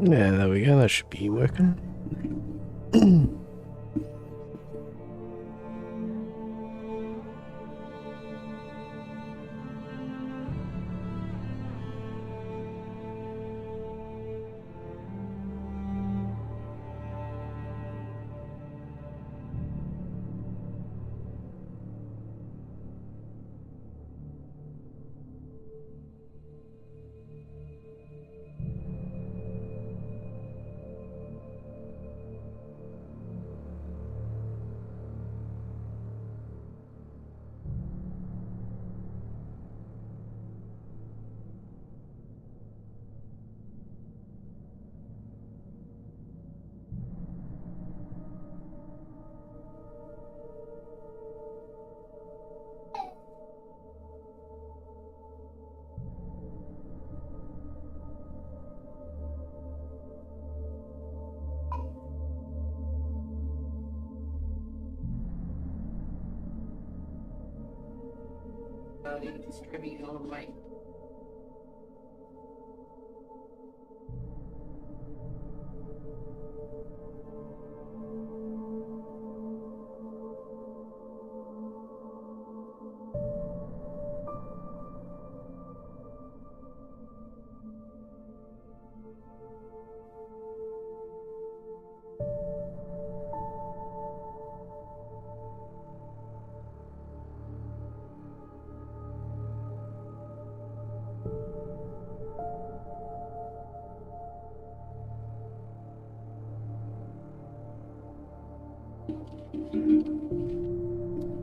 Yeah, there we go. That should be working. Streaming on my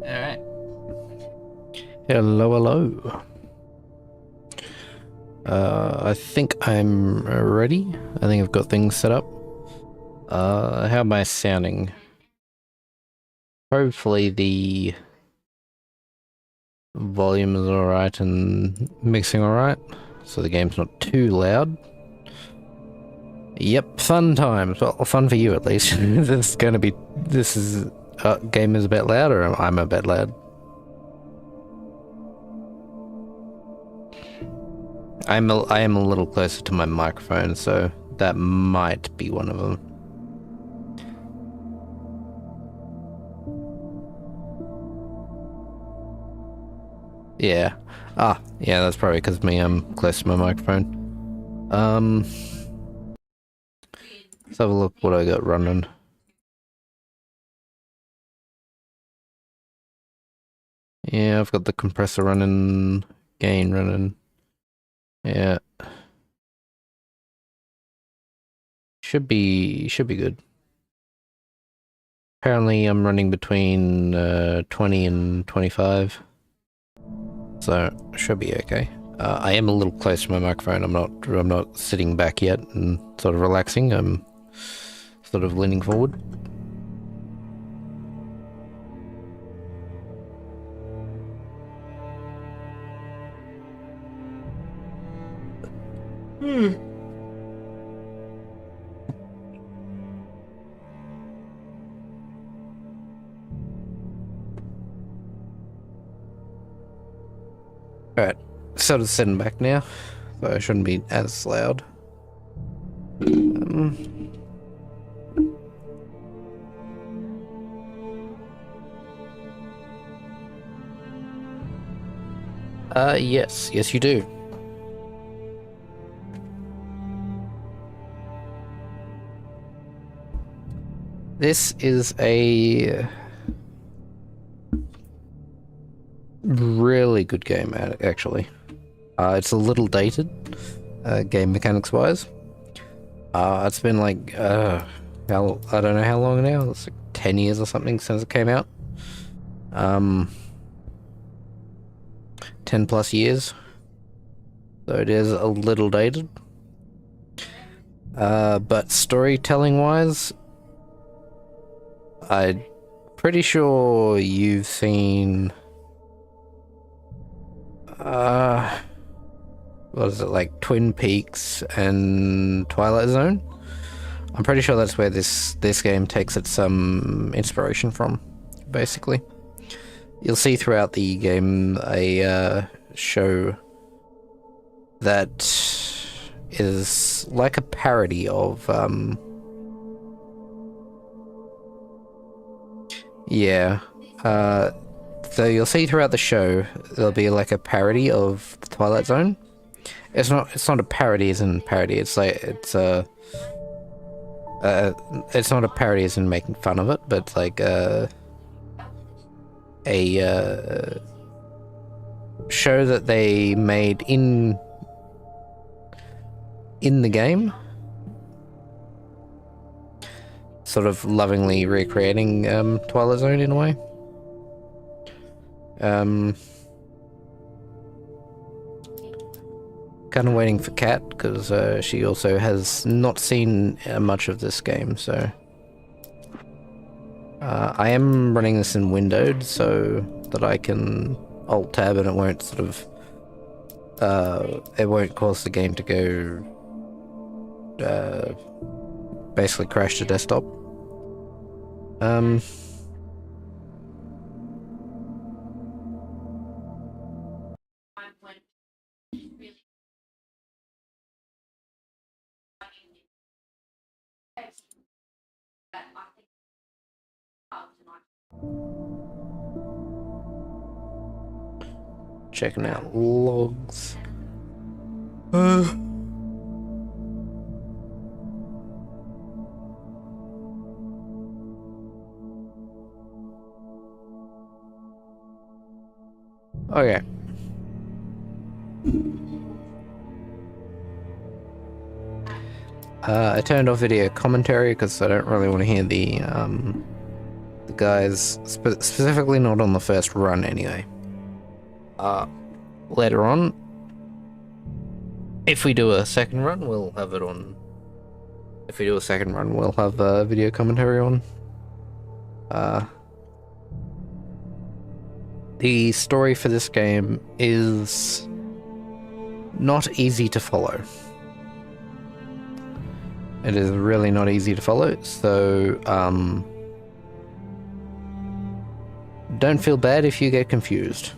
Alright. Hello, hello. I think I'm ready. I think I've got things set up. How am I sounding? Hopefully the volume is alright and mixing alright, so the game's not too loud. Yep, fun times. Well, fun for you at least. Game is a bit loud, or I'm a bit loud. I am a little closer to my microphone, so that might be one of them. Yeah. Yeah, that's probably because of me. I'm close to my microphone. Let's have a look what I got running. Yeah, I've got the compressor running, gain running. Yeah. Should be good. Apparently I'm running between 20 and 25. So should be okay. I am a little close to my microphone. I'm not sitting back yet and sort of relaxing. I'm sort of leaning forward. Alright, sort of sitting back now, so I shouldn't be as loud. Yes you do. This is a really good game, actually. It's a little dated, game mechanics wise. It's been like, I don't know how long now. It's like 10 years or something since it came out. 10 plus years. So it is a little dated. But storytelling wise, I pretty sure you've seen what is it, like Twin Peaks and Twilight Zone? I'm pretty sure that's where this game takes its inspiration from, basically. You'll see throughout the game a show that is like a parody of yeah. So you'll see throughout the show there'll be like a parody of the Twilight Zone. It's not a parody as in parody. It's like it's not a parody as in making fun of it, but it's like a show that they made in the game, sort of lovingly recreating Twilight Zone in a way. Kind of waiting for Kat because she also has not seen much of this game, so I am running this in windowed so that I can alt tab and it won't sort of it won't cause the game to go basically crash the desktop. Checking out logs. Okay. I turned off video commentary because I don't really want to hear the guys, specifically not on the first run anyway. Later on, if we do a second run, we'll have it on. If we do a second run, we'll have video commentary on. The story for this game is not easy to follow. It is really not easy to follow, so don't feel bad if you get confused.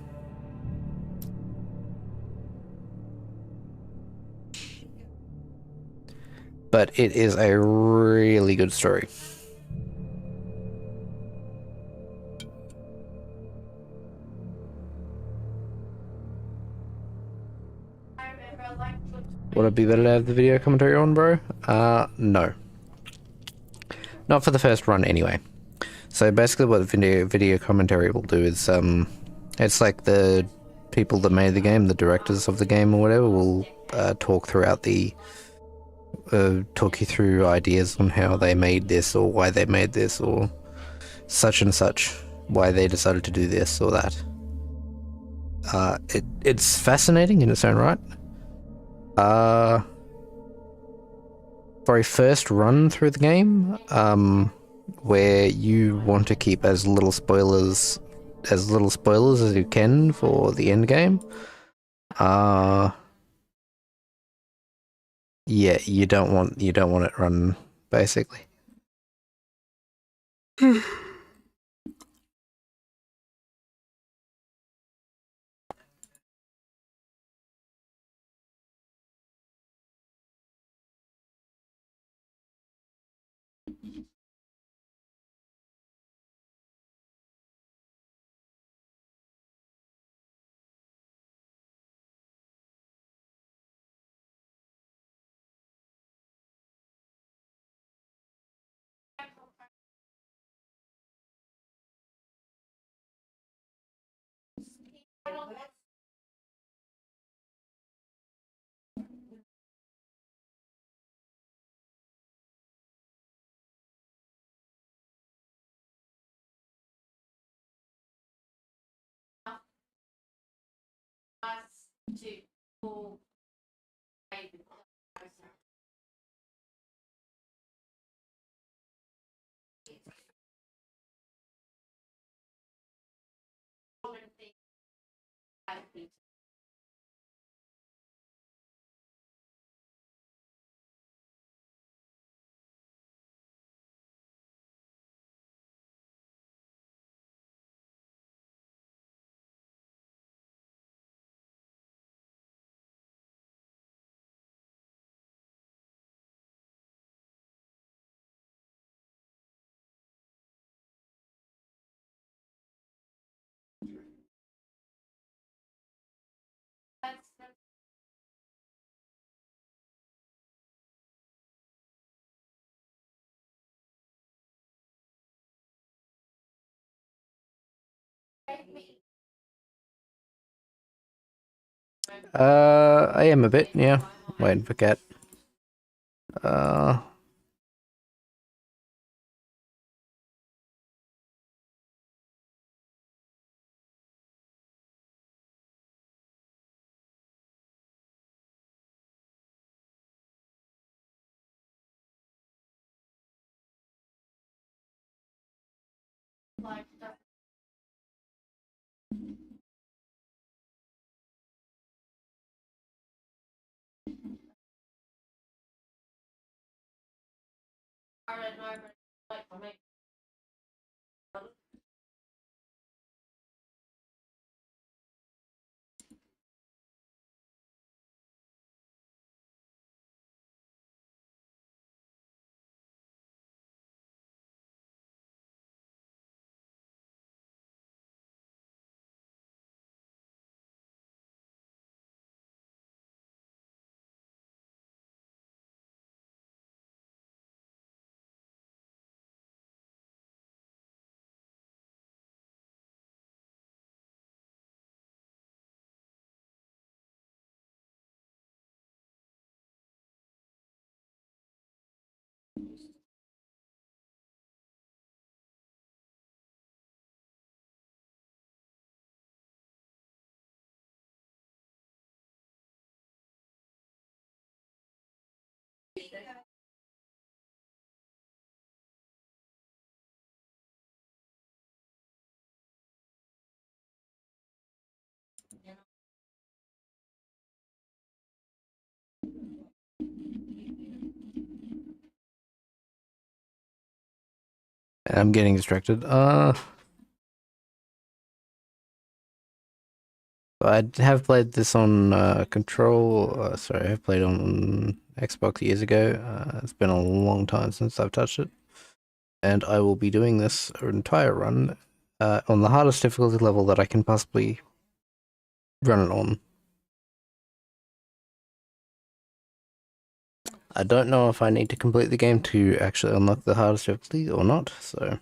But it is a really good story. Would it be better to have the video commentary on, bro? No. Not for the first run, anyway. So basically what video commentary will do is, it's like the people that made the game, the directors of the game or whatever, will talk throughout the... talk you through ideas on how they made this, or why they made this, or such and such, why they decided to do this or that. It's fascinating in its own right. For a first run through the game, where you want to keep as little spoilers as you can for the end game, yeah, you don't want it run, basically. I am a bit, yeah. Waiting for Cat. Uh, I'm getting distracted. I have played this on Control. Sorry, I have played on Xbox years ago. It's been a long time since I've touched it, and I will be doing this entire run on the hardest difficulty level that I can possibly run it on. I don't know if I need to complete the game to actually unlock the hardest difficulty or not, so...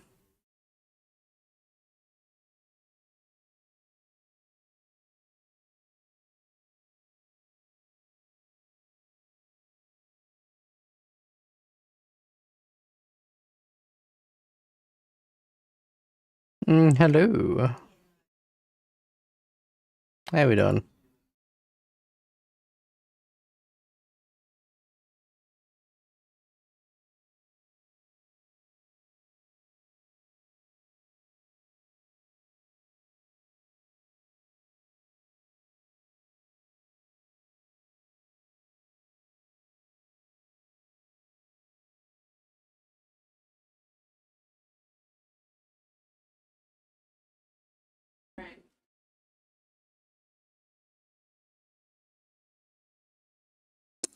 Hello. How we doing?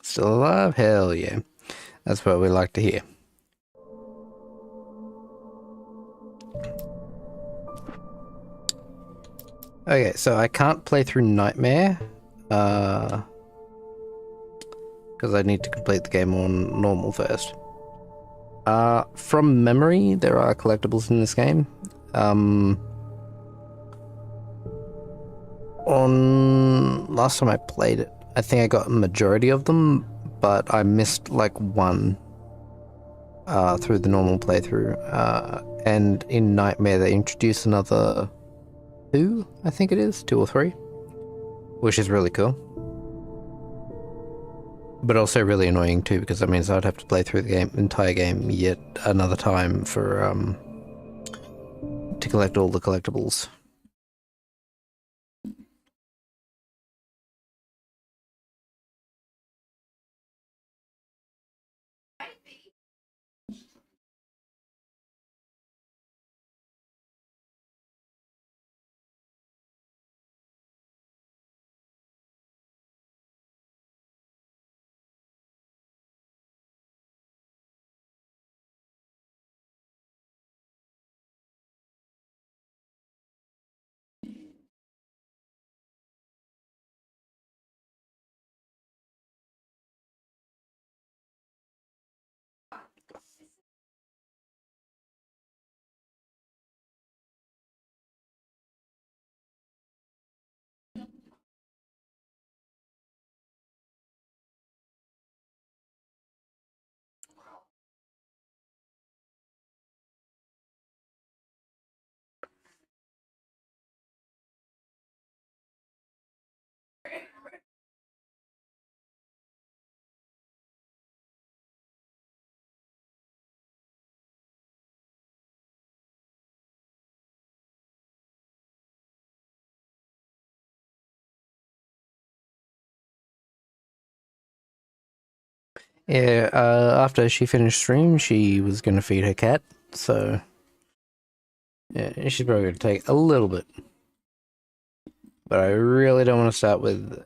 Still alive? Hell yeah. That's what we like to hear. Okay, so I can't play through Nightmare, because I need to complete the game on normal first. From memory, there are collectibles in this game. On last time I played it, I think I got a majority of them, but I missed like one through the normal playthrough. And in Nightmare, they introduce another two, I think it is, 2 or 3, which is really cool. But also really annoying too, because that means I'd have to play through the entire game yet another time for to collect all the collectibles. Yeah, after she finished stream, she was going to feed her cat, so yeah, she's probably going to take a little bit. But I really don't want to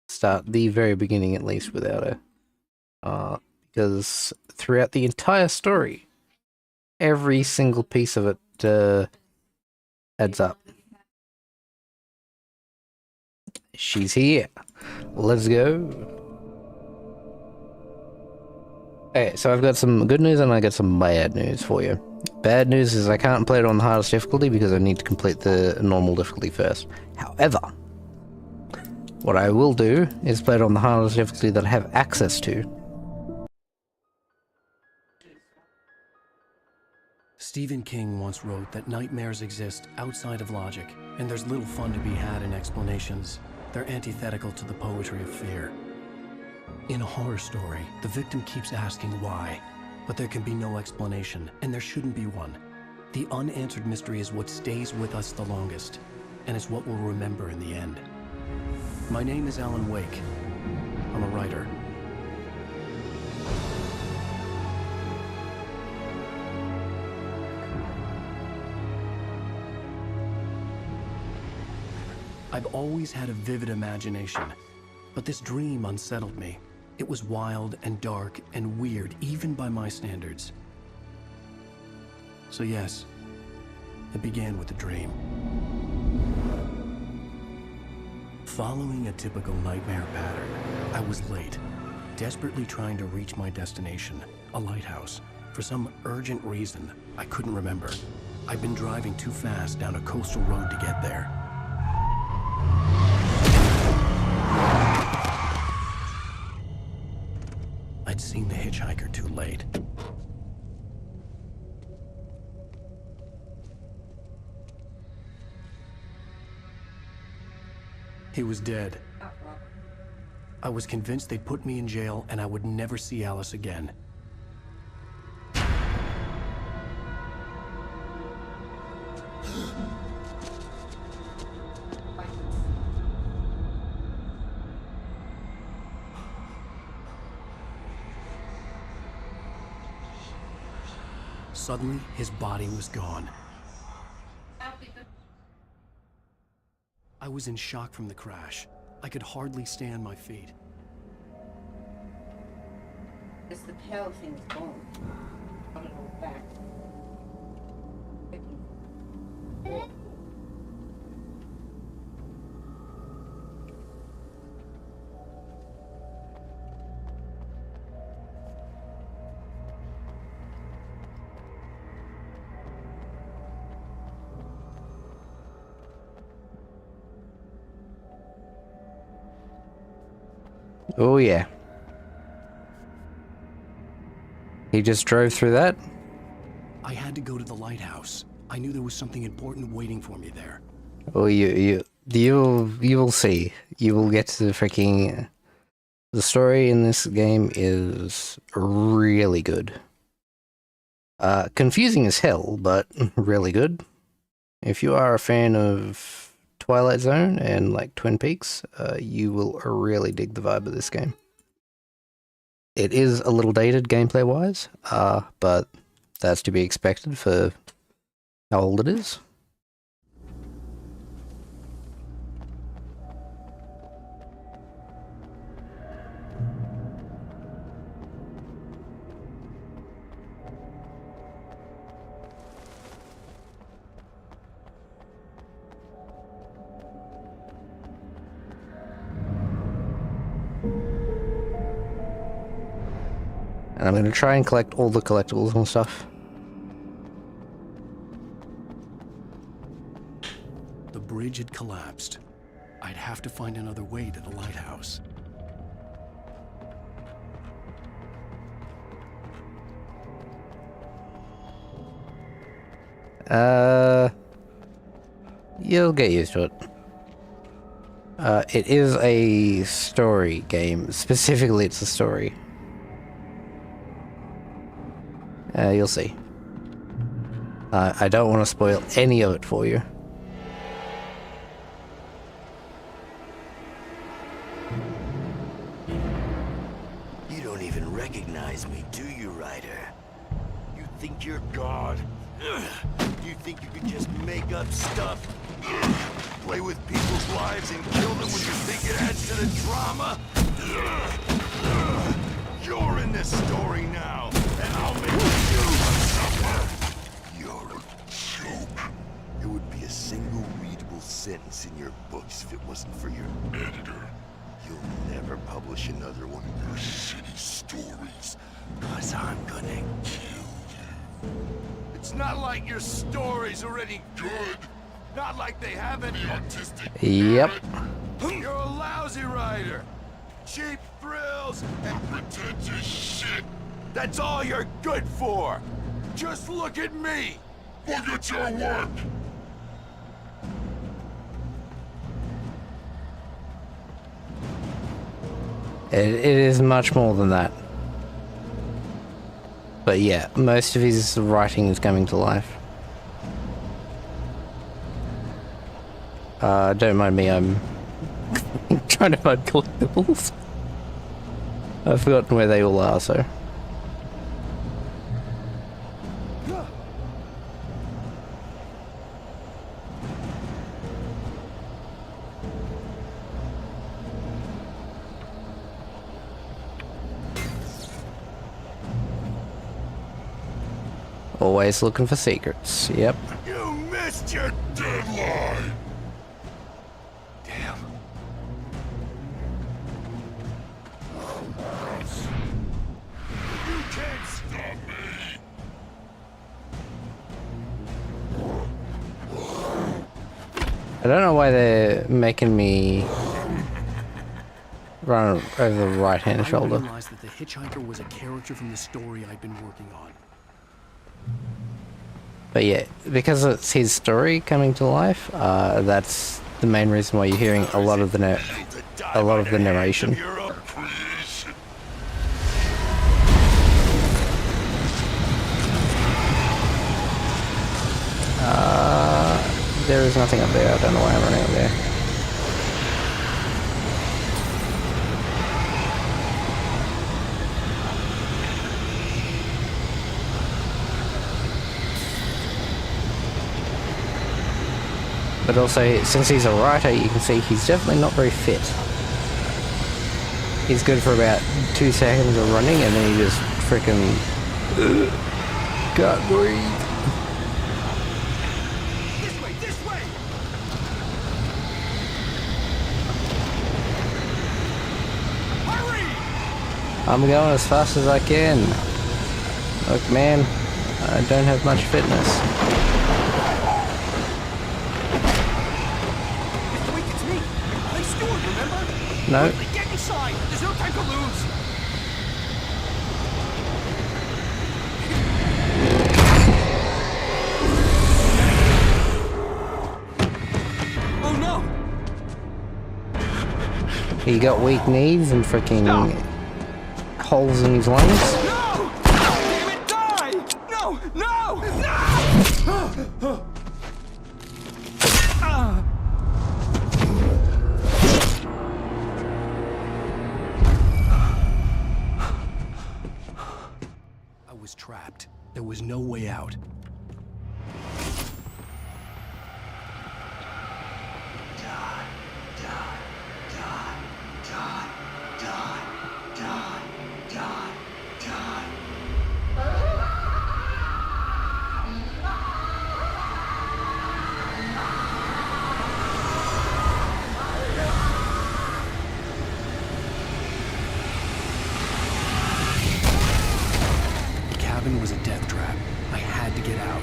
start the very beginning at least without her. Because throughout the entire story, every single piece of it adds up. She's here. Let's go. Okay, so I've got some good news and I got some bad news for you. Bad news is I can't play it on the hardest difficulty because I need to complete the normal difficulty first. However, what I will do is play it on the hardest difficulty that I have access to. Stephen King once wrote that nightmares exist outside of logic, and there's little fun to be had in explanations. They're antithetical to the poetry of fear. In a horror story, the victim keeps asking why, but there can be no explanation, and there shouldn't be one. The unanswered mystery is what stays with us the longest, and it's what we'll remember in the end. My name is Alan Wake. I'm a writer. I've always had a vivid imagination, but this dream unsettled me. It was wild and dark and weird, even by my standards. So yes, it began with a dream. Following a typical nightmare pattern, I was late, desperately trying to reach my destination, a lighthouse. For some urgent reason, I couldn't remember. I'd been driving too fast down a coastal road to get there. I'd seen the hitchhiker too late. He was dead. I was convinced they'd put me in jail and I would never see Alice again. Suddenly, his body was gone. I was in shock from the crash. I could hardly stay on my feet. It's the pale thing's gone. I'm gonna go back. Oh yeah. He just drove through that? I had to go to the lighthouse. I knew there was something important waiting for me there. Oh, you will see. You will get to the freaking... The story in this game is really good. Confusing as hell, but really good. If you are a fan of Twilight Zone and like Twin Peaks, you will really dig the vibe of this game. It is a little dated gameplay wise, but that's to be expected for how old it is. And I'm going to try and collect all the collectibles and stuff. The bridge had collapsed. I'd have to find another way to the lighthouse. You'll get used to it. It is a story game. Specifically, it's a story. You'll see. I don't want to spoil any of it for you. Think you're God? Do you think you can just make up stuff? Play with people's lives and kill them when you think it adds to the drama? You're in this story now, and I'll make you suffer. You're a joke. There would be a single readable sentence in your books if it wasn't for your editor. You'll never publish another one of your shitty stories, cause I'm gonna kill you. It's not like your story's already good. Not like they have any artistic Yep. merit. You're a lousy writer. Cheap thrills and pretentious shit. That's all you're good for. Just look at me. Look at your work. It is much more than that. But yeah, most of his writing is coming to life. Don't mind me, I'm trying to find collectibles. I've forgotten where they all are, so. Always looking for secrets, yep. You missed your deadline. Damn. You can't stop me. I don't know why they're making me run over the right-hand I shoulder. realized that the hitchhiker was a character from the story I'd been working on. But yeah, because it's his story coming to life, that's the main reason why you're hearing a lot of the narration. Your own creation. There is nothing up there. I don't know why I'm running up there. But also, since he's a writer, you can see he's definitely not very fit. He's good for about 2 seconds of running, and then he just freaking can't breathe. This way, this way. Hurry! I'm going as fast as I can. Look, man, I don't have much fitness. Wait, it's me. Hey, Stuart, remember? No. Quickly, get inside. There's no time to lose. Oh no! He got weak knees and freaking holes in his lungs. No! Damn it, die! No! No! No! I was trapped. There was no way out. The cabin was a death trap. I had to get out.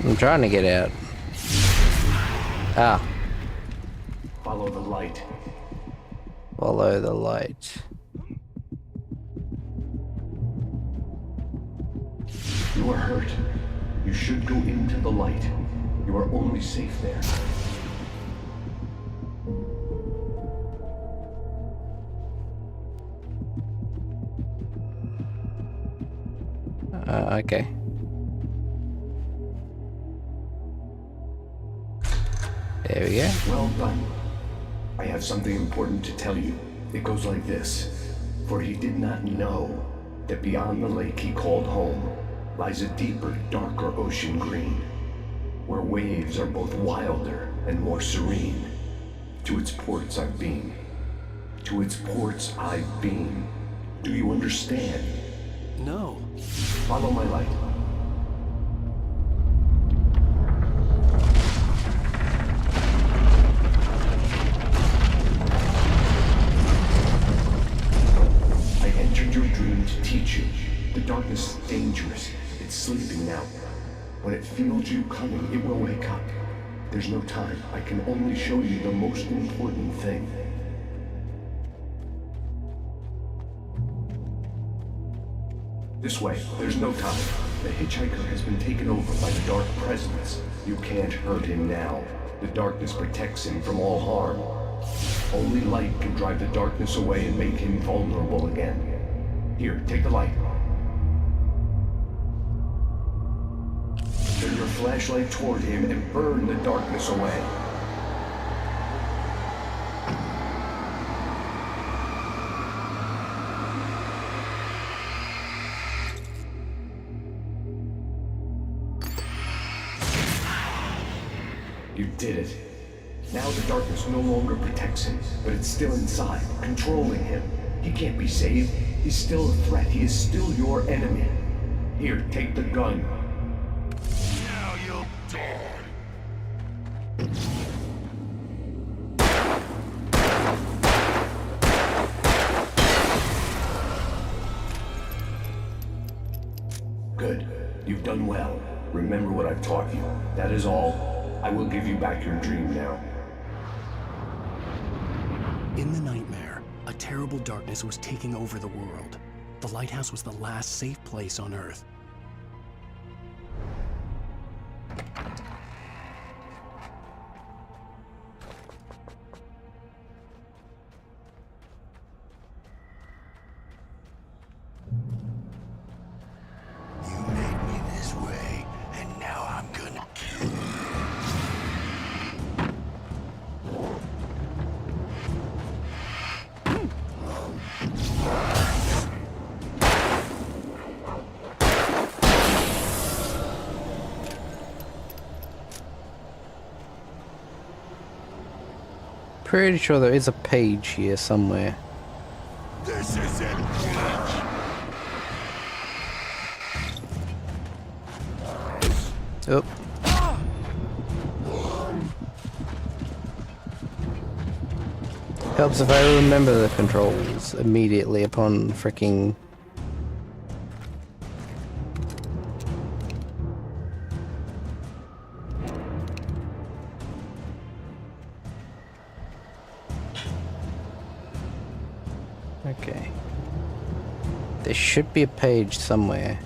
I'm trying to get out. Ah, Follow the light. follow the light. You are hurt. You should go into the light. You are only safe there. Okay. There we go. Well done. I have something important to tell you. It goes like this. For he did not know that beyond the lake he called home lies a deeper, darker ocean green, where waves are both wilder and more serene. To its ports I've been. To its ports I've been. Do you understand? No. Follow my light. I entered your dream to teach you. The darkness is dangerous. It's sleeping now. When it feels you coming, it will wake up. There's no time. I can only show you the most important thing. This way. There's no time. The hitchhiker has been taken over by the dark presence. You can't hurt him now. The darkness protects him from all harm. Only light can drive the darkness away and make him vulnerable again. Here, take the light. Turn your flashlight toward him and burn the darkness away. You did it. Now the darkness no longer protects him, but it's still inside, controlling him. He can't be saved. He's still a threat. He is still your enemy. Here, take the gun. Now you'll die. Good. You've done well. Remember what I've taught you. That is all. I will give you back your dream now. In the nightmare, a terrible darkness was taking over the world. The lighthouse was the last safe place on Earth. You made me this way, and now I'm gonna kill you. Pretty sure there is a page here somewhere. This isn't it. Oh. Helps if I remember the controls immediately upon freaking. Okay. There should be a page somewhere.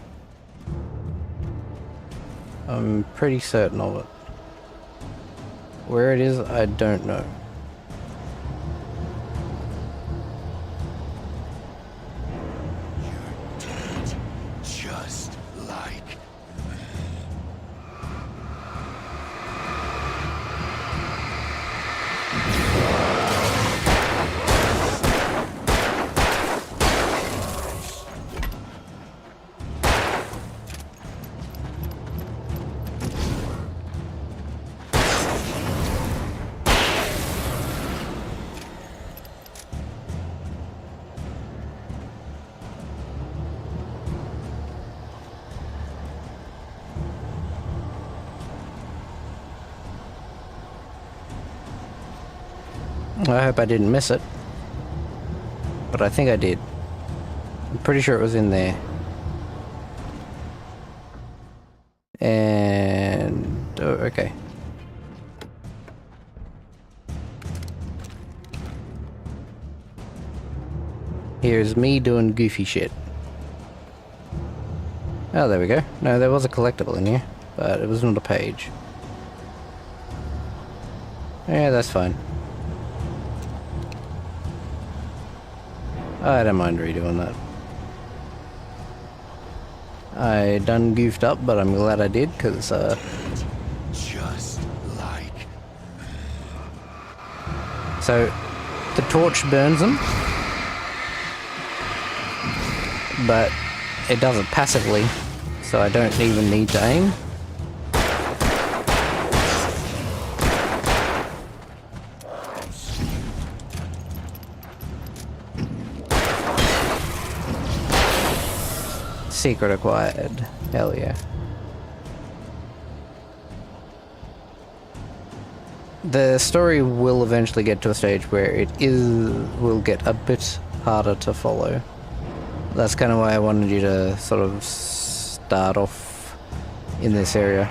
I'm pretty certain of it. Where it is, I don't know. You're dead, just like I hope I didn't miss it. But I think I did. I'm pretty sure it was in there. And... oh, okay. Here's me doing goofy shit. Oh, there we go. No, there was a collectible in here, but it was not a page. Yeah, that's fine. I don't mind redoing that. I done goofed up, but I'm glad I did, because, just like So the torch burns them, but it does it passively, so I don't even need to aim. Secret acquired. Hell yeah. The story will eventually get to a stage where will get a bit harder to follow. That's kind of why I wanted you to sort of start off in this area.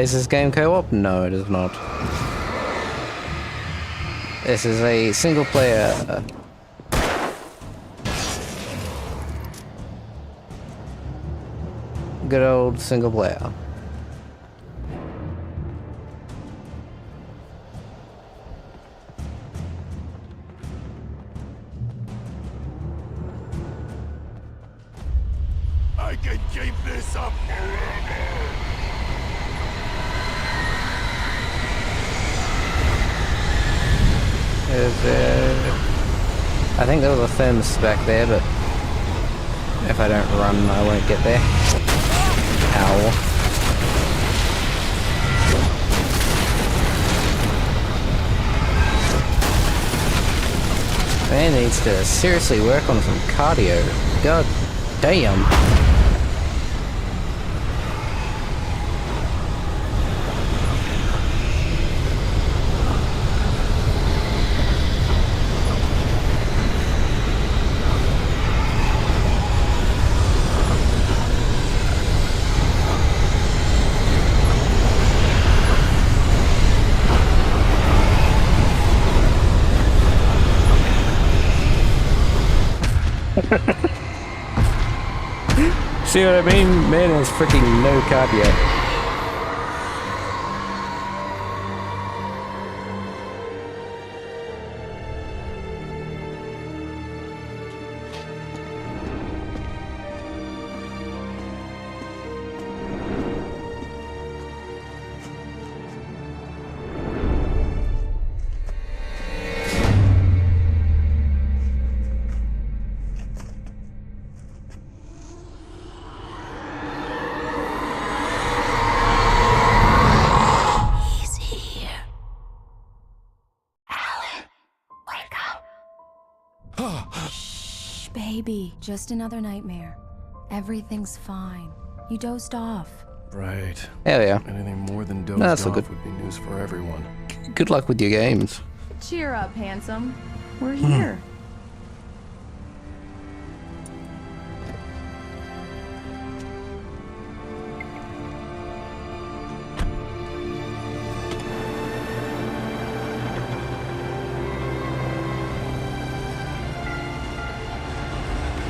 Is this game co-op? No, it is not. This is a single player. Good old single player. I can keep this up forever. Is there... I think there was a thermos back there, but if I don't run, I won't get there. Ow. Man needs to seriously work on some cardio. God damn. See what I mean? Man has freaking no cardio. Baby, just another nightmare. Everything's fine. You dozed off. Right. Hell yeah. Anything more than dozed That's all off good. would be news for everyone. Good luck with your games. Cheer up, handsome. We're here.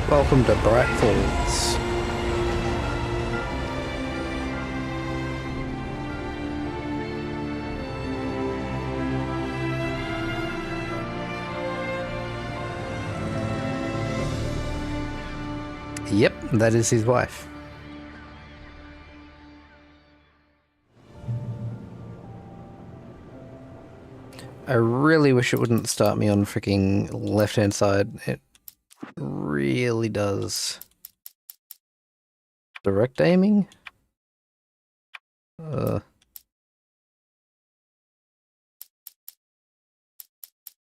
Welcome to Bright Falls. Yep, that is his wife. I really wish it wouldn't start me on freaking left-hand side. It really does. Direct aiming? It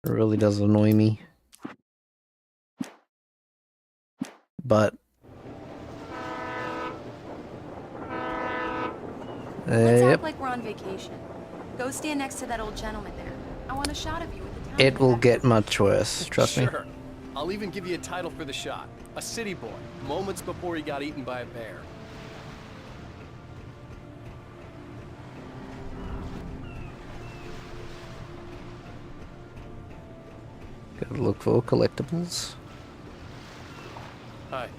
really does annoy me. But Let's yep, act like we're on vacation. Go stand next to that old gentleman there. I want a shot of you with the town. it will get much worse, trust me. Sure. I'll even give you a title for the shot. A city boy, moments before he got eaten by a bear. Gotta look for collectibles. Hi.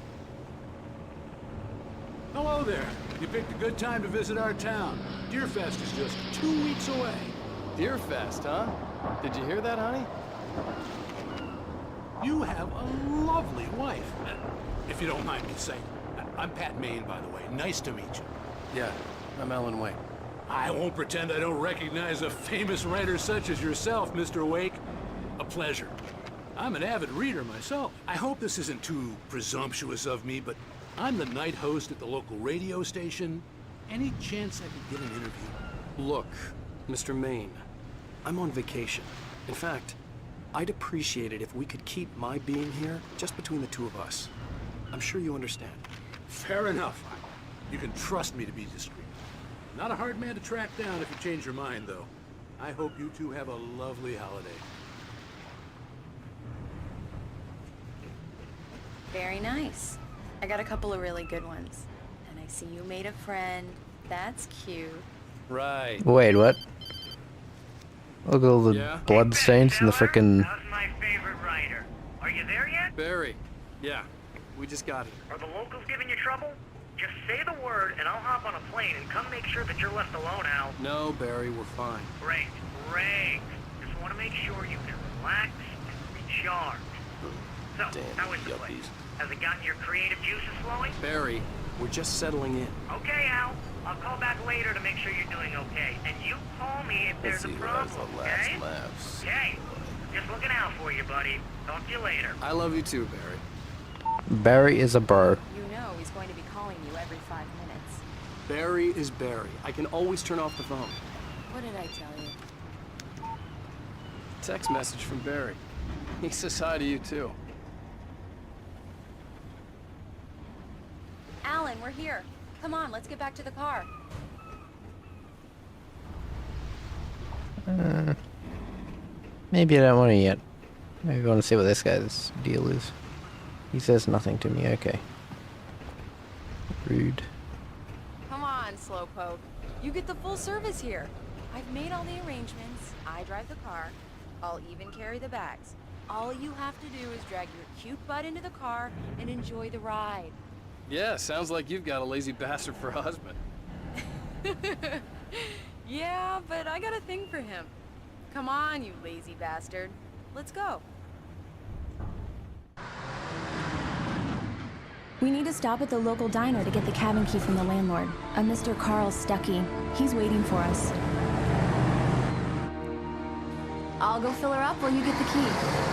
Hello there. You picked a good time to visit our town. Deerfest is just 2 weeks away. Deerfest, huh? Did you hear that, honey? You have a lovely wife. If you don't mind me saying. I'm Pat Maine, by the way. Nice to meet you. Yeah, I'm Alan Wake. I won't pretend I don't recognize a famous writer such as yourself, Mr. Wake. A pleasure. I'm an avid reader myself. I hope this isn't too presumptuous of me, but I'm the night host at the local radio station. Any chance I could get an interview? Look, Mr. Maine, I'm on vacation. In fact, I'd appreciate it if we could keep my being here just between the two of us. I'm sure you understand. Fair enough. You can trust me to be discreet. Not a hard man to track down if you change your mind, though. I hope you two have a lovely holiday. Very nice. I got a couple of really good ones. And I see you made a friend. That's cute. Right. Wait, what? Look at all the Yeah? blood stains in the frickin'... How's my favorite writer? Are you there yet? Barry. Yeah, we just got here. Are the locals giving you trouble? Just say the word and I'll hop on a plane and come make sure that you're left alone, Al. No, Barry, we're fine. Great, great. Just want to make sure you can relax and recharge. So, how is the place? Has it gotten your creative juices flowing? Barry, we're just settling in. Okay, Al. I'll call back later to make sure you're doing okay. And you call me if there's a problem, okay? Okay. Just looking out for you, buddy. Talk to you later. I love you too, Barry. Barry is a bro. You know he's going to be calling you every 5 minutes. Barry is Barry. I can always turn off the phone. What did I tell you? Text message from Barry. He says hi to you too. Alan, we're here. Come on, let's get back to the car. Maybe I don't want to yet. Maybe I want to see what this guy's deal is. He says nothing to me, okay. Rude. Come on, Slowpoke. You get the full service here. I've made all the arrangements. I drive the car. I'll even carry the bags. All you have to do is drag your cute butt into the car and enjoy the ride. Yeah, sounds like you've got a lazy bastard for a husband. Yeah, but I got a thing for him. Come on, you lazy bastard. Let's go. We need to stop at the local diner to get the cabin key from the landlord, a Mr. Carl Stuckey. He's waiting for us. I'll go fill her up while you get the key.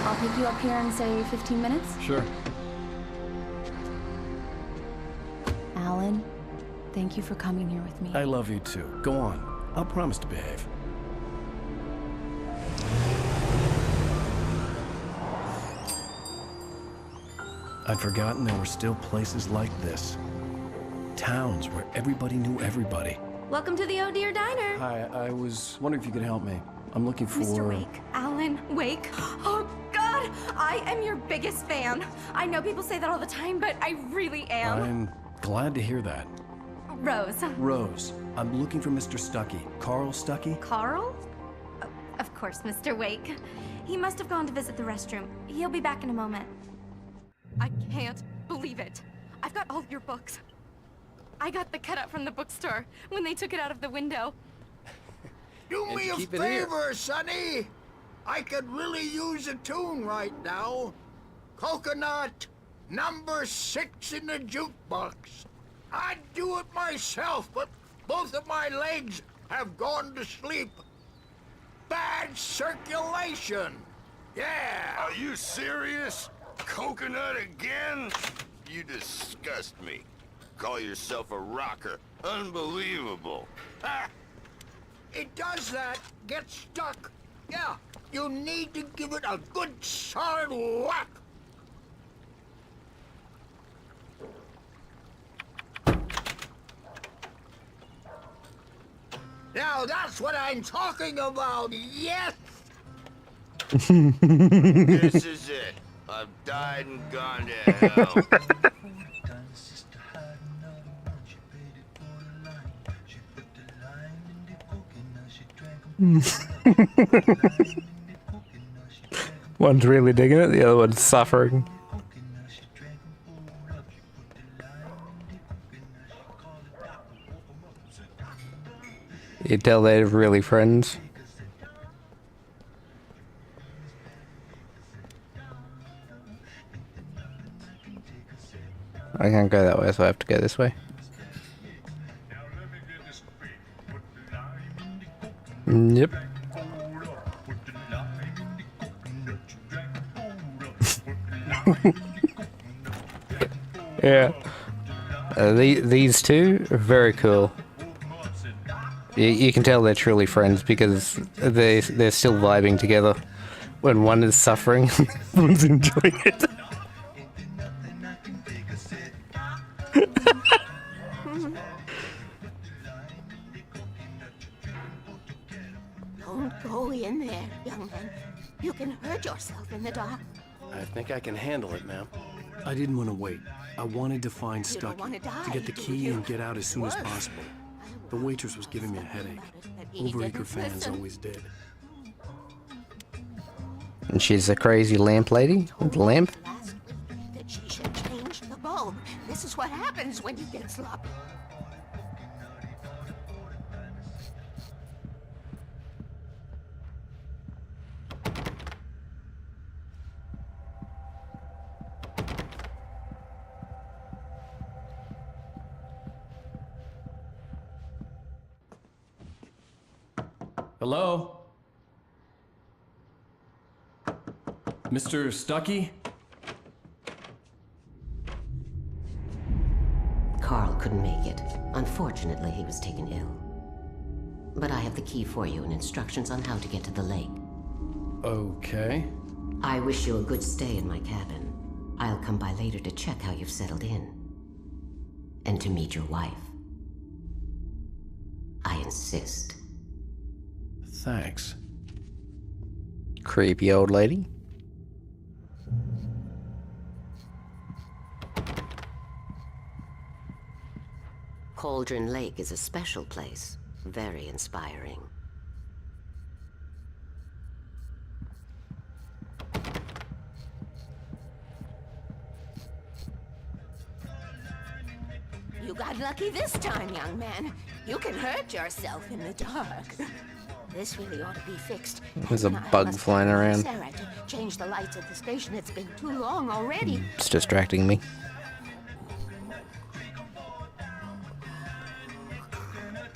I'll pick you up here in, say, 15 minutes. Sure. Alan, thank you for coming here with me. I love you too. Go on. I'll promise to behave. I'd forgotten there were still places like this. Towns where everybody knew everybody. Welcome to the Oh Dear Diner. Hi, I was wondering if you could help me. I'm looking for... Mr. Wake. Alan Wake. Oh, God! I am your biggest fan. I know people say that all the time, but I really am. I'm glad to hear that. Rose. Rose, I'm looking for Mr. Stuckey. Carl Stuckey? Carl? Oh, of course, Mr. Wake. He must have gone to visit the restroom. He'll be back in a moment. I can't believe it. I've got all your books. I got the cutout from the bookstore when they took it out of the window. Do me a favor, Sonny. I could really use a tune right now. Coconut, number 6 in the jukebox. I'd do it myself, but both of my legs have gone to sleep. Bad circulation. Yeah. Are you serious? Coconut again? You disgust me. Call yourself a rocker. Unbelievable. Ha! It does that. Get stuck. Yeah, you need to give it a good solid whack. Now that's what I'm talking about, yes! This is it. I've died and gone to hell. One's really digging it, the other one's suffering. You tell they're really friends. I can't go that way, so I have to go this way. Now let me get this straight. Put the line Yep. Yeah. These two are very cool. You can tell they're truly friends because they're still vibing together when one is suffering, one's enjoying it. Don't go in there, young man. You can hurt yourself in the dark. I think I can handle it, ma'am. I didn't want to wait. I wanted to find You don't Stucky, wanna die, to get the do key you? and get out as soon as Worse. possible. The waitress was giving me a headache. he Overacre didn't fans listen. always did. And she's a crazy lamp lady with a lamp. Last week that she should change the bulb. This is what happens when you get sloppy. Hello? Mr. Stucky? Carl couldn't make it. Unfortunately, he was taken ill. But I have the key for you and instructions on how to get to the lake. Okay. I wish you a good stay in my cabin. I'll come by later to check how you've settled in. And to meet your wife. I insist. Thanks. Creepy old lady. Cauldron Lake is a special place. Very inspiring. You got lucky this time, young man. You can hurt yourself in the dark. This really ought to be fixed. There's a And I bug must flying call around. Sarah to change the lights at the station. It's been too long already. It's distracting me.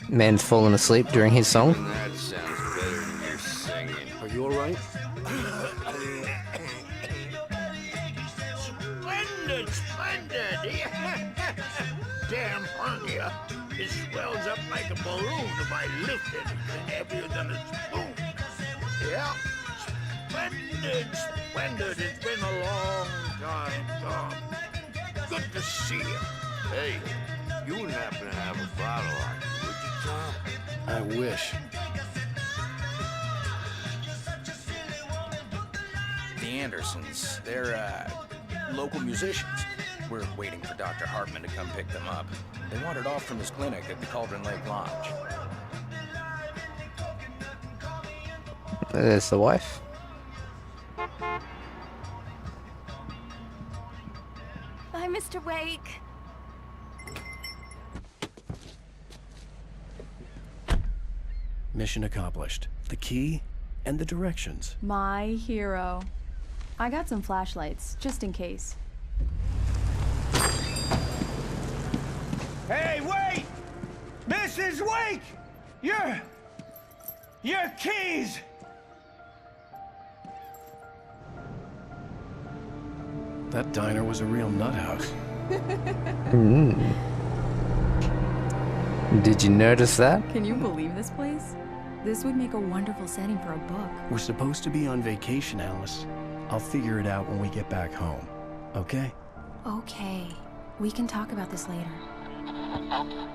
Man's fallen asleep during his song. That sounds better than your singing. Are you alright? Splendid, splendid! Damn hernia. It swells up like a balloon if I lift anything heavier than a spoon. Yeah. Splendid, splendid. It's been a long time, Tom. Good to see you. Hey, you wouldn't happen to have a bottle on you, would you, Tom? I wish. The Andersons, they're, local musicians. We're waiting for Dr. Hartman to come pick them up. They wandered off from his clinic at the Cauldron Lake Lodge. There's the wife. Bye, Mr. Wake. Mission accomplished. The key and the directions. My hero. I got some flashlights, just in case. Hey, wait! Mrs. Wake! Your keys! That diner was a real nut house. Did you notice that? Can you believe this place? This would make a wonderful setting for a book. We're supposed to be on vacation, Alice. I'll figure it out when we get back home. Okay? Okay. We can talk about this later.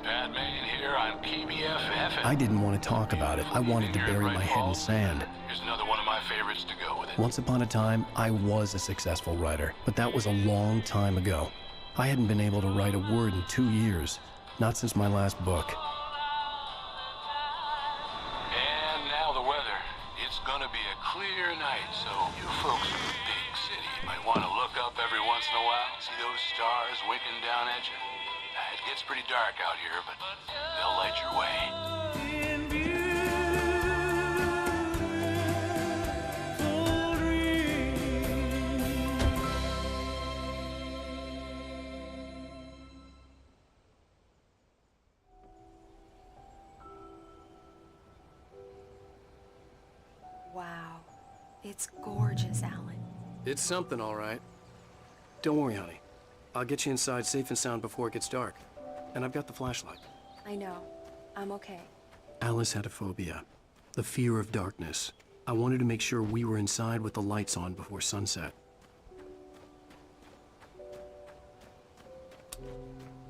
Batman here on PBFF. I didn't want to talk about it. I wanted to bury my head in sand. Here's another one of my favorites to go with it. Once upon a time, I was a successful writer, but that was a long time ago. I hadn't been able to write a word in 2 years. Not since my last book. And now the weather. It's gonna be a clear night, so you folks in the big city might want to look up every once in a while, see those stars winking down at you. It gets pretty dark out here, but they'll light your way. It's gorgeous, Alan. It's something, all right. Don't worry, honey. I'll get you inside safe and sound before it gets dark. And I've got the flashlight. I know. I'm okay. Alice had a phobia. The fear of darkness. I wanted to make sure we were inside with the lights on before sunset.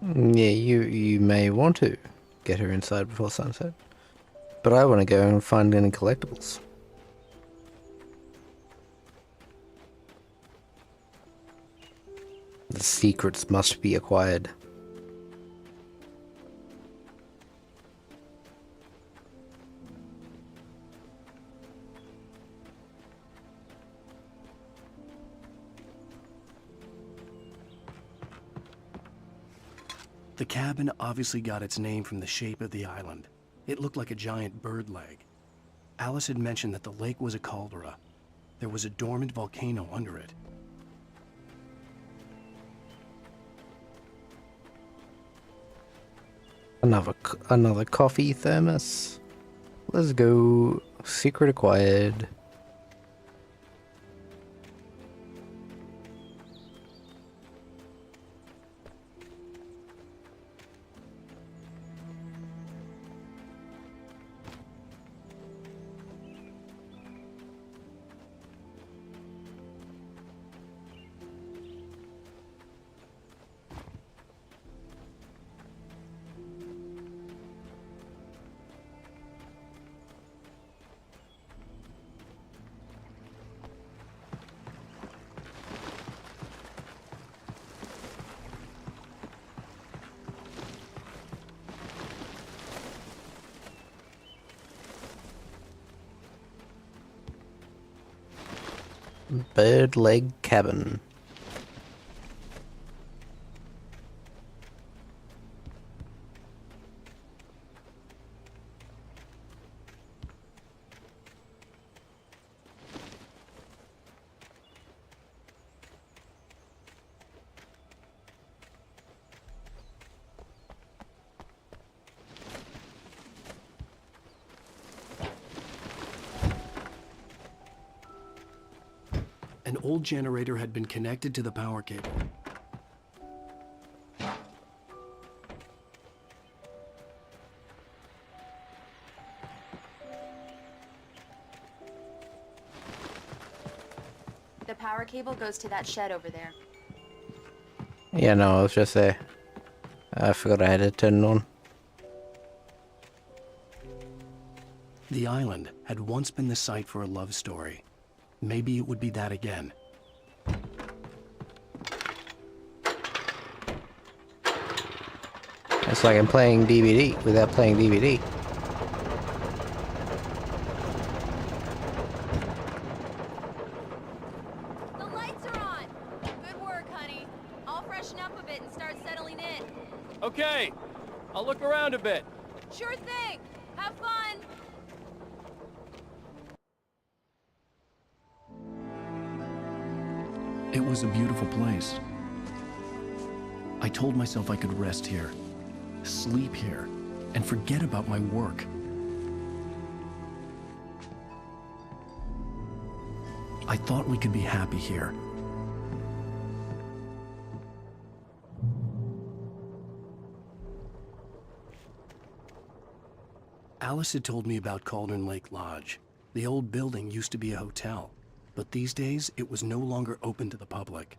Yeah, you may want to get her inside before sunset. But I want to go and find any collectibles. The secrets must be acquired. The cabin obviously got its name from the shape of the island. It looked like a giant bird leg. Alice had mentioned that the lake was a caldera. There was a dormant volcano under it. Another coffee thermos. Let's go. Secret acquired. Bird leg cabin. An old generator had been connected to the power cable. The power cable goes to that shed over there. Yeah, no, I was just there. I forgot I had it turned on. The island had once been the site for a love story. Maybe it would be that again. It's like I'm playing DVD without playing DVD. The lights are on! Good work, honey. I'll freshen up a bit and start settling in. Okay, I'll look around a bit. Sure thing! Have fun! It was a beautiful place. I told myself I could rest here, sleep here, and forget about my work. I thought we could be happy here. Alice had told me about Cauldron Lake Lodge. The old building used to be a hotel, but these days it was no longer open to the public.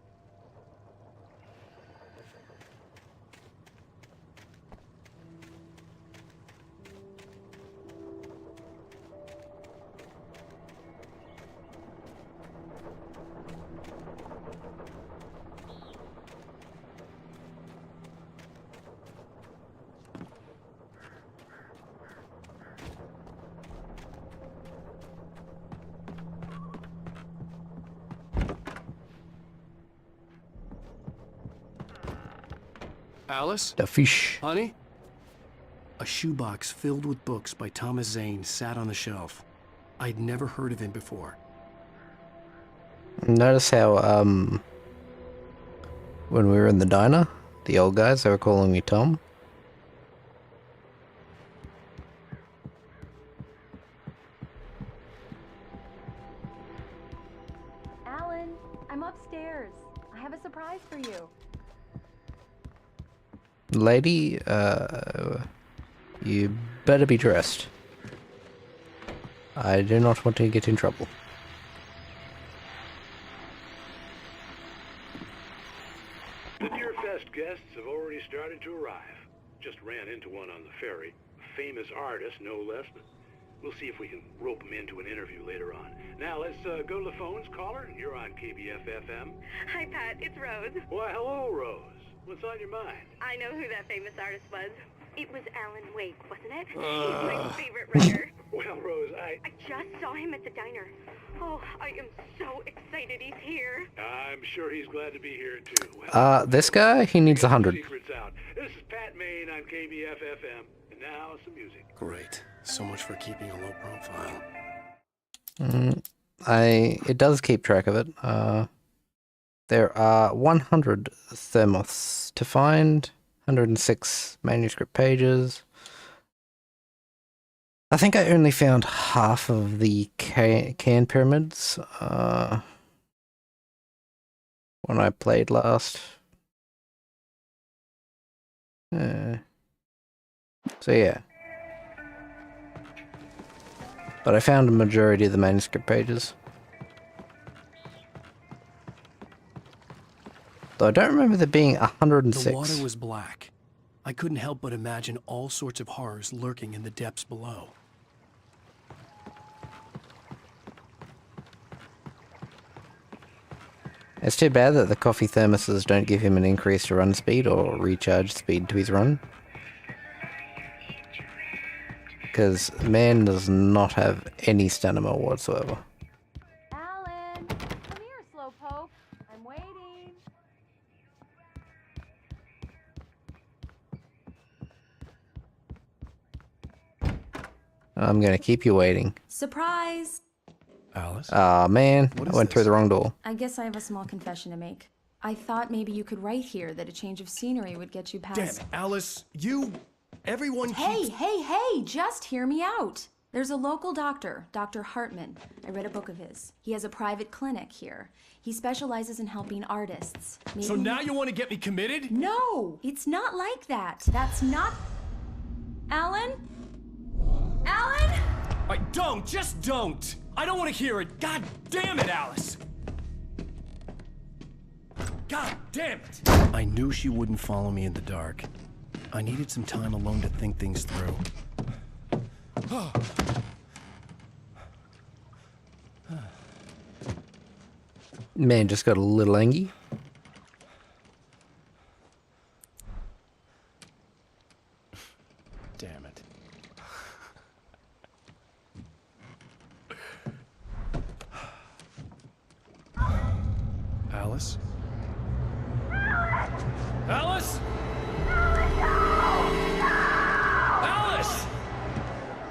Alice? The fish. Honey? A shoebox filled with books by Thomas Zane sat on the shelf. I'd never heard of him before. Notice how, when we were in the diner, the old guys, they were calling me Tom. I'm upstairs. I have a surprise for you. Lady, you better be dressed. I do not want to get in trouble. The Deer Fest guests have already started to arrive. Just ran into one on the ferry. A famous artist, no less. We'll see if we can rope him into an interview later on. Now, let's go to the phones. Caller, you're on KBF-FM. Hi, Pat. It's Rose. Why, hello, Rose. What's on your mind? I know who that famous artist was. It was Alan Wake, wasn't it? He's my favorite writer. Well, Rose, I just saw him at the diner. Oh, I am so excited he's here. I'm sure he's glad to be here, too. Well, This guy, he needs 100. secrets out. This is Pat Maine on KBF-FM. And now, some music. Great. So much for keeping a low profile. It does keep track of it. There are 100 thermos to find, 106 manuscript pages. I think I only found half of the can pyramids when I played last. So yeah. But I found a majority of the manuscript pages. Though I don't remember there being 106. The water was black. I couldn't help but imagine all sorts of horrors lurking in the depths below. It's too bad that the coffee thermoses don't give him an increased run speed or recharge speed to his run. Because man does not have any stamina whatsoever. Alan, come here, Slowpoke. I'm waiting. I'm gonna keep you waiting. Surprise! Alice? Aw, man. What I is went through this? the wrong door. I guess I have a small confession to make. I thought maybe you could write here that a change of scenery would get you past... Damn it, Alice, everyone keeps... Hey, just hear me out. There's a local doctor, Dr. Hartman. I read a book of his. He has a private clinic here. He specializes in helping artists. So now you want to get me committed? No, it's not like that. That's not... Alan? Alan? Just don't! I don't want to hear it. God damn it, Alice! God damn it! I knew she wouldn't follow me in the dark. I needed some time alone to think things through. Man just got a little angry. Damn it. Alice? Alice? Alice!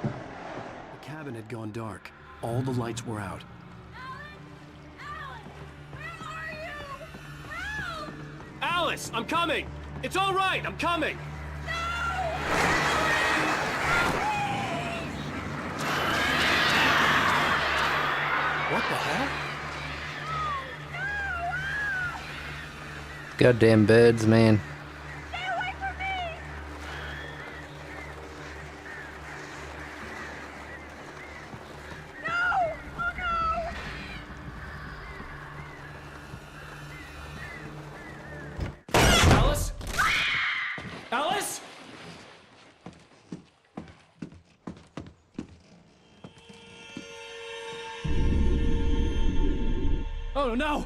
The cabin had gone dark. All the lights were out. Alice, I'm coming! It's all right, I'm coming! What the hell? Goddamn birds, man. Alice? Alice? Oh no!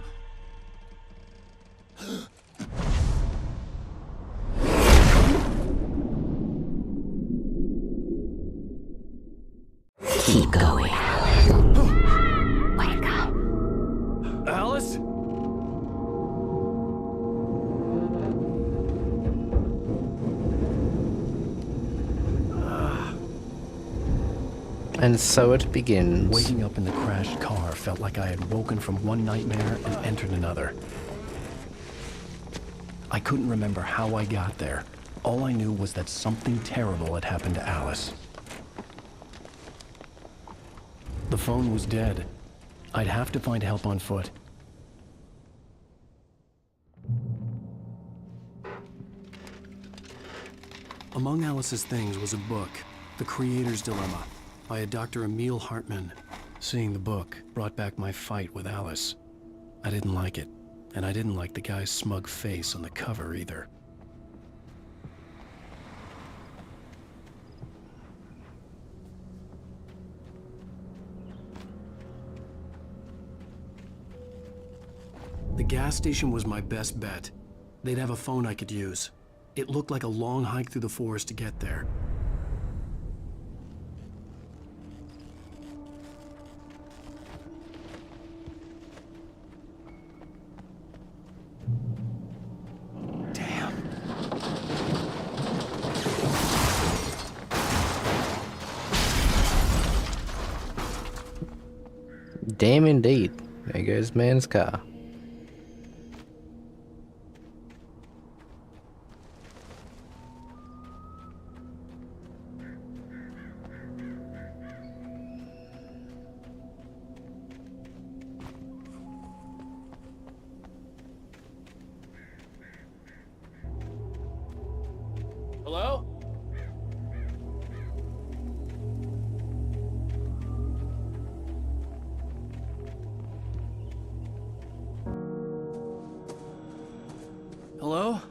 Keep going. Wake up. Alice? And so it begins. Waking up in the crashed car felt like I had woken from one nightmare and entered another. I couldn't remember how I got there. All I knew was that something terrible had happened to Alice. The phone was dead. I'd have to find help on foot. Among Alice's things was a book, The Creator's Dilemma, by a Dr. Emil Hartman. Seeing the book brought back my fight with Alice. I didn't like it, and I didn't like the guy's smug face on the cover either. The gas station was my best bet. They'd have a phone I could use. It looked like a long hike through the forest to get there. Damn indeed. There goes man's car. Hello? Hello?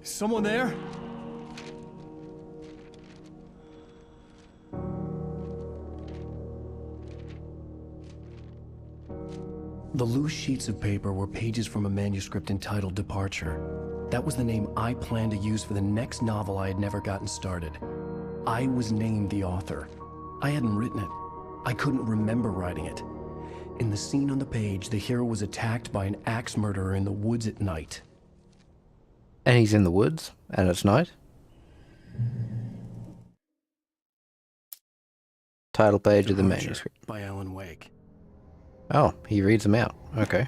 Is someone there? The loose sheets of paper were pages from a manuscript entitled Departure. That was the name I planned to use for the next novel I had never gotten started. I was named the author. I hadn't written it. I couldn't remember writing it. In the scene on the page, the hero was attacked by an axe murderer in the woods at night. And he's in the woods, and it's night. Title page of the manuscript. By Alan Wake. Oh, he reads them out. Okay.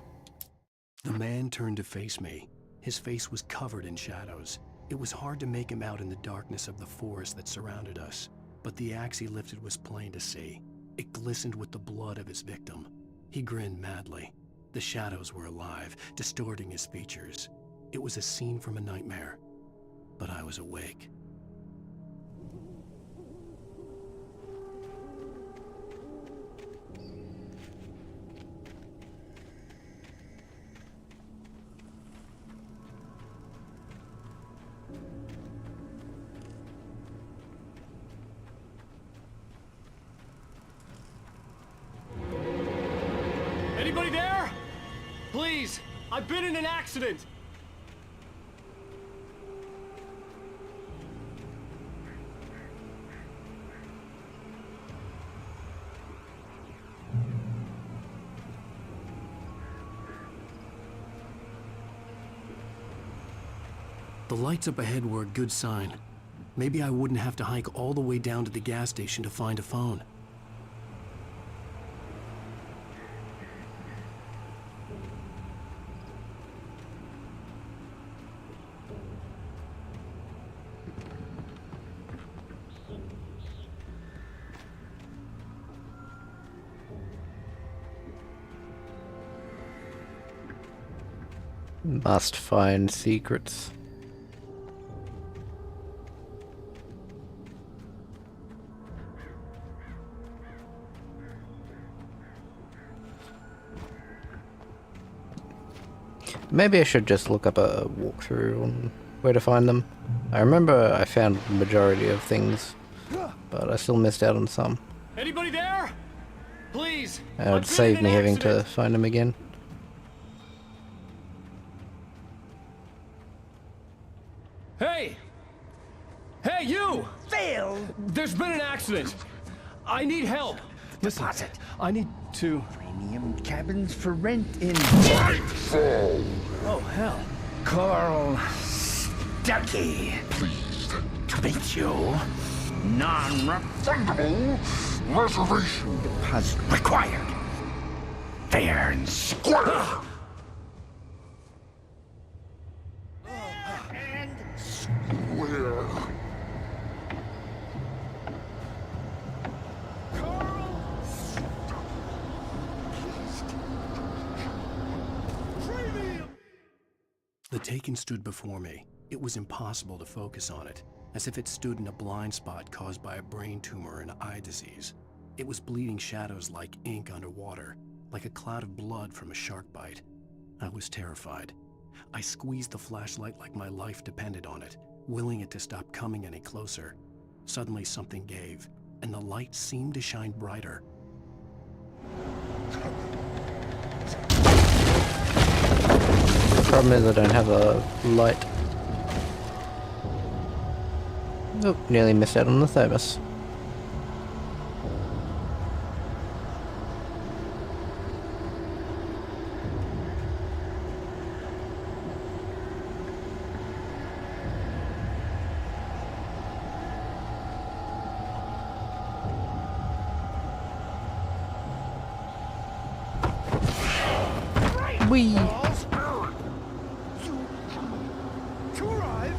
The man turned to face me. His face was covered in shadows. It was hard to make him out in the darkness of the forest that surrounded us, but the axe he lifted was plain to see. It glistened with the blood of his victim. He grinned madly. The shadows were alive, distorting his features. It was a scene from a nightmare, but I was awake. Anybody there? Please, I've been in an accident. The lights up ahead were a good sign. Maybe I wouldn't have to hike all the way down to the gas station to find a phone. Must find secrets. Maybe I should just look up a walkthrough on where to find them. I remember I found the majority of things, but I still missed out on some. Anybody there? Please. It would save me having to find them again. Hey! Hey, you! Phil! There's been an accident. I need help. Listen, I need to... Premium cabins for rent in... Nightfall! Oh, hell. Carl Stuckey. Pleased to meet you. Non-refundable reservation deposit required. Fair and square. Where? The Taken stood before me. It was impossible to focus on it. as if it stood in a blind spot caused by a brain tumor and eye disease. It was bleeding shadows like ink underwater, like a cloud of blood from a shark bite. I was terrified. I squeezed the flashlight like my life depended on it, willing it to stop coming any closer. Suddenly something gave, and the light seemed to shine brighter. The problem is I don't have a light. Oh, nearly missed out on the thermos. Wee! To arrive.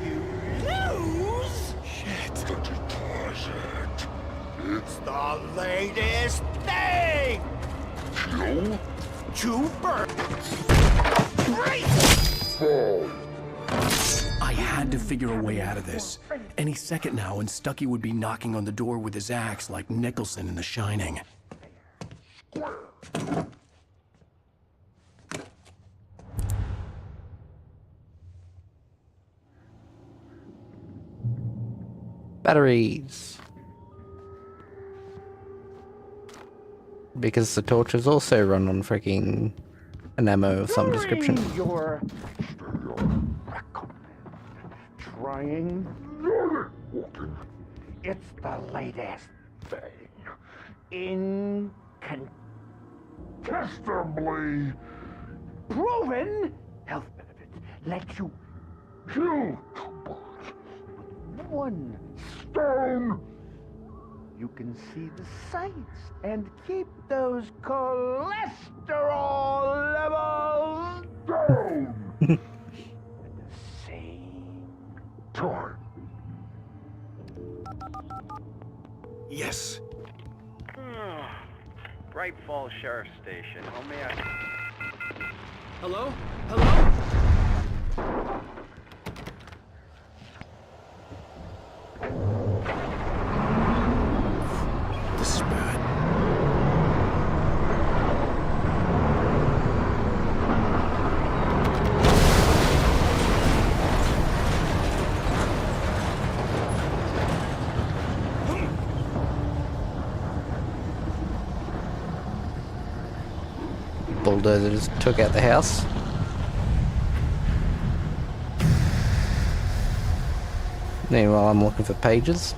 You lose? Shit. It's the latest thing! Two birds. I had to figure a way out of this. Any second now, and Stucky would be knocking on the door with his axe like Nicholson in The Shining. Batteries. Because the torches also run on freaking an ammo of some description. Your trying. It's the latest thing. Incontestably proven health benefits let you kill two birds with one stone. You can see the sights and keep those cholesterol levels down at the same time. Yes. Bright Falls Sheriff Station. How may I... Hello? Hello? This is bad. Bulldozer just took out the house. Meanwhile, I'm looking for pages.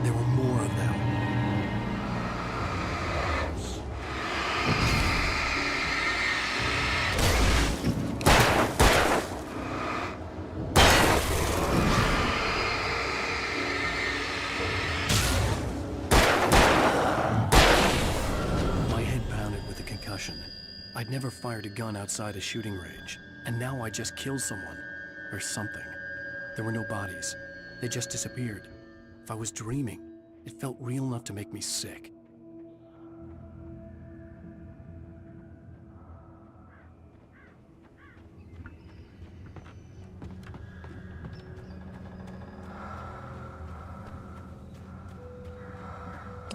There were more of them. My head pounded with a concussion. I'd never fired a gun outside a shooting range, and now I just killed someone. Or something. There were no bodies. They just disappeared. If I was dreaming, it felt real enough to make me sick.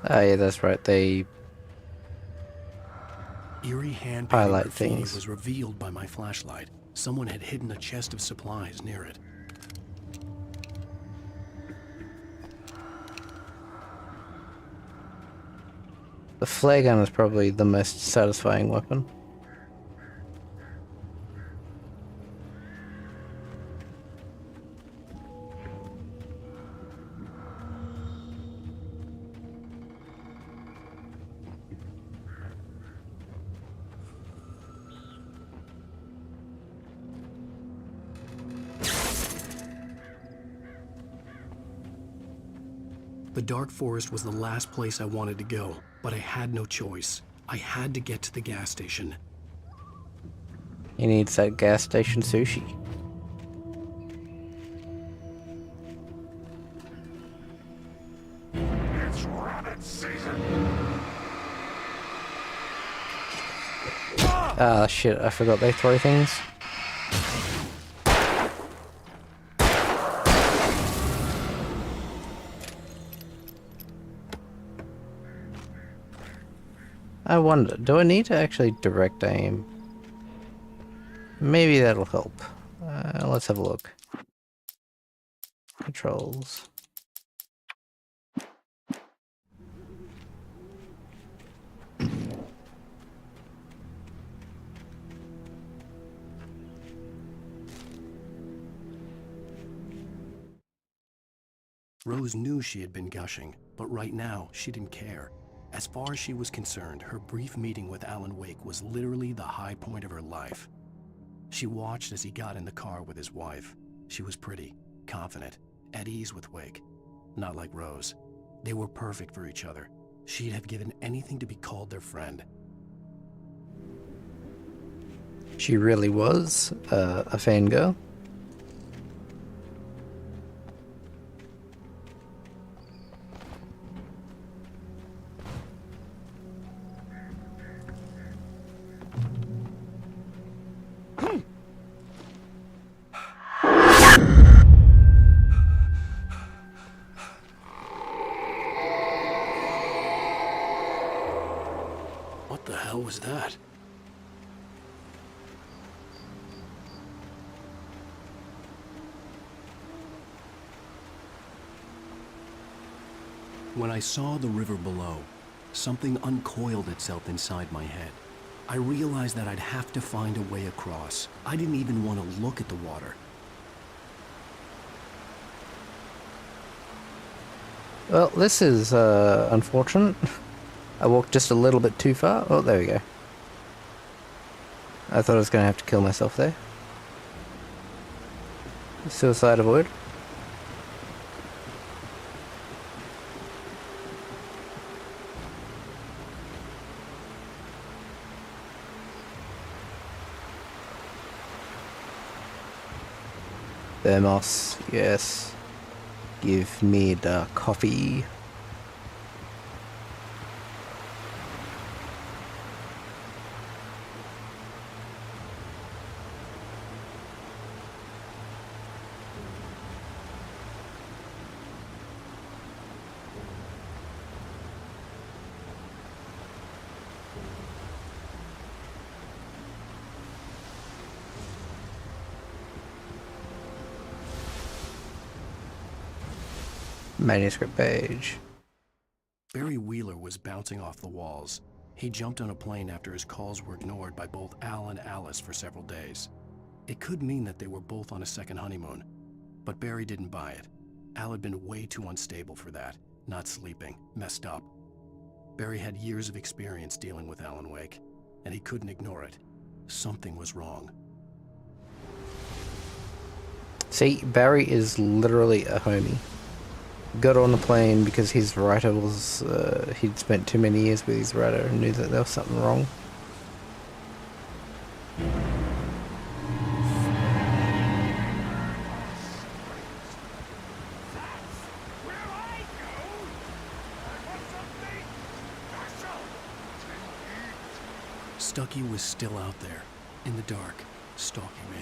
Oh yeah, that's right. They Eerie hand highlight graffiti things. was revealed by my flashlight. Someone had hidden a chest of supplies near it. The flare gun is probably the most satisfying weapon. The dark forest was the last place I wanted to go, but I had no choice. I had to get to the gas station. He needs that gas station sushi. Ah, shit, I forgot they throw things. I wonder, do I need to actually direct aim? Maybe that'll help. Let's have a look. Controls. Rose knew she had been gushing, but right now, she didn't care. As far as she was concerned, her brief meeting with Alan Wake was literally the high point of her life. She watched as he got in the car with his wife. She was pretty, confident, at ease with Wake. Not like Rose. They were perfect for each other. She'd have given anything to be called their friend. She really was a fangirl. What the hell was that? When I saw the river below, something uncoiled itself inside my head. I realized that I'd have to find a way across. I didn't even want to look at the water. Well, this is unfortunate. I walked just a little bit too far. Oh, there we go. I thought I was going to have to kill myself there. Suicide avoid. Thermos, yes. Give me the coffee. Manuscript page. Barry Wheeler was bouncing off the walls. He jumped on a plane after his calls were ignored by both Al and Alice for several days. It could mean that they were both on a second honeymoon, but Barry didn't buy it. Al had been way too unstable for that, not sleeping, messed up. Barry had years of experience dealing with Alan Wake, and he couldn't ignore it. Something was wrong. See, Barry is literally a homie. Got on the plane because his writer was, he'd spent too many years with his writer and knew that there was something wrong. Stucky was still out there, in the dark, stalking me.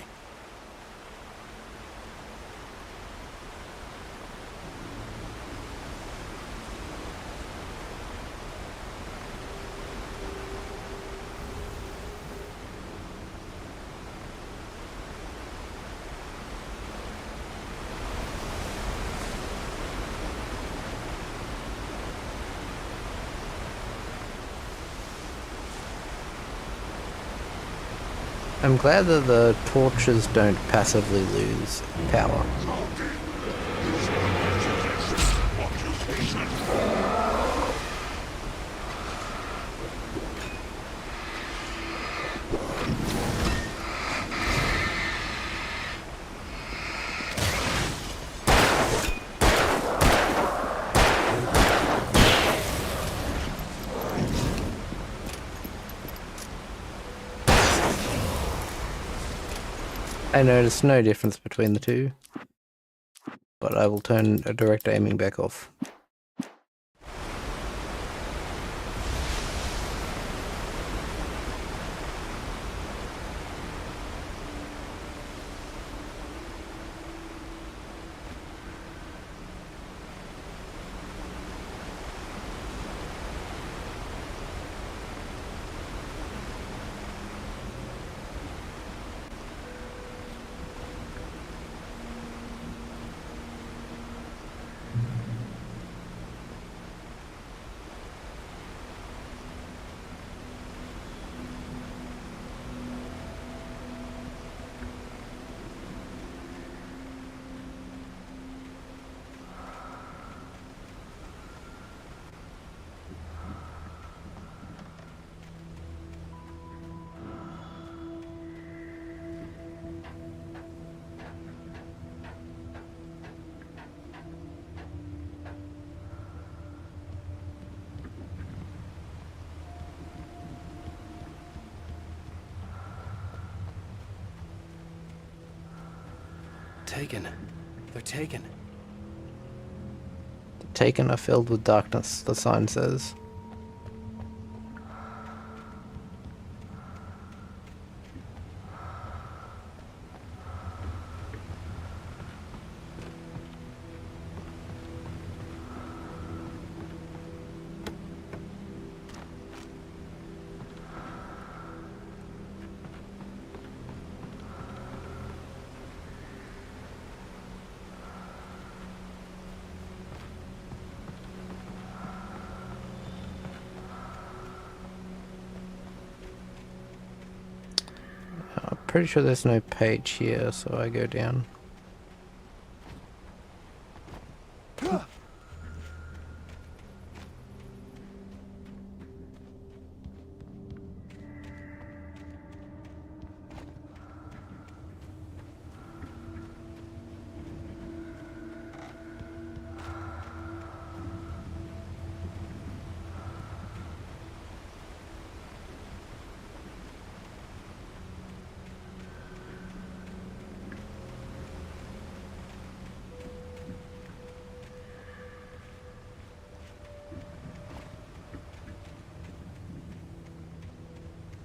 I'm glad that the torches don't passively lose power. I noticed no difference between the two, but I will turn direct aiming back off. taken. They're taken. The taken are filled with darkness, the sign says. Pretty sure there's no page here, so I go down.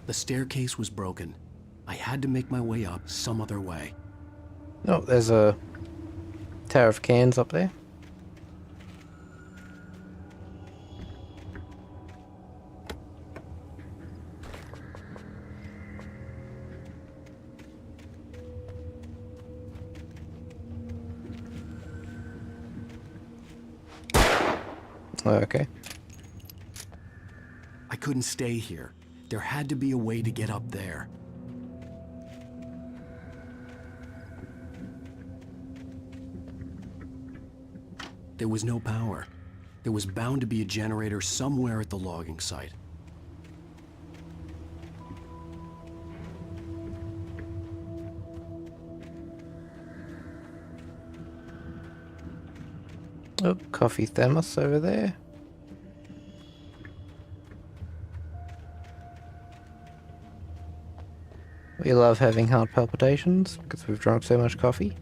The staircase was broken. I had to make my way up some other way. Oh, there's a tower of cans up there. Okay. I couldn't stay here. There had to be a way to get up there. There was no power. There was bound to be a generator somewhere at the logging site. Oh, coffee thermos over there. We love having heart palpitations because we've drunk so much coffee.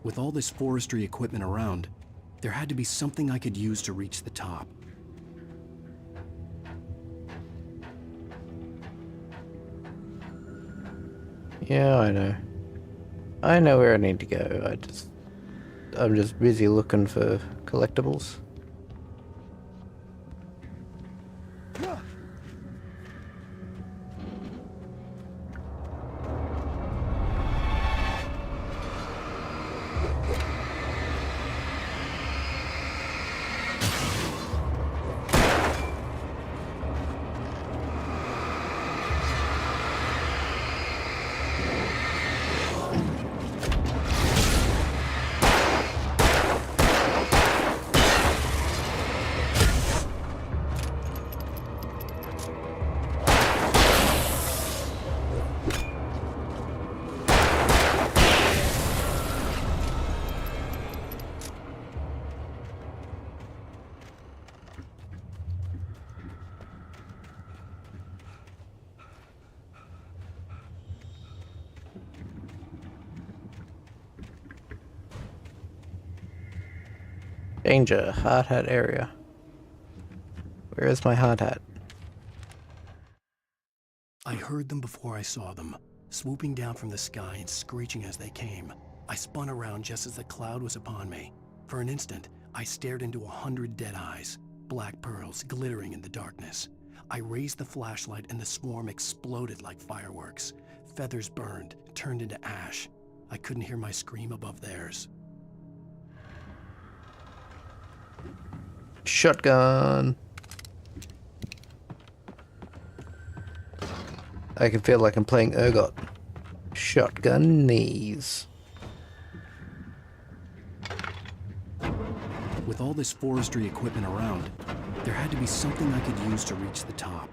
With all this forestry equipment around, there had to be something I could use to reach the top. Yeah, I know. I know where I need to go. I'm just busy looking for collectibles. Danger, hard hat area. Where is my hard hat? I heard them before I saw them, swooping down from the sky and screeching as they came. I spun around just as the cloud was upon me. For an instant, I stared into 100 dead eyes, black pearls glittering in the darkness. I raised the flashlight and the swarm exploded like fireworks. Feathers burned, turned into ash. I couldn't hear my scream above theirs. Shotgun. I can feel like I'm playing Urgot. Shotgun knees. With all this forestry equipment around, there had to be something I could use to reach the top.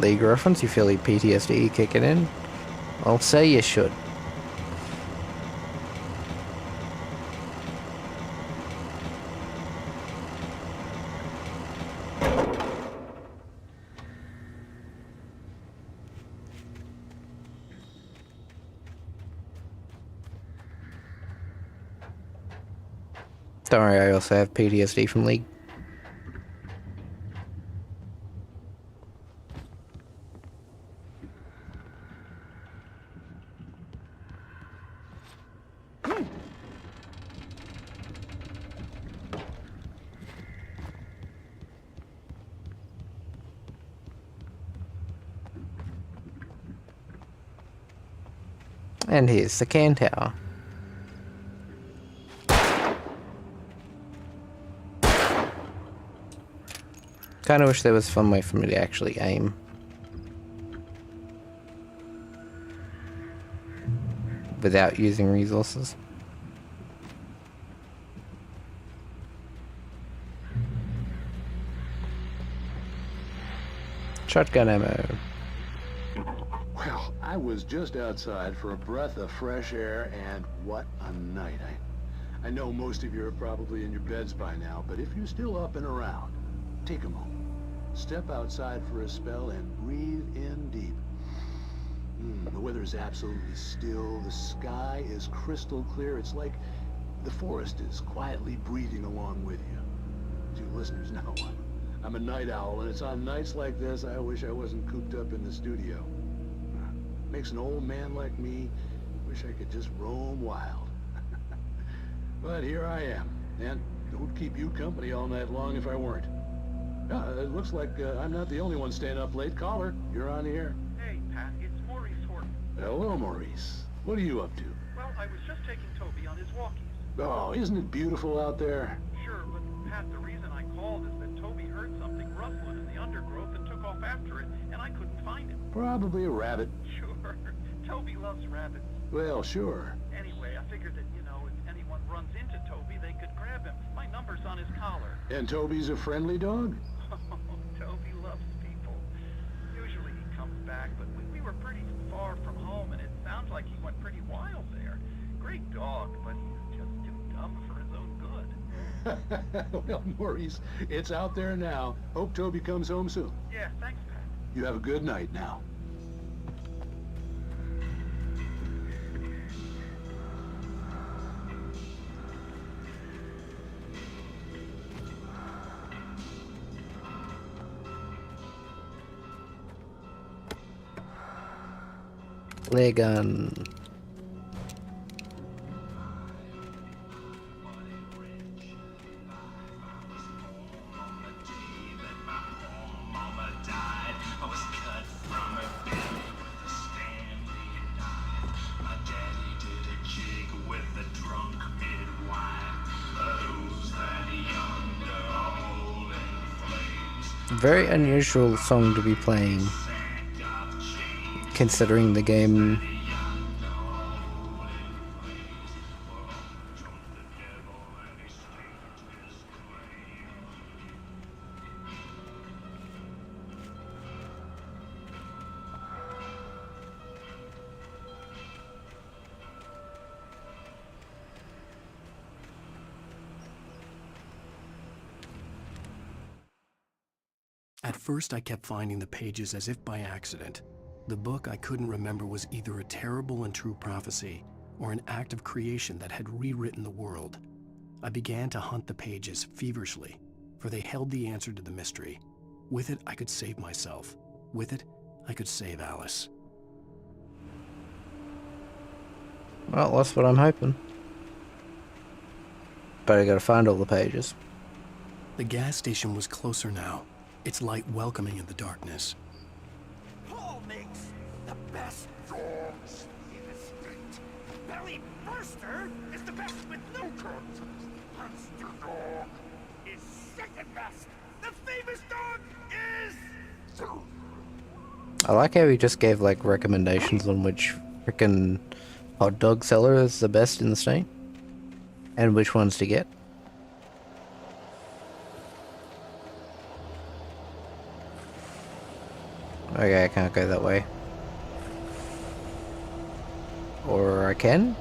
League reference? You feel your PTSD kicking in? I'll say you should. Don't worry, I also have PTSD from League. And here's the can tower. Kinda wish there was some way for me to actually aim. Without using resources. Shotgun ammo. Well, I was just outside for a breath of fresh air, and what a night. I know most of you are probably in your beds by now, but if you're still up and around, take a moment. Step outside for a spell and breathe in deep. The weather is absolutely still. The sky is crystal clear. It's like the forest is quietly breathing along with you. As you listeners know, I'm a night owl, and it's on nights like this I wish I wasn't cooped up in the studio. Makes an old man like me wish I could just roam wild. But here I am, and it would keep you company all night long if I weren't. It looks like I'm not the only one staying up late. Caller, you're on the air. Hey, Pat, it's Maurice Horton. Hello, Maurice. What are you up to? Well, I was just taking Toby on his walkies. Oh, isn't it beautiful out there? Sure, but Pat, the reason I called is that Toby heard something rustling in the undergrowth and took off after it, and I couldn't find him. Probably a rabbit. Sure. Toby loves rabbits. Well, sure. Anyway, I figured that, if anyone runs into Toby, they could grab him. My number's on his collar. And Toby's a friendly dog? Toby loves people. Usually he comes back, but we were pretty far from home, and it sounds like he went pretty wild there. Great dog, but he's just too dumb for his own good. Well, Maurice, it's out there now. Hope Toby comes home soon. Yeah, thanks, Pat. You have a good night now. Leg gun. Very unusual song to be playing, considering the game. At first, I kept finding the pages as if by accident. The book I couldn't remember was either a terrible and true prophecy or an act of creation that had rewritten the world. I began to hunt the pages feverishly, for they held the answer to the mystery. With it, I could save myself. With it, I could save Alice. Well, that's what I'm hoping. But I gotta find all the pages. The gas station was closer now, its light welcoming in the darkness. Paul makes the best dogs in the state. Belly Burster is the best with no guns. Monster Dog is second best. The famous dog is... I like how he just gave like recommendations on which frickin' hot dog seller is the best in the state and which ones to get. Okay, I can't go that way. Or I can?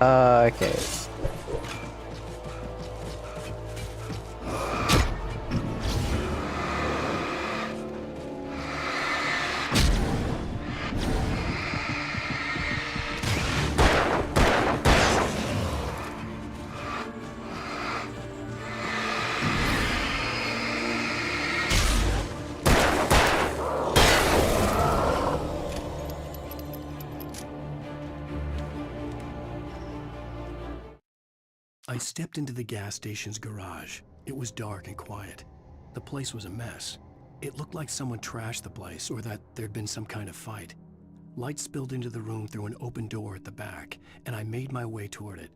Okay. I stepped into the gas station's garage. It was dark and quiet. The place was a mess. It looked like someone trashed the place or that there'd been some kind of fight. Light spilled into the room through an open door at the back, and I made my way toward it.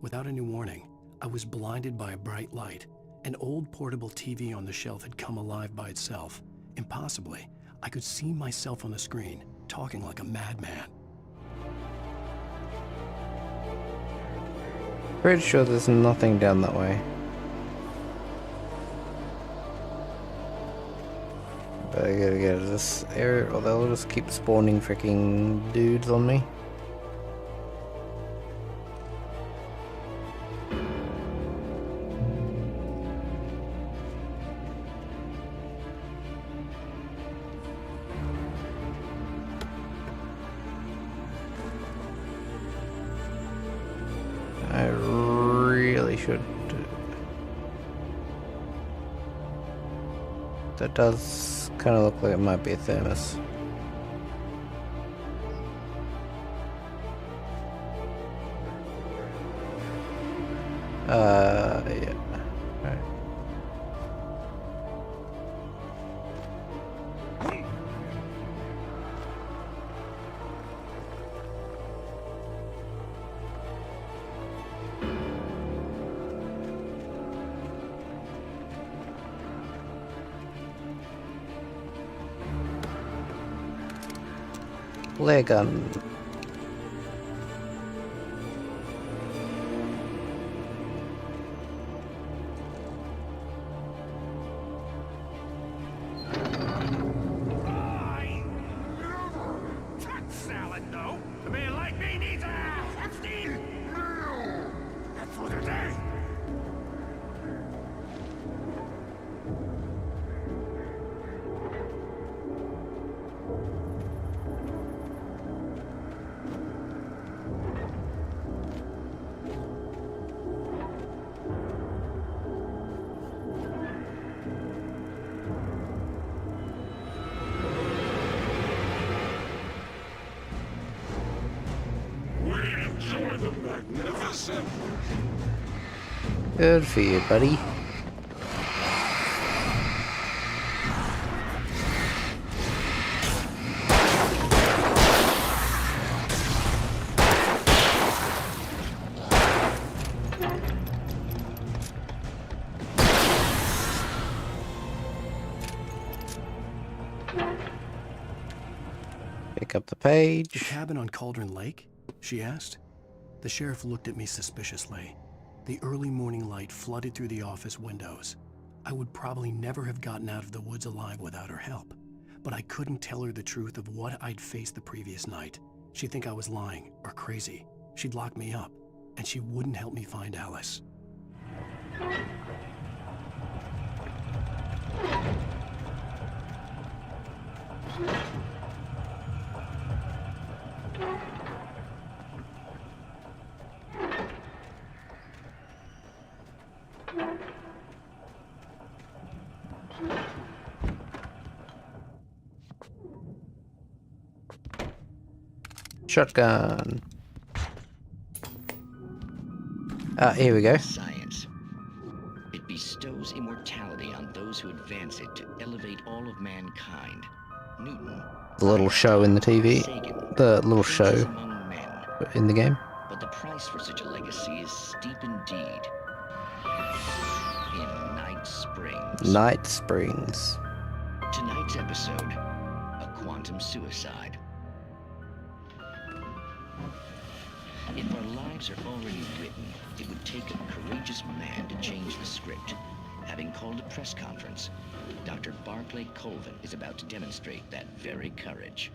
Without any warning, I was blinded by a bright light. An old portable TV on the shelf had come alive by itself. Impossibly, I could see myself on the screen, talking like a madman. Pretty sure there's nothing down that way. But I gotta get to this area or they'll just keep spawning freaking dudes on me. I really should. That does kind of look like it might be a thermos. Yeah. Alright. Flare gun. Salad, no. A man like me needs a Epstein. That's for the day. Good for you, buddy. Pick up the page. The cabin on Cauldron Lake? She asked. The sheriff looked at me suspiciously. The early morning light flooded through the office windows. I would probably never have gotten out of the woods alive without her help, but I couldn't tell her the truth of what I'd faced the previous night. She'd think I was lying or crazy. She'd lock me up, and she wouldn't help me find Alice. Shotgun. Here we go. Science. It bestows immortality on those who advance it to elevate all of mankind. Newton. The little show in the TV. The little show in the game. But the price for such a legacy is steep indeed. In Night Springs. Night Springs. Tonight's episode, a quantum suicide. If our lives are already written, it would take a courageous man to change the script. Having called a press conference, Dr. Barclay Colvin is about to demonstrate that very courage.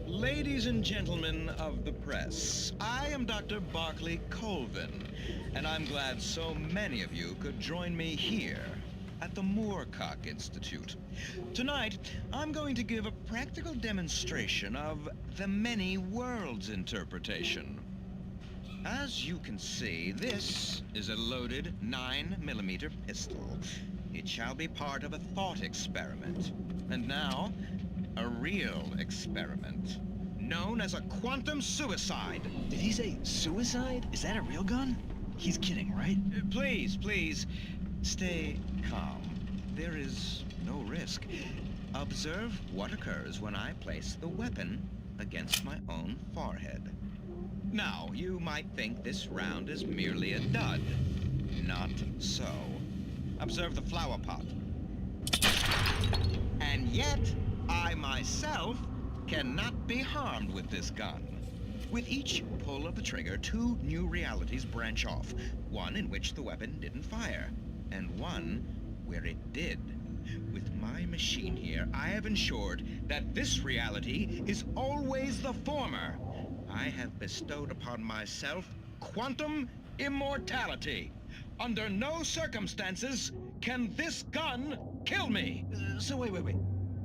Ladies and gentlemen of the press, I am Dr. Barclay Colvin, and I'm glad so many of you could join me here at the Moorcock Institute. Tonight, I'm going to give a practical demonstration of the many worlds interpretation. As you can see, this is a loaded 9mm pistol. It shall be part of a thought experiment. And now, a real experiment, known as a quantum suicide. Did he say suicide? Is that a real gun? He's kidding, right? Please, stay calm. There is no risk. Observe what occurs when I place the weapon against my own forehead. Now, you might think this round is merely a dud. Not so. Observe the flower pot. And yet, I myself cannot be harmed with this gun. With each pull of the trigger, two new realities branch off. One in which the weapon didn't fire, and one where it did. With my machine here, I have ensured that this reality is always the former. I have bestowed upon myself quantum immortality. Under no circumstances can this gun kill me. So wait.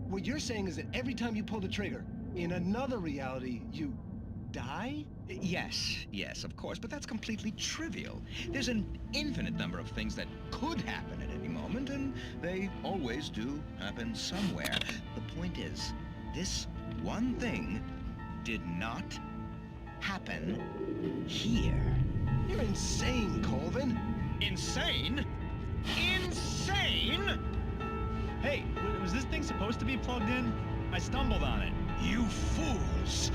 What you're saying is that every time you pull the trigger, in another reality, you die? Yes, of course, but that's completely trivial. There's an infinite number of things that could happen at any moment, and they always do happen somewhere. The point is, this one thing did not happen here. You're insane, Colvin. Insane? Insane? Hey, was this thing supposed to be plugged in? I stumbled on it. You fools!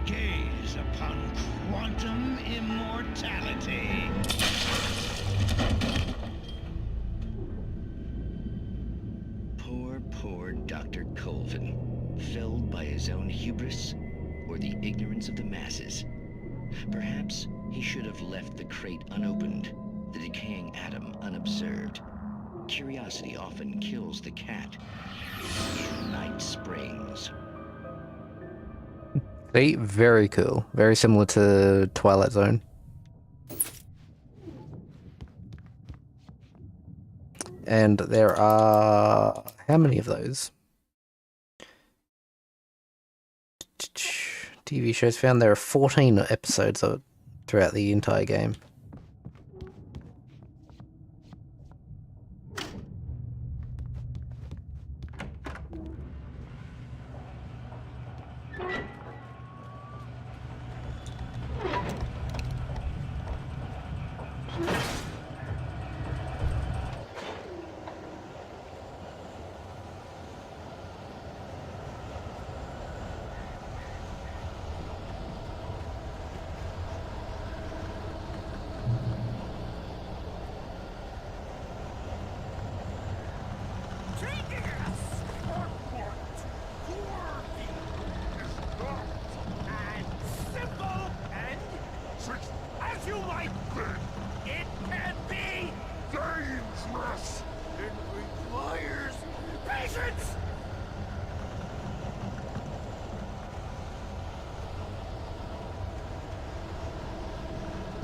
Gaze upon quantum immortality. Poor Dr. Colvin, felled by his own hubris or the ignorance of the masses. Perhaps he should have left the crate unopened, the decaying atom unobserved. Curiosity often kills the cat. In Night Springs. See, very cool. Very similar to Twilight Zone. And there are... how many of those? TV shows found there are 14 episodes of it throughout the entire game.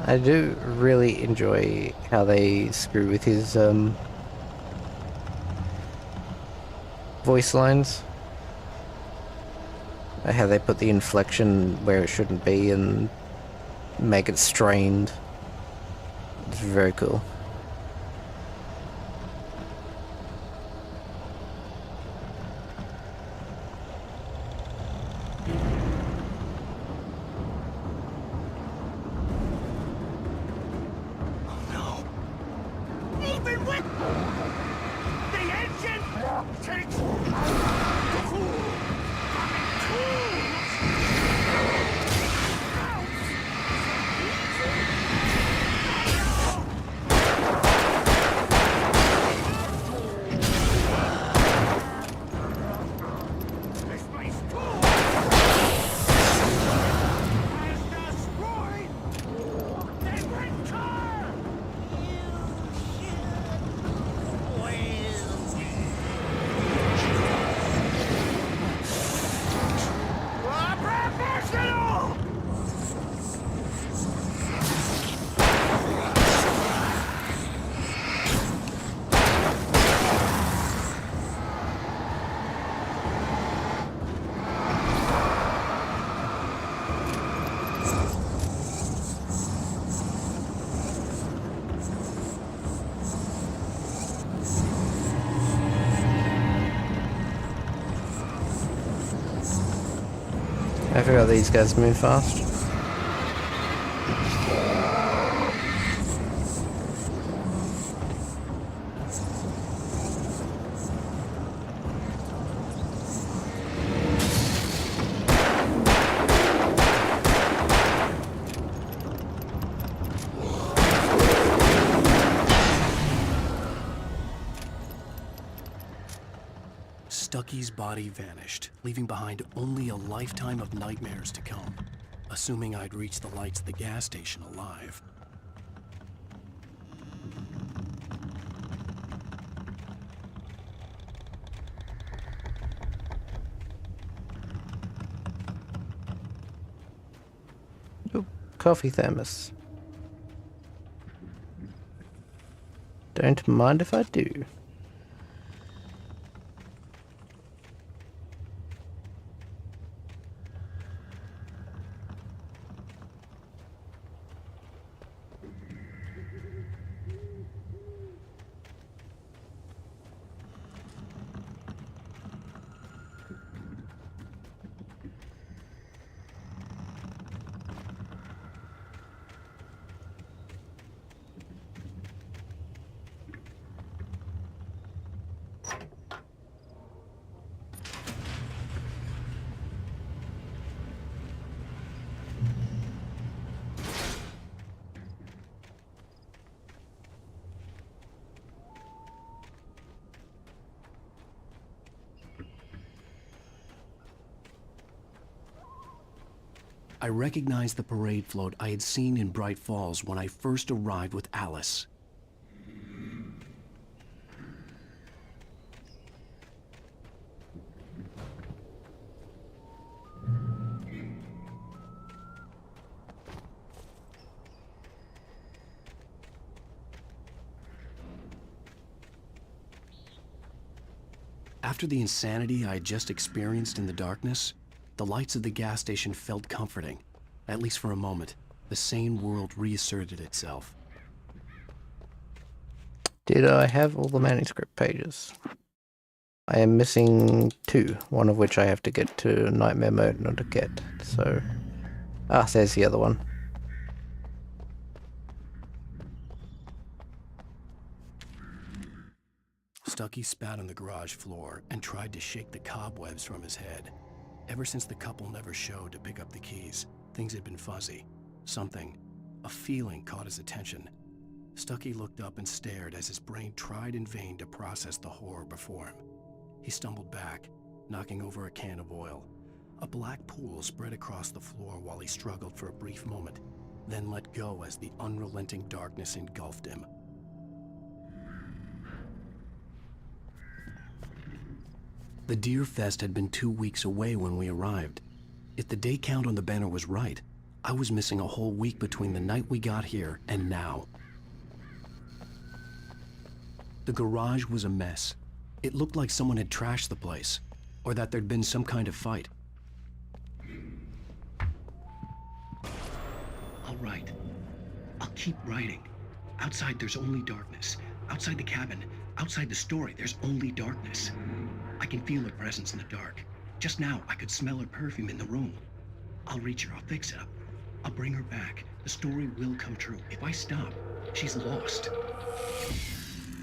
I do really enjoy how they screw with his voice lines. How they put the inflection where it shouldn't be and make it strained. It's very cool. moving with... The engine takes... Cool. I forgot these guys move fast. Stucky's body vanished, leaving behind only a lifetime of nightmares to come, assuming I'd reach the lights of the gas station alive. Ooh, coffee thermos. Don't mind if I do. I recognized the parade float I had seen in Bright Falls when I first arrived with Alice. After the insanity I had just experienced in the darkness, the lights of the gas station felt comforting. At least for a moment, the sane world reasserted itself. Did I have all the manuscript pages? I am missing 2, one of which I have to get to nightmare mode in order to get, so... Ah, there's the other one. Stucky spat on the garage floor and tried to shake the cobwebs from his head. Ever since the couple never showed to pick up the keys, things had been fuzzy. Something, a feeling caught his attention. Stucky looked up and stared as his brain tried in vain to process the horror before him. He stumbled back, knocking over a can of oil. A black pool spread across the floor while he struggled for a brief moment, then let go as the unrelenting darkness engulfed him. The Deer Fest had been 2 weeks away when we arrived. If the day count on the banner was right, I was missing a whole week between the night we got here and now. The garage was a mess. It looked like someone had trashed the place, or that there'd been some kind of fight. All right. I'll keep writing. Outside, there's only darkness. Outside the cabin, outside the story, there's only darkness. I can feel her presence in the dark. Just now, I could smell her perfume in the room. I'll reach her, I'll fix it up. I'll bring her back. The story will come true. If I stop, she's lost.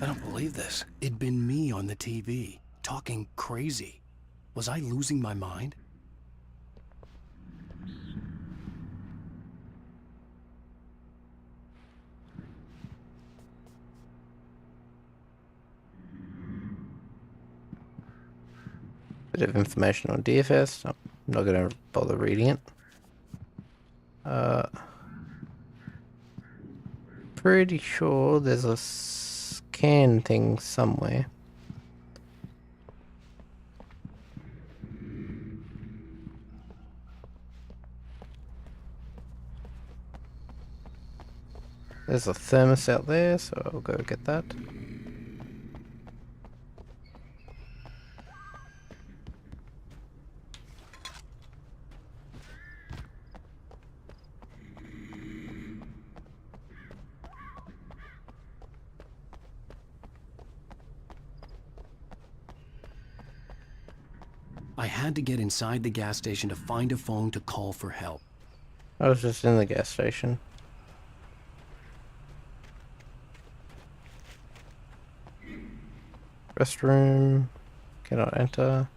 I don't believe this. It'd been me on the TV, talking crazy. Was I losing my mind? Bit of information on DFS. I'm not going to bother reading it. Pretty sure there's a scan thing somewhere. There's a thermos out there, so I'll go get that. I had to get inside the gas station to find a phone to call for help. I was just in the gas station. Restroom. Cannot enter.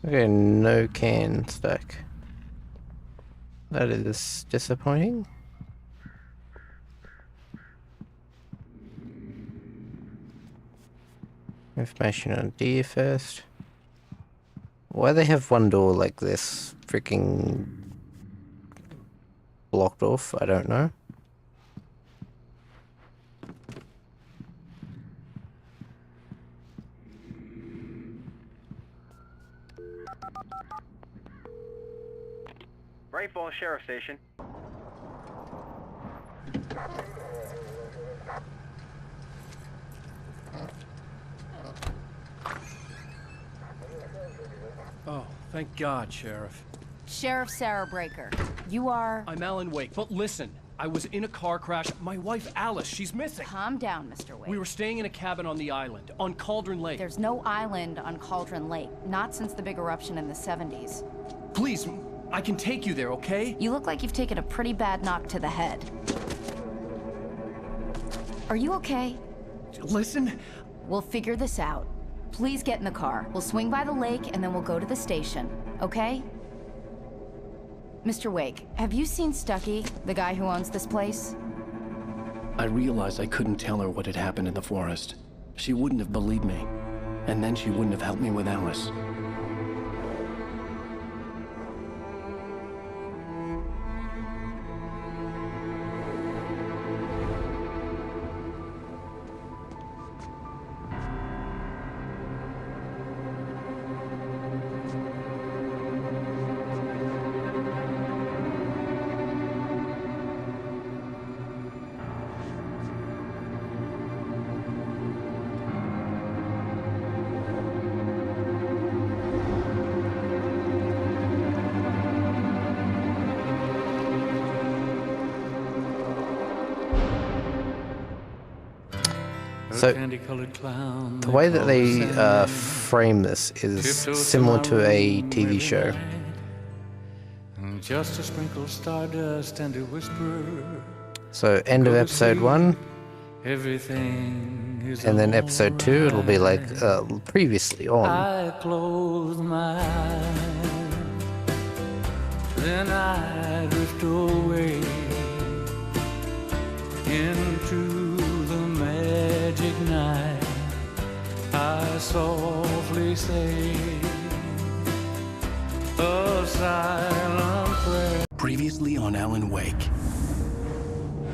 Okay, no can stack. That is disappointing. Information on DFS. Why they have one door like this freaking blocked off, I don't know. Bright Falls Sheriff Station. Oh, thank God, Sheriff. Sheriff Sarah Breaker, you are... I'm Alan Wake, but listen. I was in a car crash. My wife, Alice, she's missing. Calm down, Mr. Wake. We were staying in a cabin on the island, on Cauldron Lake. There's no island on Cauldron Lake, not since the big eruption in the 70s. Please, I can take you there, okay? You look like you've taken a pretty bad knock to the head. Are you okay? Listen. We'll figure this out. Please get in the car. We'll swing by the lake and then we'll go to the station, okay? Mr. Wake, have you seen Stucky, the guy who owns this place? I realized I couldn't tell her what had happened in the forest. She wouldn't have believed me. And then she wouldn't have helped me with Alice. So, the way that they frame this is similar to a TV show. Just a sprinkle stardust and a whisper. So, end of episode 1. Everything is and then episode 2, it'll be like previously on. I close my eyes, then I drift away into the magic night. I softly say a silent prayer. Previously on Alan Wake.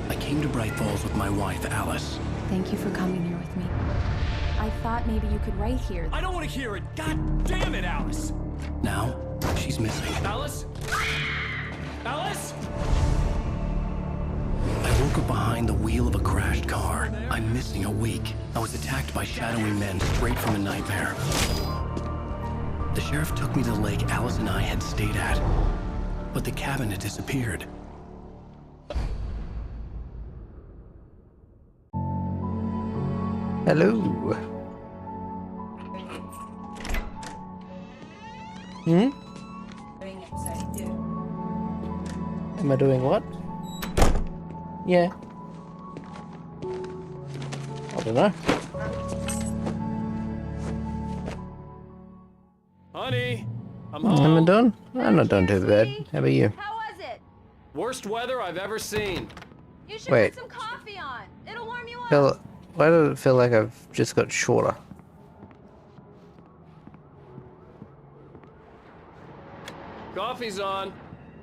I came to Bright Falls with my wife, Alice. Thank you for coming here with me. I thought maybe you could write here. I don't want to hear it! God damn it, Alice! Now, she's missing. Alice? Alice? I woke up behind the wheel of a crashed car. I'm missing a week. I was attacked by shadowy men straight from a nightmare. The sheriff took me to the lake Alice and I had stayed at, but the cabin had disappeared. Hello. Hmm? Am I doing what? Yeah. I don't know. Honey, I'm Am I home. done? I'm not doing too bad. How about you? How was it? Worst weather I've ever seen. You should Wait. put some coffee on. It'll warm you up. Why does it feel like I've just got shorter? Coffee's on.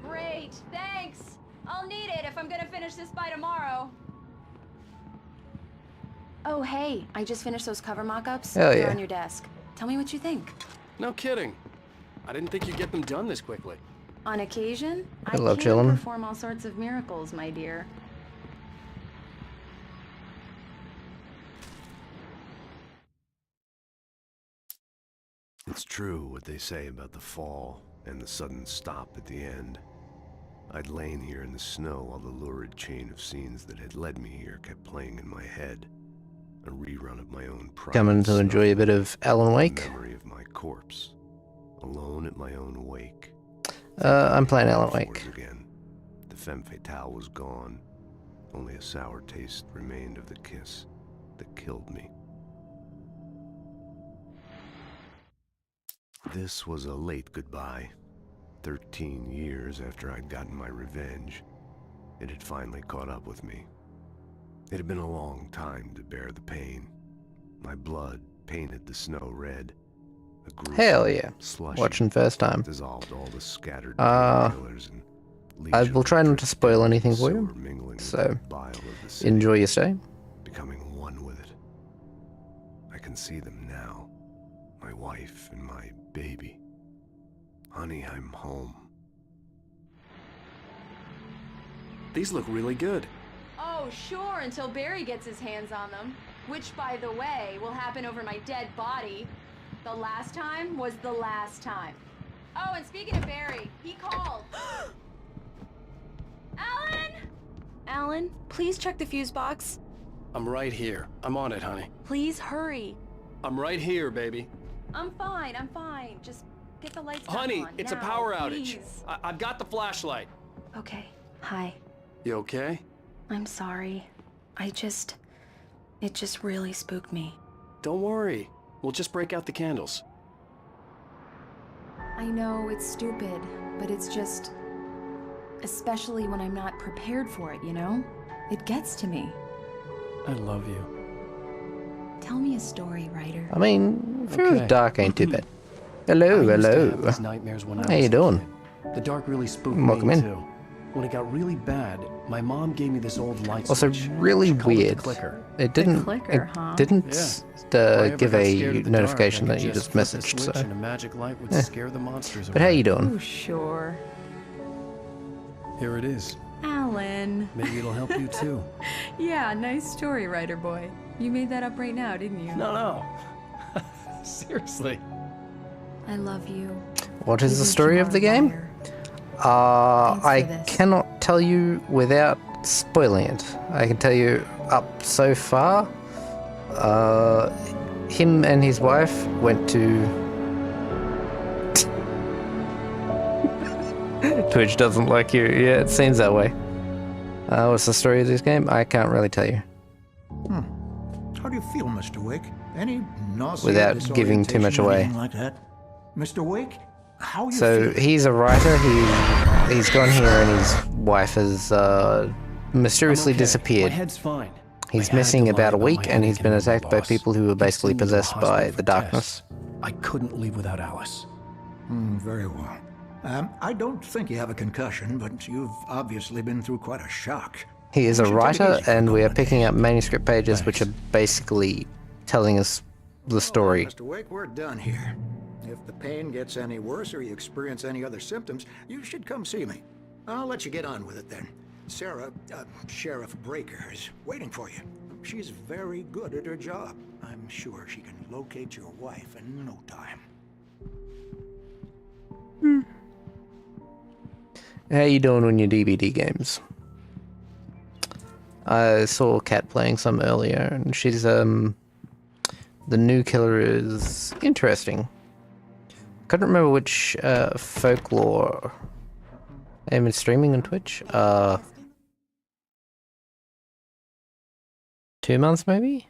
Great, thanks. I'll need it if I'm gonna finish this by tomorrow. Oh, hey, I just finished those cover mock-ups. Hell They're yeah. on your desk. Tell me what you think. No kidding. I didn't think you'd get them done this quickly. On occasion, I love can chillin'. perform all sorts of miracles, my dear. It's true what they say about the fall and the sudden stop at the end. I'd lain here in the snow while the lurid chain of scenes that had led me here kept playing in my head. A rerun of my own private Coming to enjoy a bit of Alan Wake. The memory of my corpse, alone at my own wake. I'm playing Alan Wake. Again. The femme fatale was gone. Only a sour taste remained of the kiss that killed me. This was a late goodbye. 13 years after I'd gotten my revenge, it had finally caught up with me. It had been a long time to bear the pain. My blood painted the snow red. A gruesome Hell yeah. slushy Watching first time. dissolved all the scattered painkillers and I will try not to spoil anything for you. So, enjoy your stay. becoming one with it. I can see them now. My wife and my baby. Honey, I'm home. These look really good. Oh, sure, until Barry gets his hands on them. Which, by the way, will happen over my dead body. The last time was the last time. Oh, and speaking of Barry, he called. Alan? Alan, please check the fuse box. I'm right here. I'm on it, honey. Please hurry. I'm right here, baby. I'm fine, I'm fine. Just get the lights back Honey, on. it's a now, power outage. please. I've got the flashlight. Okay, hi. You okay? I'm sorry. It just really spooked me. Don't worry. We'll just break out the candles. I know it's stupid, but it's just... Especially when I'm not prepared for it, you know? It gets to me. I love you. Tell me a story, writer. I mean, Fear Okay. of Dark ain't too bad. Hello, I used to hello. have these nightmares when I How was you a doing? kid. The dark really spooked Welcome me in. too. When it got really bad, my mom gave me this old light Also, switch. really She called it the weird. clicker. It didn't. clicker, it huh? didn't Yeah. If I ever give got a scared of the notification dark, I that could you just flip a messaged. switch So, and a magic light would eh. scare the monsters But how away. you doing? Oh, sure. Here it is. Alan. Maybe it'll help you too. Yeah, nice story, writer boy. You made that up right now, didn't you? No. Seriously. I love you. What is the Even story of the tomorrow, game? liar. I for this. cannot tell you without spoiling it. I can tell you up so far. Him and his wife went to. Twitch doesn't like you. Yeah, it seems that way. What's the story of this game? I can't really tell you. How do you feel, Mr. Wake? Any nausea, Without giving too much disorientation, away. anything like that? Mr. Wake, how you So feel? he's a writer. He's gone here, and his wife has mysteriously My disappeared. head's fine. He's I had missing to lie about a about week, my and he's headache been and attacked by loss. people who are basically Sent me to the possessed by hospital the for darkness. tests. I couldn't leave without Alice. Very well. I don't think you have a concussion, but you've obviously been through quite a shock. He is You a should take it writer, easy for and we are couple of picking days. up manuscript pages which are basically telling us the story. Mr. Wake, we're done here. If the pain gets any worse or you experience any other symptoms, you should come see me. I'll let you get on with it then. Sarah, Sheriff Breaker, is waiting for you. She's very good at her job. I'm sure she can locate your wife in no time. How you doing on your DVD games? I saw Kat playing some earlier, and she's the new killer is interesting. Couldn't remember which folklore I'm streaming on Twitch. 2 months maybe?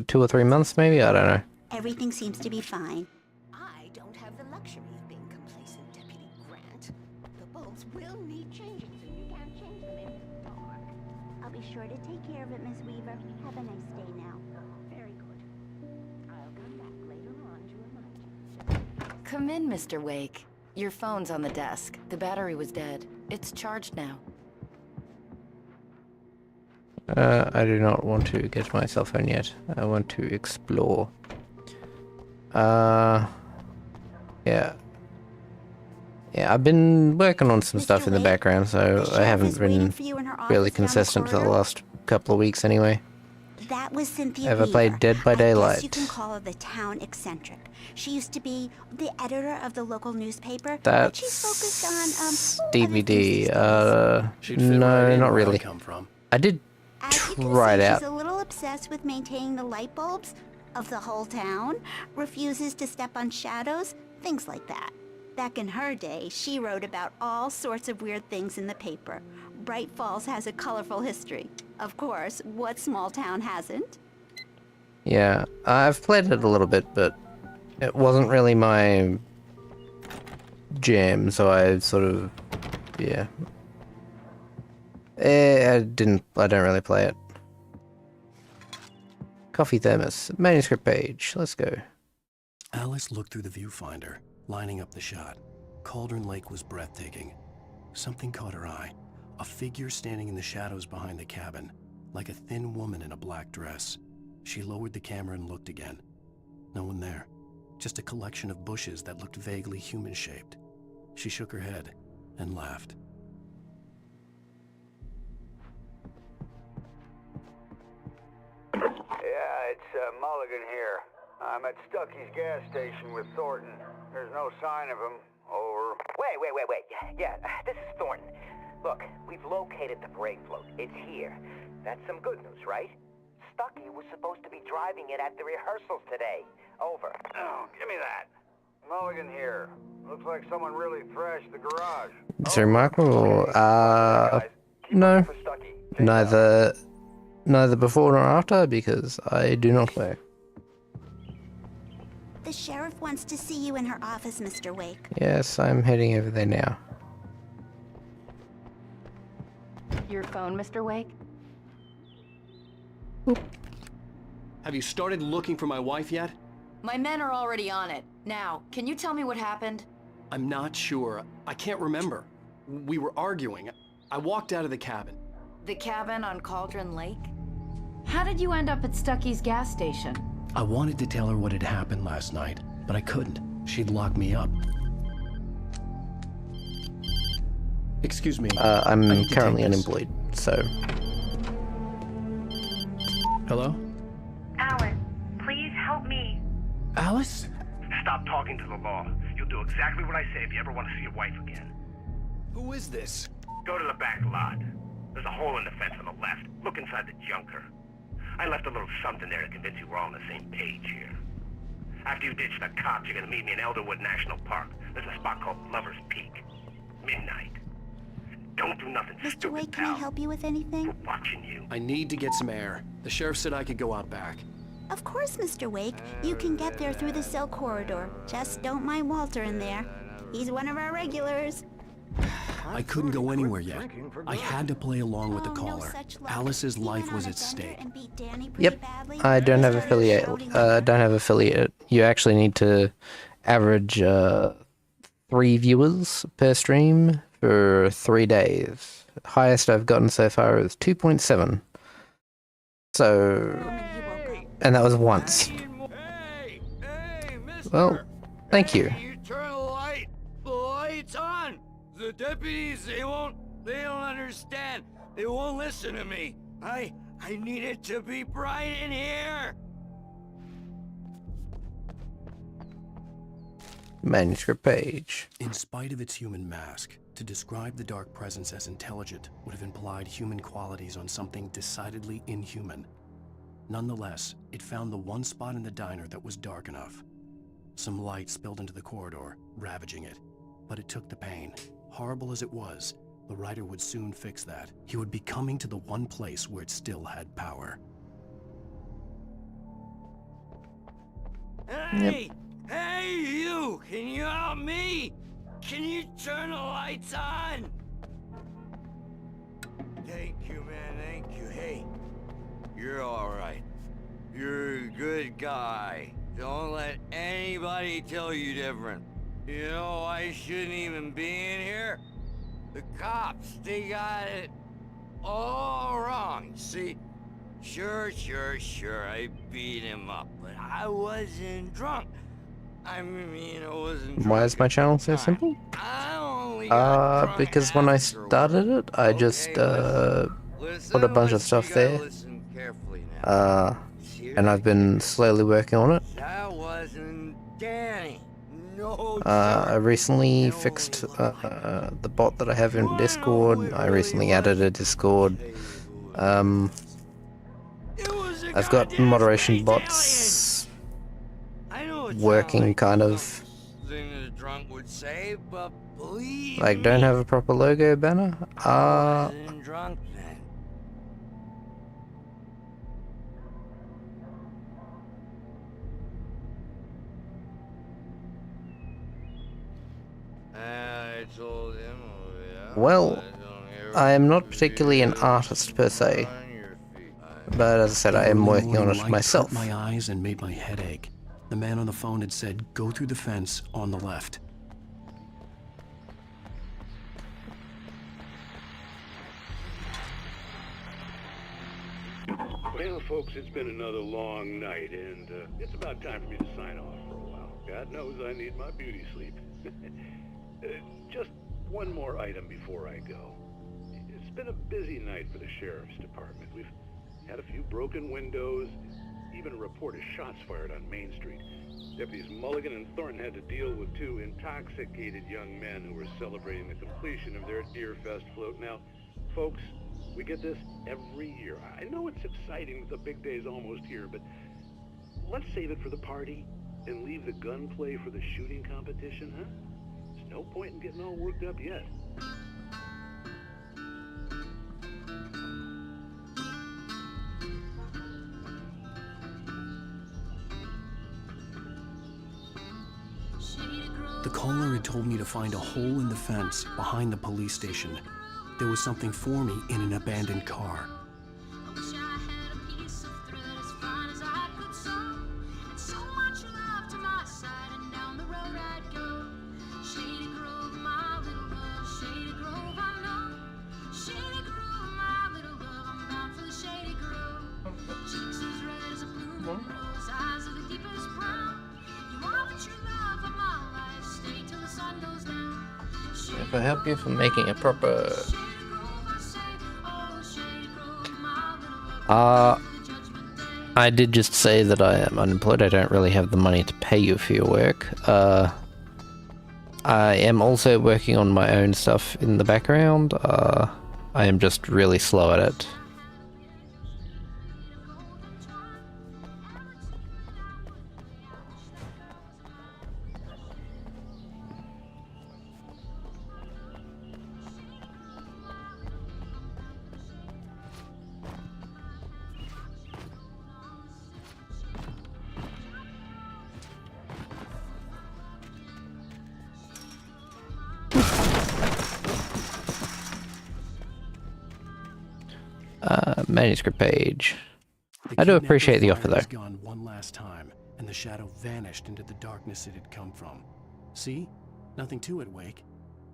2 or 3 months maybe? I don't know. Everything seems to be fine. I don't have the luxury of being complacent, Deputy Grant. The bulbs will need changing, so you can't change them in the dark. I'll be sure to take care of it, Miss Weaver. Have a nice day now. Very good. I'll come back later on to remind you. Come in, Mr. Wake. Your phone's on the desk. The battery was dead. It's charged now. I do not want to get my cell phone yet. I want to explore. Yeah. Yeah, I've been working on some stuff in the background, so I haven't been really consistent for the last couple of weeks anyway. That was Cynthia Have I Weaver. played Dead by I Daylight? guess you can call her the town eccentric. She used to be the editor of the local newspaper. But she's focused on DVD. She'd fit No, right in not where I really. come from. I did As you can try it see, out. she's a little obsessed with maintaining the light bulbs of the whole town, refuses to step on shadows, things like that. Back in her day, she wrote about all sorts of weird things in the paper. Bright Falls has a colorful history. Of course, what small town hasn't? Yeah, I've played it a little bit, but it wasn't really my jam, so I sort of, yeah. I don't really play it. Coffee thermos, manuscript page, let's go. Alice looked through the viewfinder, lining up the shot. Cauldron Lake was breathtaking. Something caught her eye. A figure standing in the shadows behind the cabin, like a thin woman in a black dress. She lowered the camera and looked again. No one there. Just a collection of bushes that looked vaguely human-shaped. She shook her head and laughed. Yeah, it's Mulligan here. I'm at Stucky's gas station with Thornton. There's no sign of him. Over. Wait. Yeah, this is Thornton. Look, we've located the brake float. It's here. That's some good news, right? Stucky was supposed to be driving it at the rehearsals today. Over. Oh, give me that. Mulligan here. Looks like someone really thrashed the garage. It's remarkable. No. Neither before nor after, because I do not work. The sheriff wants to see you in her office, Mr. Wake. Yes, I'm heading over there now. Your phone, Mr. Wake? Have you started looking for my wife yet? My men are already on it. Now, can you tell me what happened? I'm not sure. I can't remember. We were arguing. I walked out of the cabin. The cabin on Cauldron Lake? How did you end up at Stucky's gas station? I wanted to tell her what had happened last night, but I couldn't. She'd lock me up. Excuse me. I'm currently unemployed, so... Hello? Alan, please help me. Alice? Stop talking to the law. You'll do exactly what I say if you ever want to see your wife again. Who is this? Go to the back lot. There's a hole in the fence on the left. Look inside the junker. I left a little something there to convince you we're all on the same page here. After you ditch the cops, you're gonna meet me in Elderwood National Park. There's a spot called Lover's Peak. Midnight. Don't do nothing Mr. stupid, Wake, can pal. I help you with anything? Watching you. I need to get some air. The sheriff said I could go out back. Of course, Mr. Wake. You can get there through the cell corridor. Just don't mind Walter in there. He's one of our regulars. I couldn't go anywhere yet. I had to play along with the caller. Alice's life was at stake. Yep, I don't have affiliate. Don't have affiliate. You actually need to average 3 viewers per stream for 3 days. Highest I've gotten so far is 2.7. So, and that was once. Well, thank you. Turn the light. The light's on. The deputies, they don't understand. They won't listen to me. I need it to be bright in here. Manuscript page. In spite of its human mask, to describe the dark presence as intelligent would have implied human qualities on something decidedly inhuman. Nonetheless, it found the one spot in the diner that was dark enough. Some light spilled into the corridor, ravaging it. But it took the pain. Horrible as it was, the writer would soon fix that. He would be coming to the one place where it still had power. Hey! Hey, you! Can you help me? Can you turn the lights on? Thank you, man, thank you. Hey, you're alright. You're a good guy. Don't let anybody tell you different. You know, I shouldn't even be in here. The cops, they got it all wrong. See, sure, I beat him up, but I wasn't drunk. I mean, I wasn't drunk. Why is my channel so simple? Because when I started it, I just put a bunch of stuff there. And I've been slowly working on it. That wasn't Danny. No, I recently fixed the bot that I have in Discord. I recently added a Discord. I've got moderation bots working kind of. Like, don't have a proper logo banner. Well, I am not particularly an artist per se, but as I said, I am working on it myself. My eyes and made my head ache. The man on the phone had said, "Go through the fence on the left." Well, folks, it's been another long night, and it's about time for me to sign off for a while. God knows I need my beauty sleep. Just one more item before I go. It's been a busy night for the Sheriff's Department. We've had a few broken windows, even a report of shots fired on Main Street. Deputies Mulligan and Thornton had to deal with two intoxicated young men who were celebrating the completion of their Deerfest float. Now, folks, we get this every year. I know it's exciting that the big day's almost here, but let's save it for the party and leave the gunplay for the shooting competition, huh? There's no point in getting all worked up yet. The caller had told me to find a hole in the fence behind the police station. There was something for me in an abandoned car. If I help you for making a proper... I did just say that I am unemployed. I don't really have the money to pay you for your work. I am also working on my own stuff in the background. I am just really slow at it. Manuscript page. I do appreciate the offer, though. Gone one last time, and the shadow vanished into the darkness it had come from. See? Nothing to it, Wake.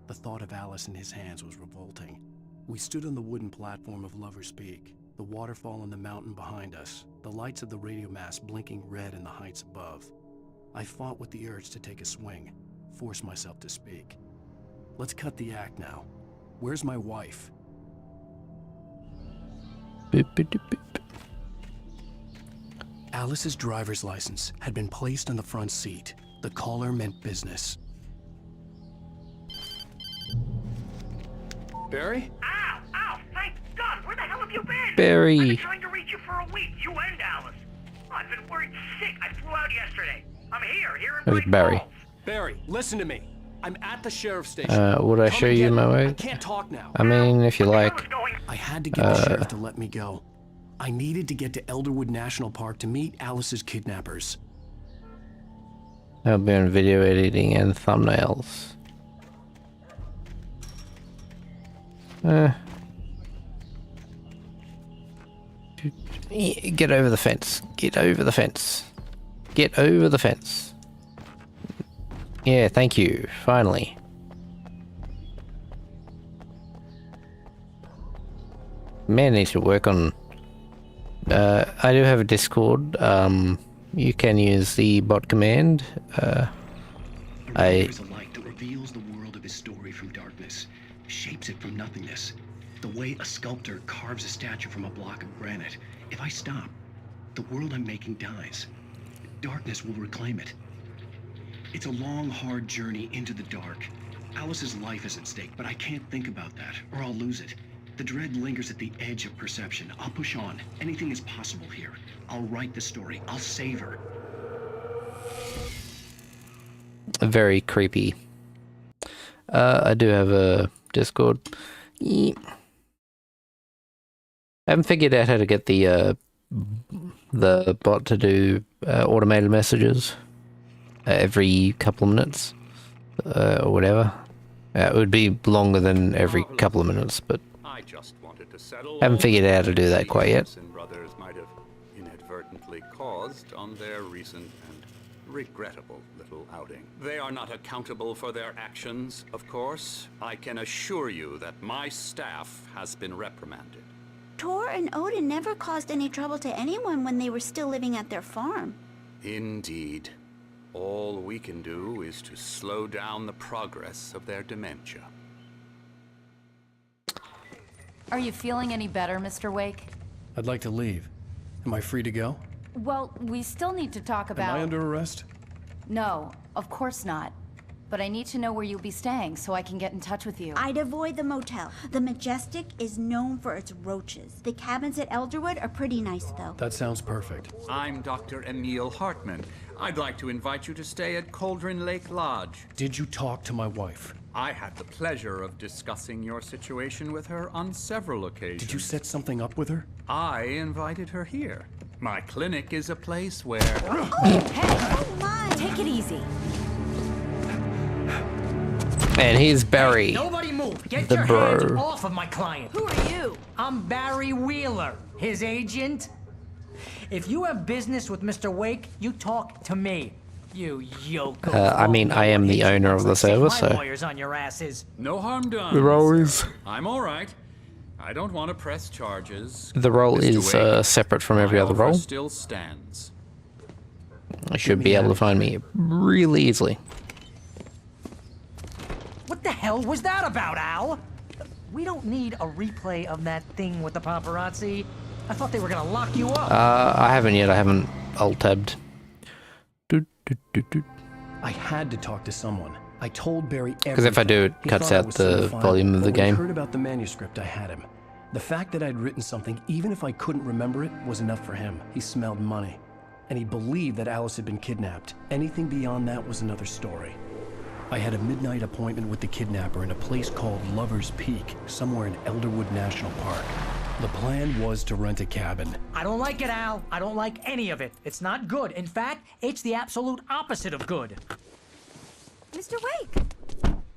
The thought of Alice in his hands was revolting. We stood on the wooden platform of Lover's Peak, the waterfall on the mountain behind us, the lights of the radio mast blinking red in the heights above. I fought with the urge to take a swing, force myself to speak. Let's cut the act now. Where's my wife? Boop, boop, boop, boop. Alice's driver's license had been placed on the front seat. The caller meant business. Barry? Ow! Ow! Thank God! Where the hell have you been? Barry. I've been trying to reach you for a week. You and Alice. been worried sick. I flew out yesterday. I'm here in Where's Great Barry? Falls. Barry, listen to me. I'm at the sheriff's station. Would I show you my way? I can't talk now. I mean, if you like. I had to get the sheriff to let me go. I needed to get to Elderwood National Park to meet Alice's kidnappers. I'll be on video editing and thumbnails. Get over the fence. Get over the fence. Get over the fence. Yeah, thank you. Finally. Man needs to work on... I do have a Discord. You can use the bot command. There's a light that reveals the world of his story from darkness, shapes it from nothingness. The way a sculptor carves a statue from a block of granite. If I stop, the world I'm making dies. Darkness will reclaim it. It's a long, hard journey into the dark. Alice's life is at stake, but I can't think about that, or I'll lose it. The dread lingers at the edge of perception. I'll push on. Anything is possible here. I'll write the story. I'll save her. Very creepy. I do have a Discord. I haven't figured out how to get the bot to do automated messages every couple of minutes or whatever. It would be longer than every couple of minutes, but I just wanted to settle haven't figured out how to do that quite yet. and brothers might have inadvertently caused on their recent and regrettable little outing. They are not accountable for their actions, of course. I can assure you that my staff has been reprimanded. Tor and Odin never caused any trouble to anyone when they were still living at their farm. Indeed. All we can do is to slow down the progress of their dementia. Are you feeling any better, Mr. Wake? I'd like to leave. Am I free to go? Well, we still need to talk about... Am I under arrest? No, of course not. But I need to know where you'll be staying so I can get in touch with you. I'd avoid the motel. The Majestic is known for its roaches. The cabins at Elderwood are pretty nice, though. That sounds perfect. I'm Dr. Emil Hartman. I'd like to invite you to stay at Cauldron Lake Lodge. Did you talk to my wife? I had the pleasure of discussing your situation with her on several occasions. Did you set something up with her? I invited her here. My clinic is a place where... Take it easy. And here's Barry. Nobody move. Get the your bro. hands off of my client. Who are you? I'm Barry Wheeler, his agent. If you have business with Mr. Wake, you talk to me. You yoke. I mean, I am the owner of the server, My so... lawyers on your asses. No harm done. The role is... I'm all right. I don't want to press charges. The role Mr. is Wake, separate from every my other offer role. still stands. I should be able to find me really easily. What the hell was that about, Al? We don't need a replay of that thing with the paparazzi. I thought they were gonna lock you up. I haven't yet. I haven't alt-tabbed. I had to talk to someone. I told Barry everything. Because if I do, it He cuts thought I out was the certified, volume of but the when he game. heard about the manuscript, I had him. The fact that I'd written something, even if I couldn't remember it, was enough for him. He smelled money. And he believed that Alice had been kidnapped. Anything beyond that was another story. I had a midnight appointment with the kidnapper in a place called Lover's Peak, somewhere in Elderwood National Park. The plan was to rent a cabin. I don't like it, Al. I don't like any of it. It's not good. In fact, it's the absolute opposite of good. Mr. Wake!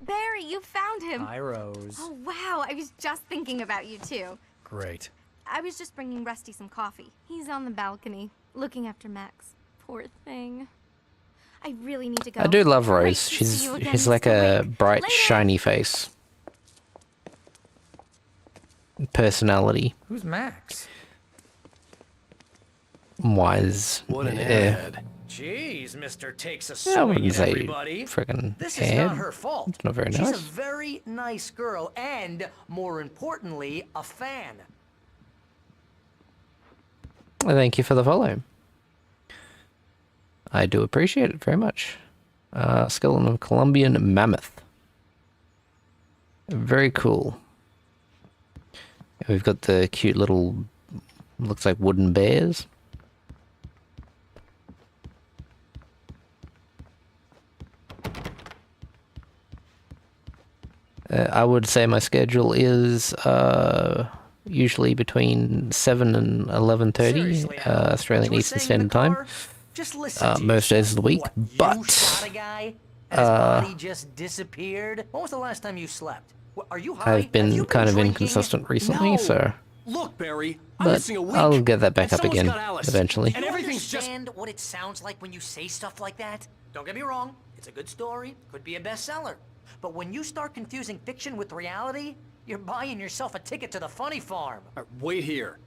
Barry, you found him. Hi, Rose. Oh, wow. I was just thinking about you, too. Great. I was just bringing Rusty some coffee. He's on the balcony, looking after Max. Poor thing. I really need to go. I do love Great Rose. to She's see you again, she's like Mr. a bright, shiny face. Personality. Who's Max? Wise. What an yeah. ad. Jeez, Mr. Takes a I swing wouldn't at say everybody. friggin' This is ad. not her fault. It's not very She's a nice. very nice girl and, more importantly, a fan. Well, thank you for the follow. I do appreciate it very much. Skeleton of Colombian mammoth. Very cool. We've got the cute little, looks like wooden bears. I would say my schedule is usually between 7 and 11:30 Australian Eastern Standard Time. Just listen most days of the week, but you shot a guy and his body just disappeared. When was the last time you slept? Are you high? I've been kind of inconsistent recently, so. Look, Barry, I'm But missing a week. I'll get that back and up someone's again got Alice. eventually. And everything's just. Understand what it sounds like when you say stuff like that? Don't get me wrong, it's a good story, could be a bestseller. But when you start confusing fiction with reality, you're buying yourself a ticket to the funny farm. Wait here.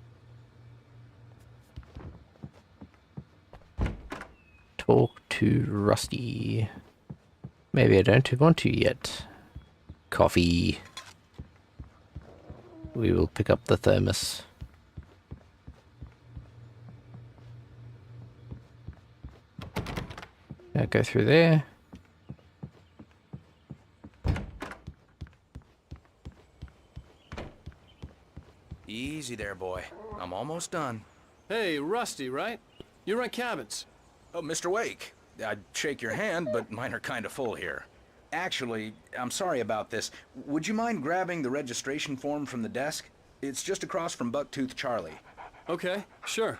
Talk to Rusty. Maybe I don't want to yet. Coffee. We will pick up the thermos. Now go through there. Easy there, boy. I'm almost done. Hey, Rusty, right? You run cabins. Oh, Mr. Wake. I'd shake your hand, but mine are kind of full here. Actually, I'm sorry about this. Would you mind grabbing the registration form from the desk? It's just across from Bucktooth Charlie. Okay, sure.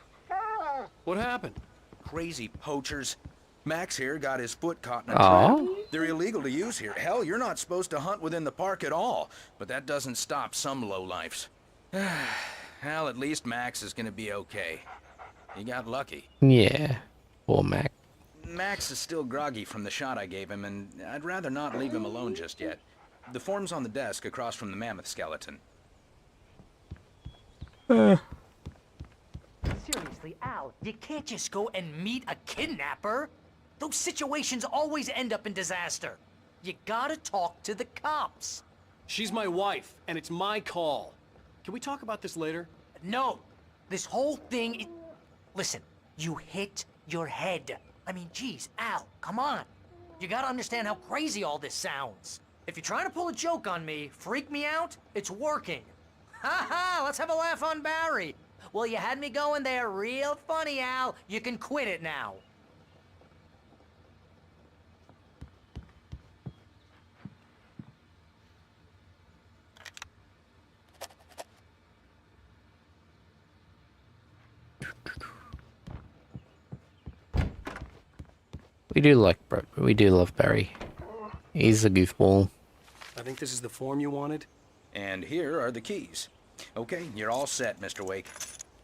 What happened? Crazy poachers. Max here got his foot caught in a Aw. trap. They're illegal to use here. Hell, you're not supposed to hunt within the park at all. But that doesn't stop some lowlifes. Hell, at least Max is gonna be okay. He got lucky. Yeah. Poor Mac. Max is still groggy from the shot I gave him, and I'd rather not leave him alone just yet. The form's on the desk across from the mammoth skeleton. Seriously, Al, you can't just go and meet a kidnapper. Those situations always end up in disaster. You gotta talk to the cops. She's my wife, and it's my call. Can we talk about this later? No, this whole thing Listen, you hit your head. I mean, geez, Al, come on. You gotta understand how crazy all this sounds. If you're trying to pull a joke on me, freak me out, it's working. Ha ha, let's have a laugh on Barry. Well, you had me going there real funny, Al. You can quit it now. We do love Barry. He's a goofball. I think this is the form you wanted. And here are the keys. Okay, you're all set, Mr. Wake.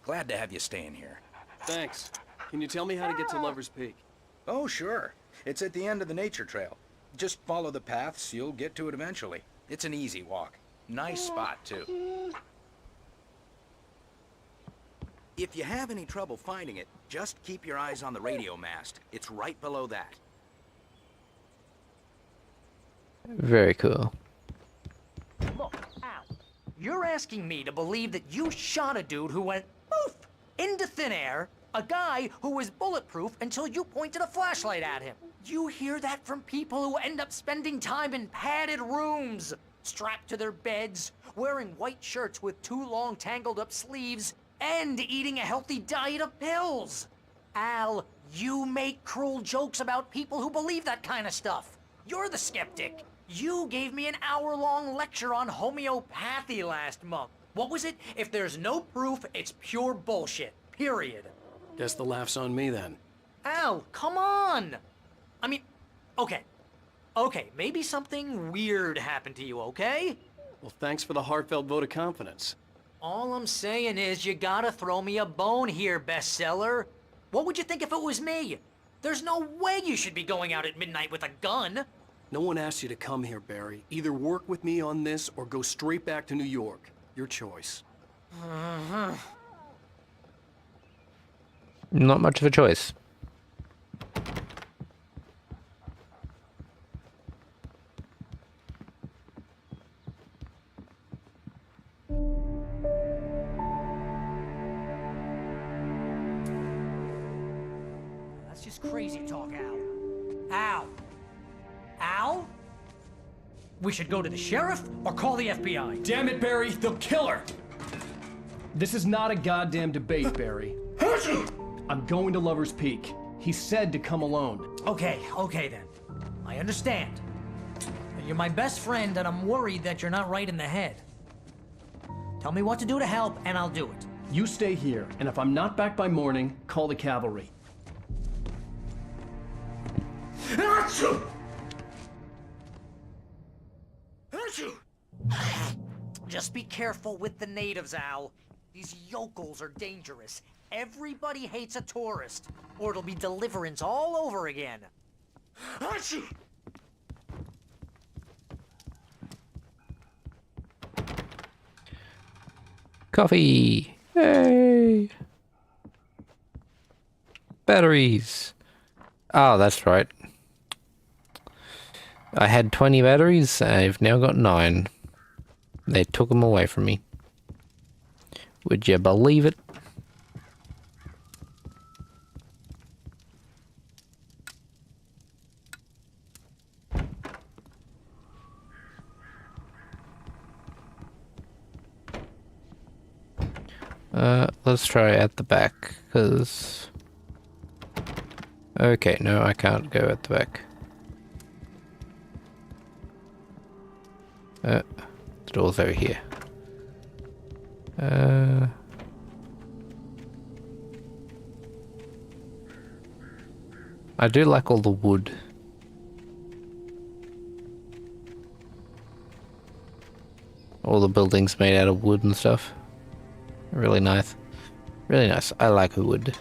Glad to have you staying here. Thanks. Can you tell me how to get to Lover's Peak? Oh, sure. It's at the end of the nature trail. Just follow the paths, you'll get to it eventually. It's an easy walk. Nice spot, too. If you have any trouble finding it, just keep your eyes on the radio mast. It's right below that. Very cool. Look, Al, you're asking me to believe that you shot a dude who went poof into thin air, a guy who was bulletproof until you pointed a flashlight at him. You hear that from people who end up spending time in padded rooms, strapped to their beds, wearing white shirts with too long tangled up sleeves, and eating a healthy diet of pills. Al, you make cruel jokes about people who believe that kind of stuff. You're the skeptic. You gave me an hour-long lecture on homeopathy last month. What was it? If there's no proof, it's pure bullshit. Period. Guess the laugh's on me then. Al, come on! I mean, okay. Okay, maybe something weird happened to you, okay? Well, thanks for the heartfelt vote of confidence. All I'm saying is you gotta throw me a bone here, bestseller. What would you think if it was me? There's no way you should be going out at midnight with a gun. No one asked you to come here, Barry. Either work with me on this or go straight back to New York. Your choice. Not much of a choice. That's just crazy talk, Al. Al! Al? We should go to the sheriff or call the FBI. Damn it, Barry, they'll kill her! This is not a goddamn debate, Barry. I'm going to Lover's Peak. He said to come alone. Okay then. I understand. You're my best friend, and I'm worried that you're not right in the head. Tell me what to do to help, and I'll do it. You stay here, and if I'm not back by morning, call the cavalry. Achoo! Achoo! Just be careful with the natives, Al. These yokels are dangerous. Everybody hates a tourist, or it'll be Deliverance all over again. Achoo! Coffee! Hey! Batteries! Oh, that's right. I had 20 batteries, I've now got 9. They took them away from me. Would you believe it? Let's try at the back, because... Okay, no, I can't go at the back. The door's over here. I do like all the wood. All the buildings made out of wood and stuff. Really nice. Really nice. I like wood.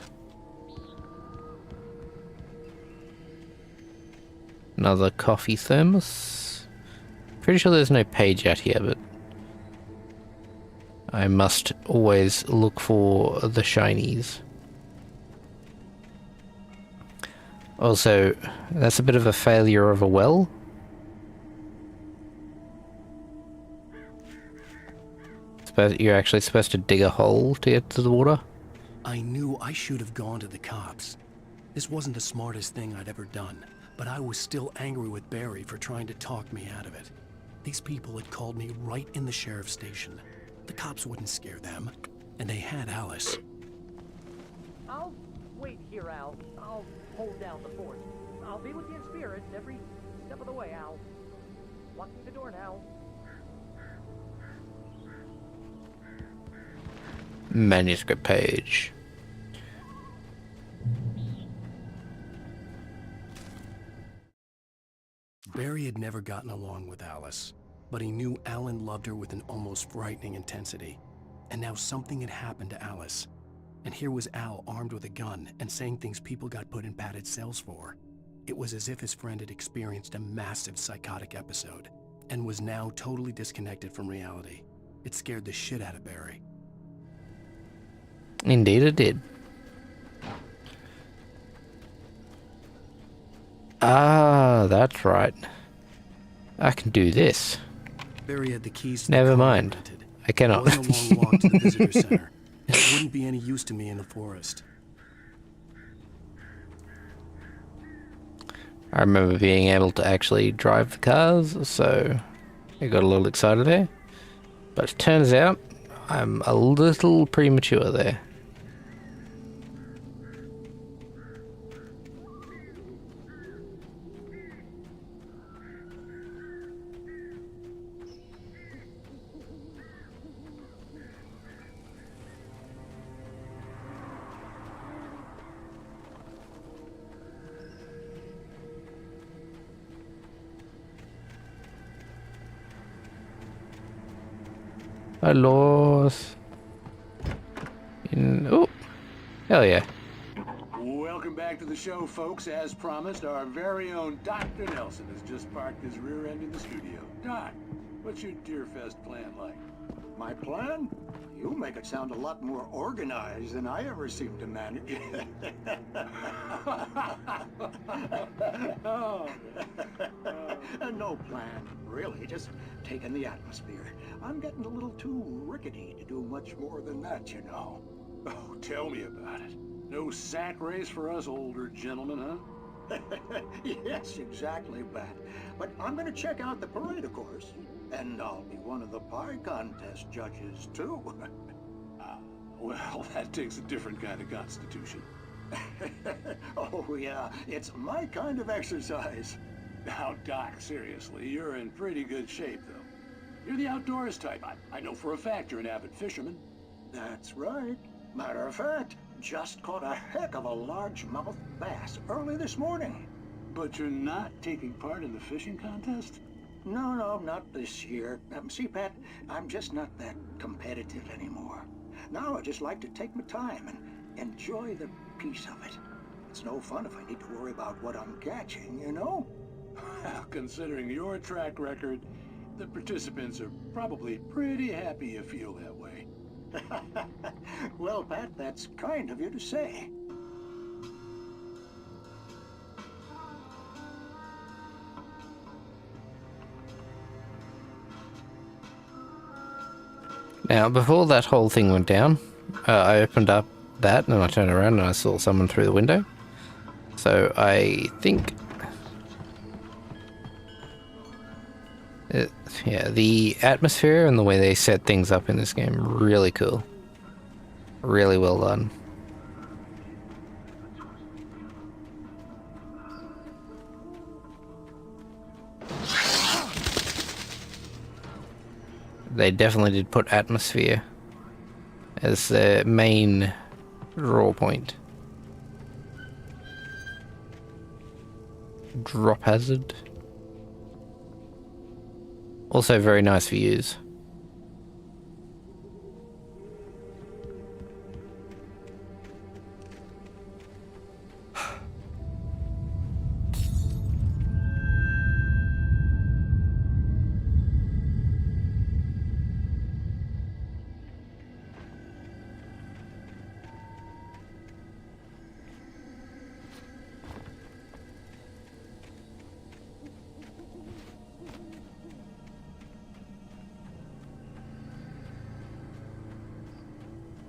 Another coffee thermos. Pretty sure there's no page out here, but I must always look for the shinies. Also, that's a bit of a failure of a well. You're actually supposed to dig a hole to get to the water. I knew I should have gone to the cops. This wasn't the smartest thing I'd ever done, but I was still angry with Barry for trying to talk me out of it. These people had called me right in the sheriff's station. The cops wouldn't scare them, and they had Alice. I'll wait here, Al. I'll hold down the fort. I'll be with you in spirit every step of the way, Al. Locking the door now. Manuscript page. Barry had never gotten along with Alice, but he knew Alan loved her with an almost frightening intensity. And now something had happened to Alice. And here was Al armed with a gun and saying things people got put in padded cells for. It was as if his friend had experienced a massive psychotic episode and was now totally disconnected from reality. It scared the shit out of Barry. Indeed it did. Ah, that's right. I can do this. Barry had the keys to Never mind. I cannot. It wasn't a long walk to the visitor center. It wouldn't be any use to me in the forest. I remember being able to actually drive the cars, so I got a little excited there. But it turns out I'm a little premature there. I lost. Oh, hell yeah. Welcome back to the show, folks. As promised, our very own Dr. Nelson has just parked his rear end in the studio. Doc, what's your Deerfest plan like? My plan? You make it sound a lot more organized than I ever seem to manage. No plan, really. Just taking the atmosphere. I'm getting a little too rickety to do much more than that, you know. Oh, tell me about it. No sack race for us older gentlemen, huh? Yes, exactly, Bat. But I'm gonna check out the parade, of course. And I'll be one of the pie contest judges, too. Well, that takes a different kind of constitution. Oh, yeah. It's my kind of exercise. Now, Doc, seriously, you're in pretty good shape, though. You're the outdoors type. I know for a fact you're an avid fisherman. That's right. Matter of fact, just caught a heck of a largemouth bass early this morning. But you're not taking part in the fishing contest? No, not this year. See, Pat, I'm just not that competitive anymore. Now I just like to take my time and enjoy the peace of it. It's no fun if I need to worry about what I'm catching, you know? Well, considering your track record, the participants are probably pretty happy you feel that way. Well, Pat, that's kind of you to say. Now, before that whole thing went down, I opened up that and I turned around and I saw someone through the window. So I think... yeah, the atmosphere and the way they set things up in this game, really cool. Really well done. They definitely did put atmosphere as the main draw point. Drop hazard. Also very nice views.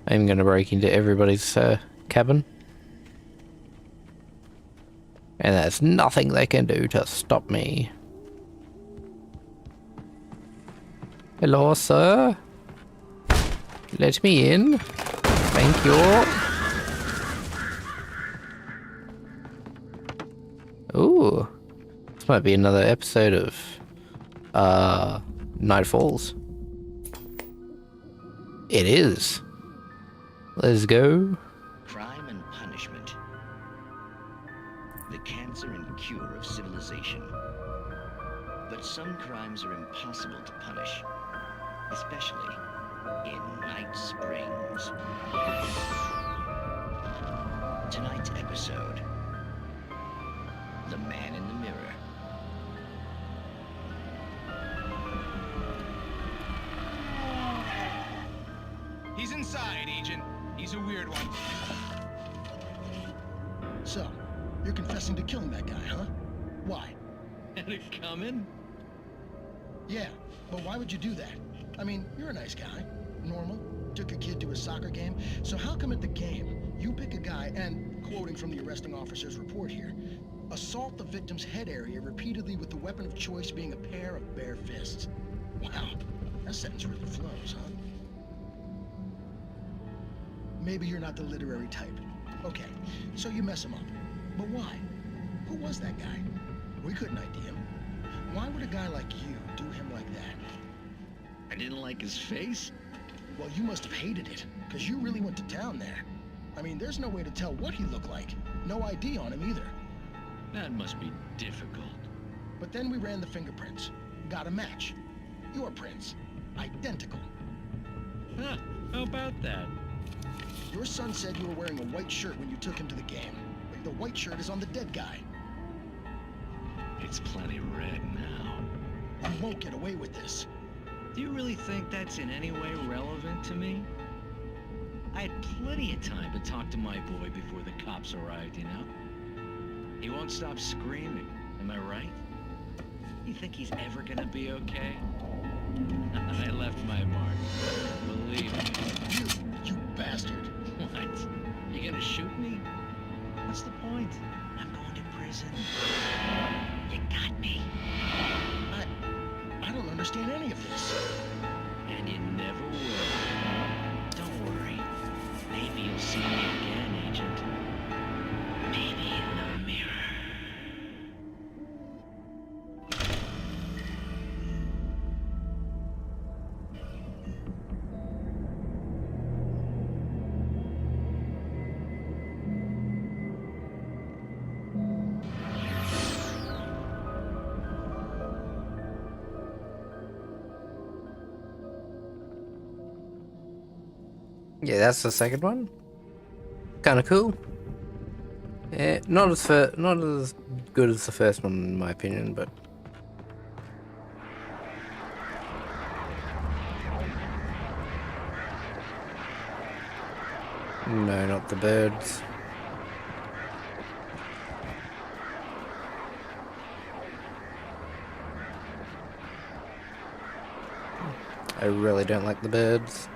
I'm going to break into everybody's cabin. And there's nothing they can do to stop me. Hello, sir. Let me in. Thank you. Ooh. This might be another episode of Night Falls. It is. Let's go. Crime and punishment. The cancer and cure of civilization. But some crimes are impossible to punish, especially in Night Springs. Tonight's episode, The Man in the Mirror. He's inside, Agent. He's a weird one. So, you're confessing to killing that guy, huh? Why? Had it coming? Yeah, but why would you do that? I mean, you're a nice guy. Normal. Took a kid to a soccer game. So how come at the game, you pick a guy and, quoting from the arresting officer's report here, assault the victim's head area repeatedly with the weapon of choice being a pair of bare fists? Wow, that sentence really flows, huh? Maybe you're not the literary type. Okay, so you mess him up. But why? Who was that guy? We couldn't ID him. Why would a guy like you do him like that? I didn't like his face? Well, you must have hated it, because you really went to town there. I mean, there's no way to tell what he looked like. No ID on him either. That must be difficult. But then we ran the fingerprints. Got a match. Your prints. Identical. Huh, how about that? Your son said you were wearing a white shirt when you took him to the game. The white shirt is on the dead guy. It's plenty red now. You won't get away with this. Do you really think that's in any way relevant to me? I had plenty of time to talk to my boy before the cops arrived, you know? He won't stop screaming, am I right? You think he's ever gonna be okay? I left my mark. Believe me. You bastard. What? You gonna shoot me? What's the point? I'm going to prison. You got me. I don't understand any of this. And you never will. Don't worry. Maybe you'll see me again, Agent. Maybe in the mirror. Yeah, that's the second one. Kind of cool. Yeah, not as good as the first one in my opinion, but no, not the birds. I really don't like the birds.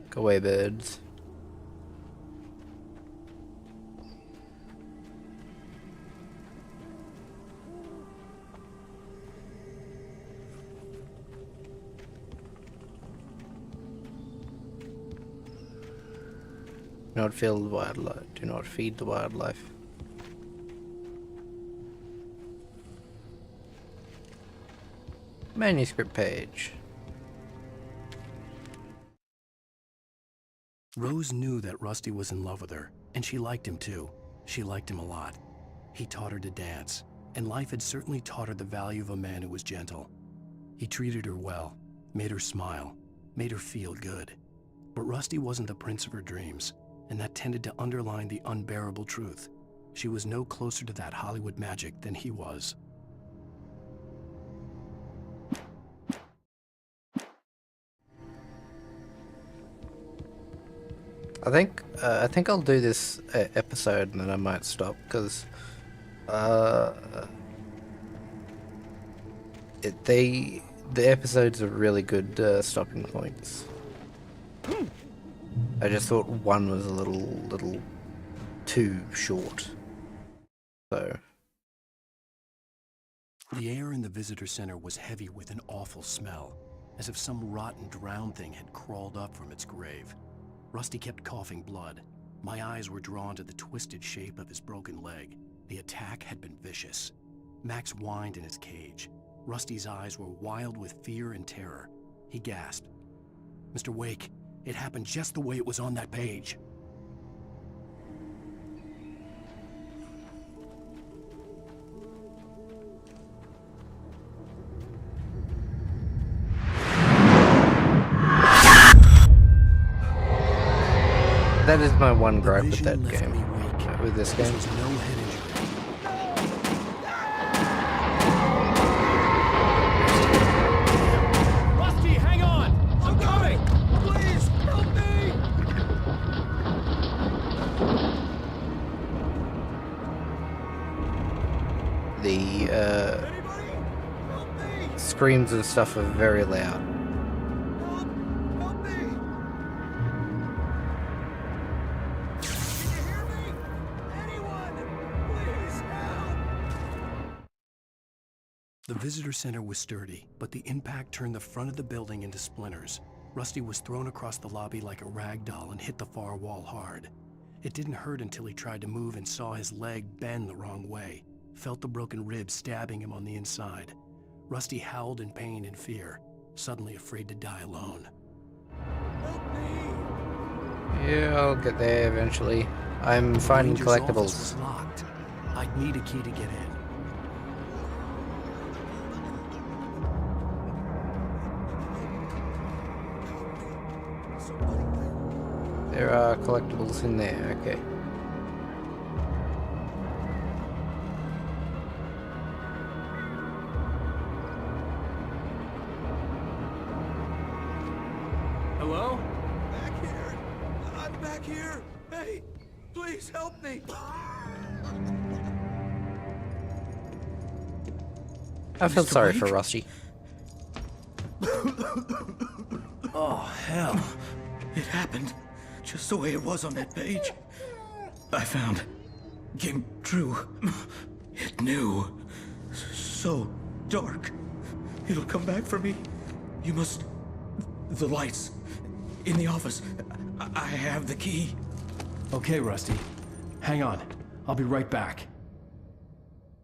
Go away, birds. Do not feed the wildlife. Do not feed the wildlife. Manuscript page. Rose knew that Rusty was in love with her, and she liked him too. She liked him a lot. He taught her to dance, and life had certainly taught her the value of a man who was gentle. He treated her well, made her smile, made her feel good. But Rusty wasn't the prince of her dreams, and that tended to underline the unbearable truth. She was no closer to that Hollywood magic than he was. I think I'll do this episode and then I might stop because the episodes are really good stopping points. I just thought one was a little too short. So the air in the visitor center was heavy with an awful smell, as if some rotten drowned thing had crawled up from its grave. Rusty kept coughing blood. My eyes were drawn to the twisted shape of his broken leg. The attack had been vicious. Max whined in his cage. Rusty's eyes were wild with fear and terror. He gasped. "Mr. Wake, it happened just the way it was on that page." that is my one gripe with that game. With this game. Rusty, hang on! I'm coming! Please, help me! The screams and stuff are very loud. The visitor center was sturdy, but the impact turned the front of the building into splinters. Rusty was thrown across the lobby like a rag doll and hit the far wall hard. It didn't hurt until he tried to move and saw his leg bend the wrong way, felt the broken rib stabbing him on the inside. Rusty howled in pain and fear, suddenly afraid to die alone. Yeah, I'll get there eventually. I'm finding The ranger's collectibles. office was locked. I'd need a key to get in. There are collectibles in there, okay. Hello? Back here. I'm back here. Hey, please help me. I feel Mr. sorry for Wake? Rusty. Oh, hell. It happened just the way it was on that page. I found. Came true. It knew. So dark. It'll come back for me. You must. The lights. In the office. I have the key. Okay, Rusty. Hang on. I'll be right back.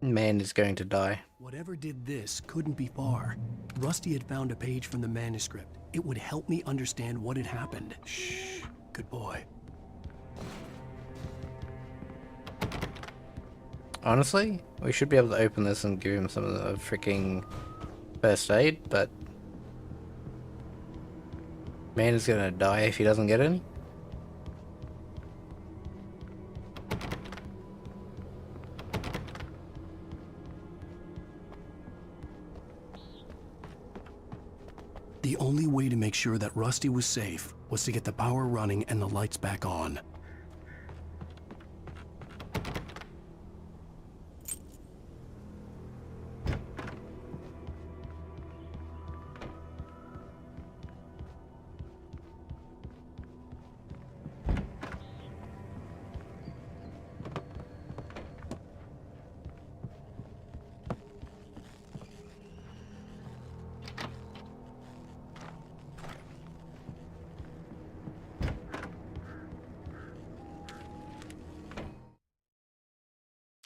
Man is going to die. Whatever did this couldn't be far. Rusty had found a page from the manuscript. It would help me understand what had happened. Shh. Good boy. Honestly, we should be able to open this and give him some of the freaking first aid, but man is gonna die if he doesn't get any. The only way to make sure that Rusty was safe was to get the power running and the lights back on.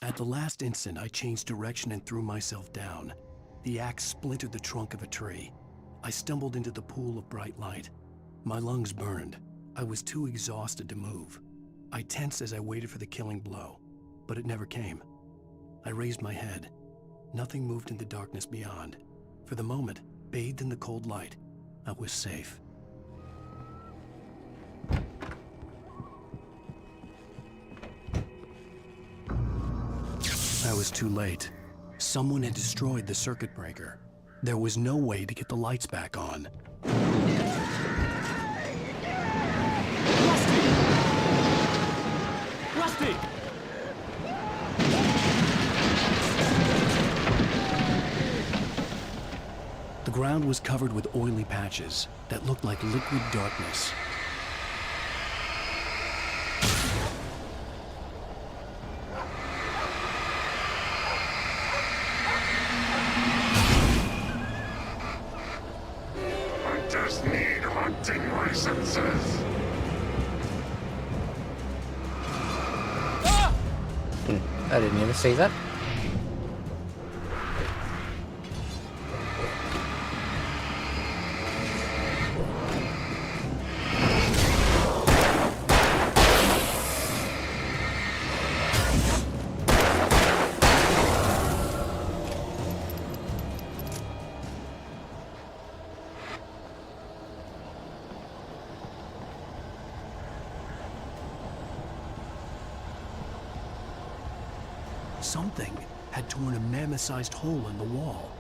At the last instant, I changed direction and threw myself down. The axe splintered the trunk of a tree. I stumbled into the pool of bright light. My lungs burned. I was too exhausted to move. I tensed as I waited for the killing blow, but it never came. I raised my head. Nothing moved in the darkness beyond. For the moment, bathed in the cold light, I was safe. I was too late. Someone had destroyed the circuit breaker. There was no way to get the lights back on. Rusty! The ground was covered with oily patches that looked like liquid darkness. I didn't even see that. Something had torn a mammoth-sized hole in the wall.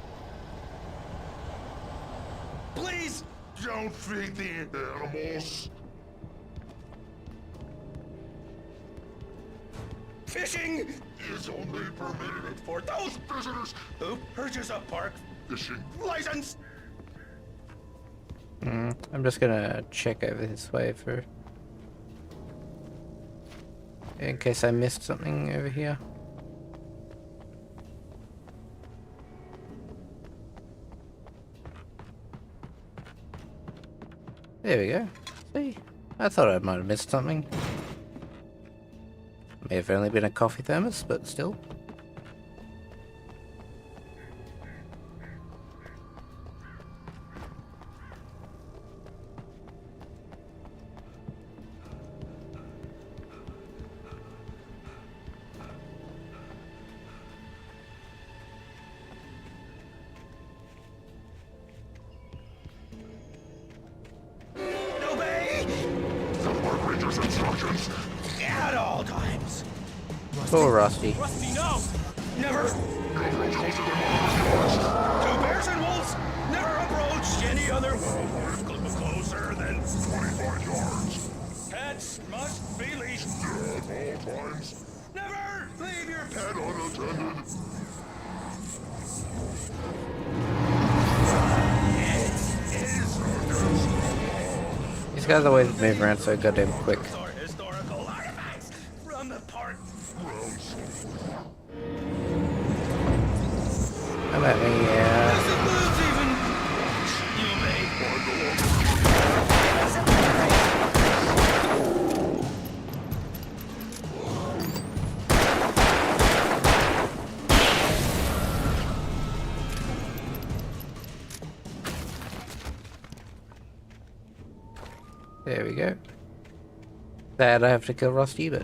Please don't feed the animals. Fishing is only permitted for those visitors who purchase a park fishing license. I'm just gonna check over this way for in case I missed something over here. There we go. See? I thought I might have missed something. May have only been a coffee thermos, but still. Instructions at all times. Poor Rusty. Rusty, no! Never approach to bears and wolves. Never approach any other closer than 25 yards. Pets must be leashed at all times. Never leave your pet unattended. These guys always move around so goddamn quick. Come at me, There we go. Sad I have to kill Rusty, but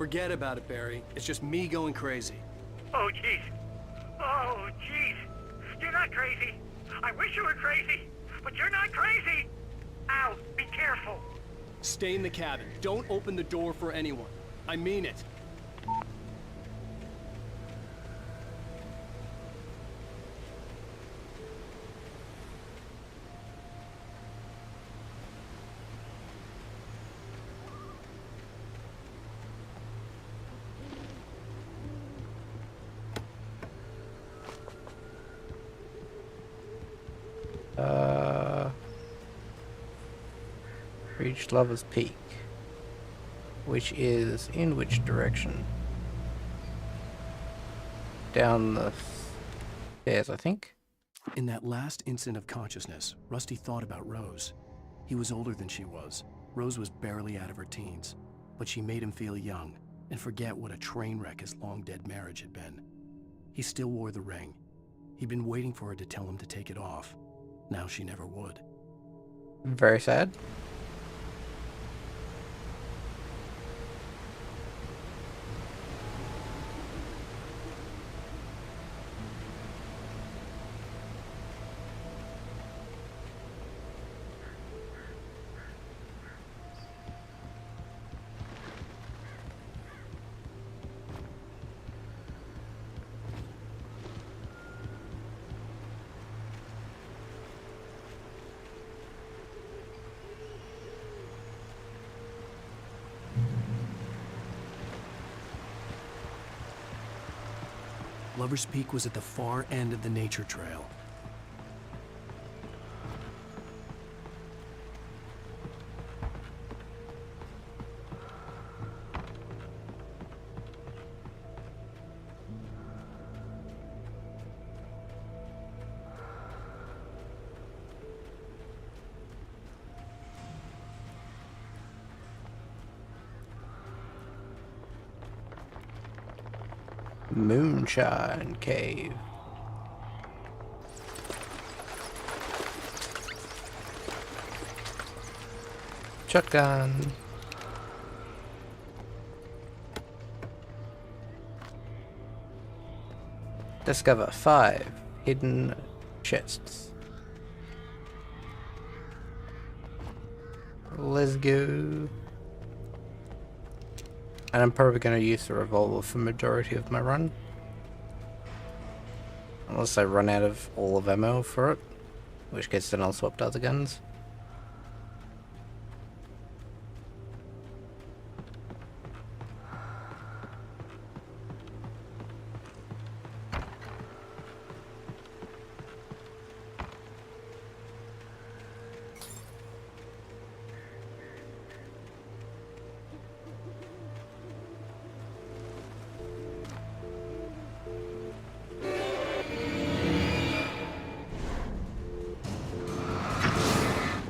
Forget about it, Barry. It's just me going crazy. Oh, jeez. Oh, jeez. You're not crazy. I wish you were crazy, but you're not crazy. Al, be careful. Stay in the cabin. Don't open the door for anyone. I mean it. Reach Lover's Peak. Which is in which direction? Down the stairs, I think. In that last instant of consciousness, Rusty thought about Rose. He was older than she was. Rose was barely out of her teens, but she made him feel young and forget what a train wreck his long-dead marriage had been. He still wore the ring. He'd been waiting for her to tell him to take it off. Now she never would. Very sad. Lover's Peak was at the far end of the nature trail. Moonshine Cave. Shotgun. Discover 5 hidden chests. Let's go. And I'm probably going to use the revolver for majority of my run. Unless I run out of all of ammo for it. In which case then I'll swap to other guns.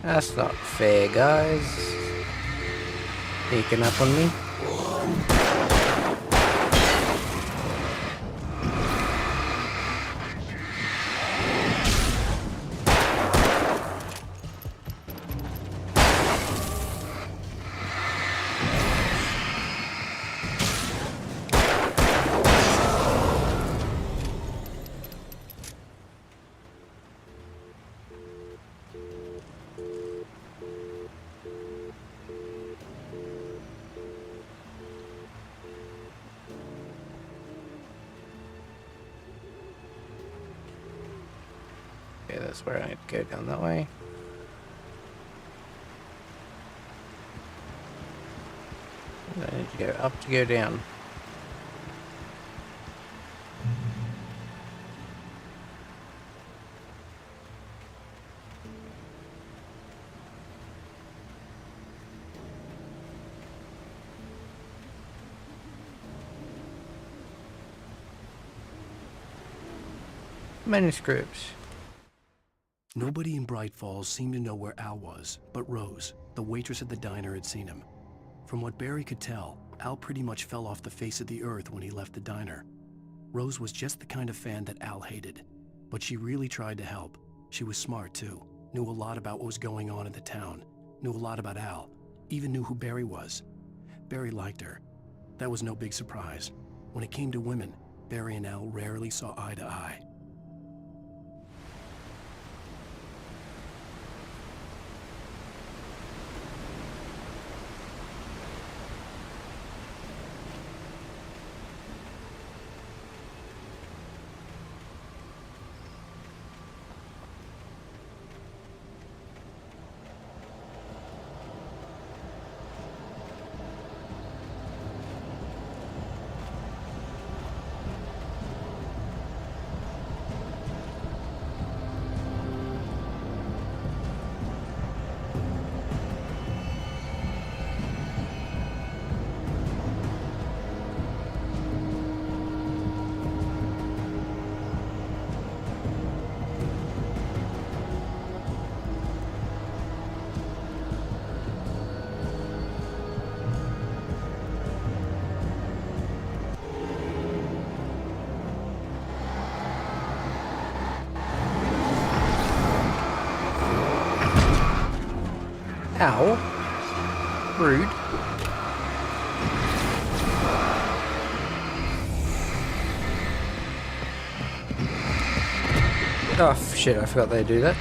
That's not fair, guys. Sneaking up on me. Okay, that's where I need to go, down that way. And I need to go up to go down. Manuscripts. Nobody in Bright Falls seemed to know where Al was, but Rose, the waitress at the diner, had seen him. From what Barry could tell, Al pretty much fell off the face of the earth when he left the diner. Rose was just the kind of fan that Al hated, but she really tried to help. She was smart too, knew a lot about what was going on in the town, knew a lot about Al, even knew who Barry was. Barry liked her. That was no big surprise. When it came to women, Barry and Al rarely saw eye to eye. Ow. Rude. Oh, shit, I forgot they do that.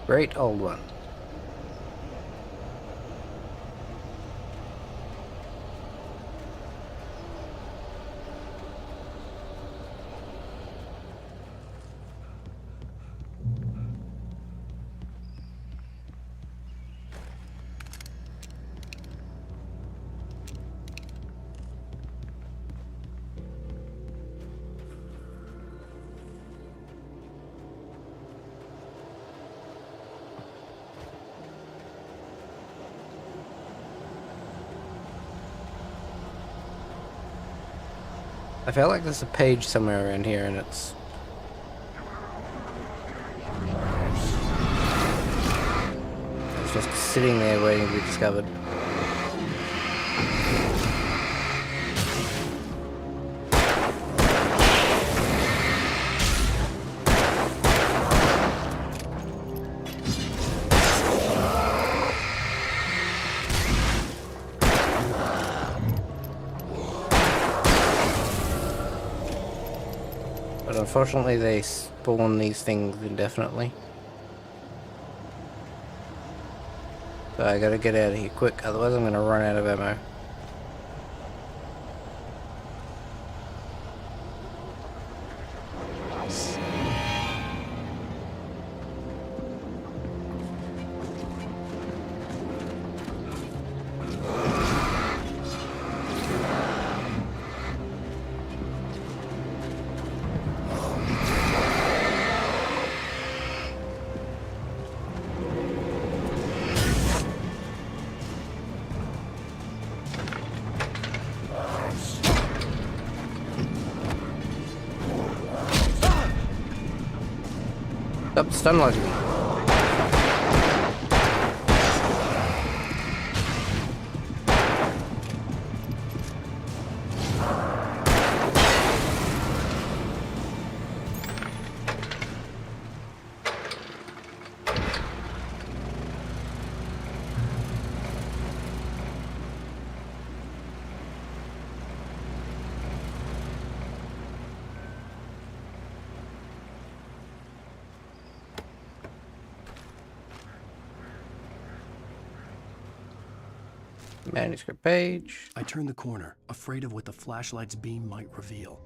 Great old one. I feel like there's a page somewhere around here and it's just sitting there waiting to be discovered. But unfortunately they spawn these things indefinitely. So I gotta get out of here quick, otherwise I'm gonna run out of ammo. Stop stunloading me. Manuscript page. I turned the corner, afraid of what the flashlight's beam might reveal.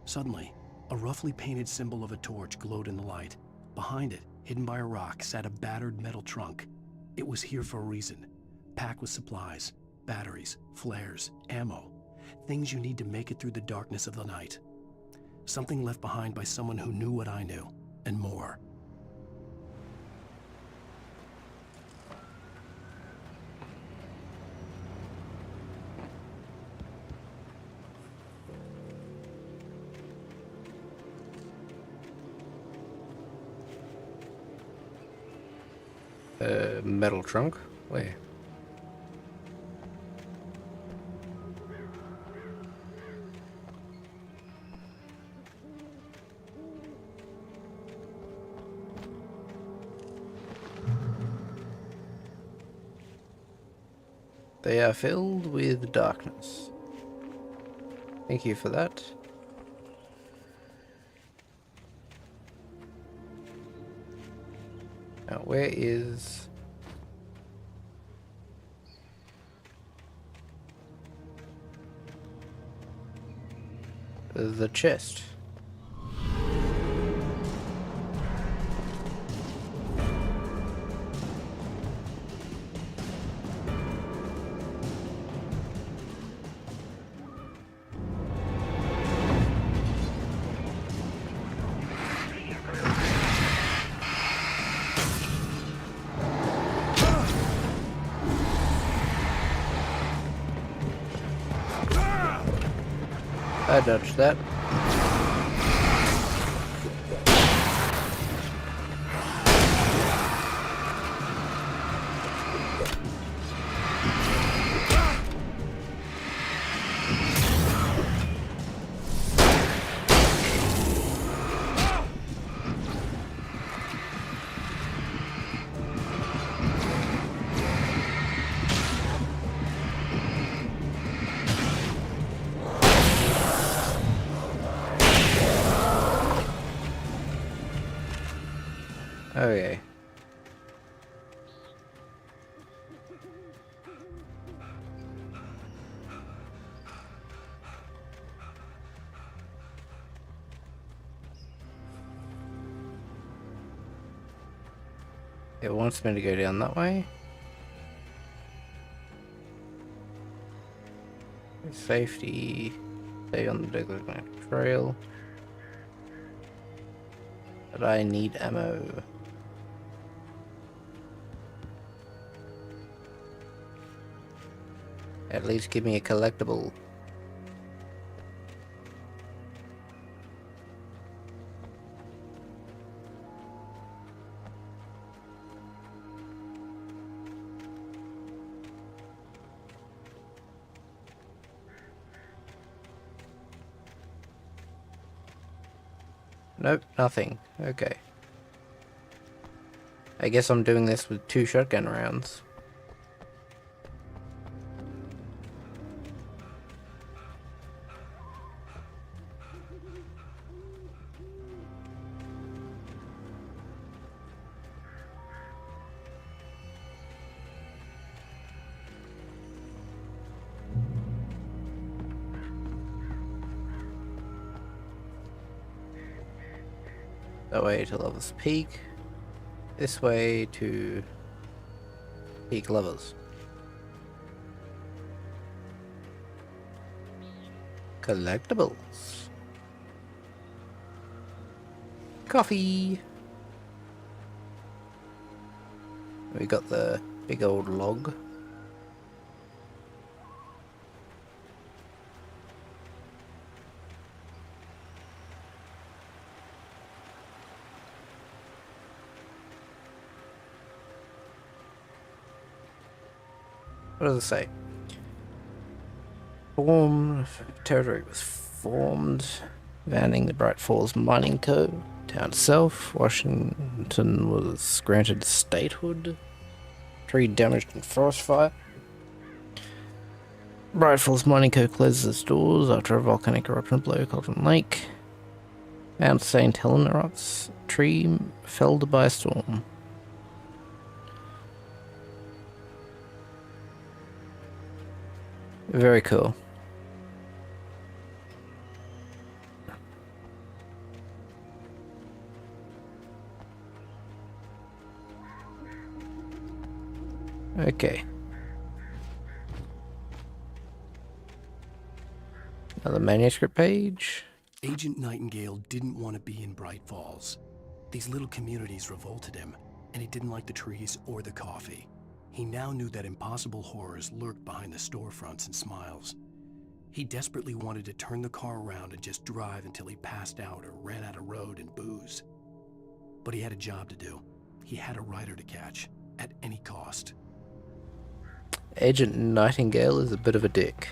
Suddenly, a roughly painted symbol of a torch glowed in the light. Behind it, hidden by a rock, sat a battered metal trunk. It was here for a reason. Packed with supplies, batteries, flares, ammo. Things you need to make it through the darkness of the night. Something left behind by someone who knew what I knew, and more. Metal trunk? Where? They are filled with darkness. Thank you for that. Now, where is... the chest? I dodged that. Okay. It wants me to go down that way. Safety. Stay on the designated trail. But I need ammo. At least give me a collectible. Nope, nothing. Okay. I guess I'm doing this with 2 shotgun rounds. That way to Lovers Peak. This way to Peak Lovers. Collectibles. Coffee. We got the big old log. What does it say? Territory was formed, banning the Bright Falls Mining Co. Town itself, Washington was granted statehood. Tree damaged in forest fire. Bright Falls Mining Co. closes its doors after a volcanic eruption below Cauldron Lake. Mount St. Helena erupts. Tree felled by a storm. Very cool. Okay. Another manuscript page. Agent Nightingale didn't want to be in Bright Falls. These little communities revolted him, and he didn't like the trees or the coffee. He now knew that impossible horrors lurked behind the storefronts and smiles. He desperately wanted to turn the car around and just drive until he passed out or ran out of road and booze. But he had a job to do. He had a rider to catch, at any cost. Agent Nightingale is a bit of a dick.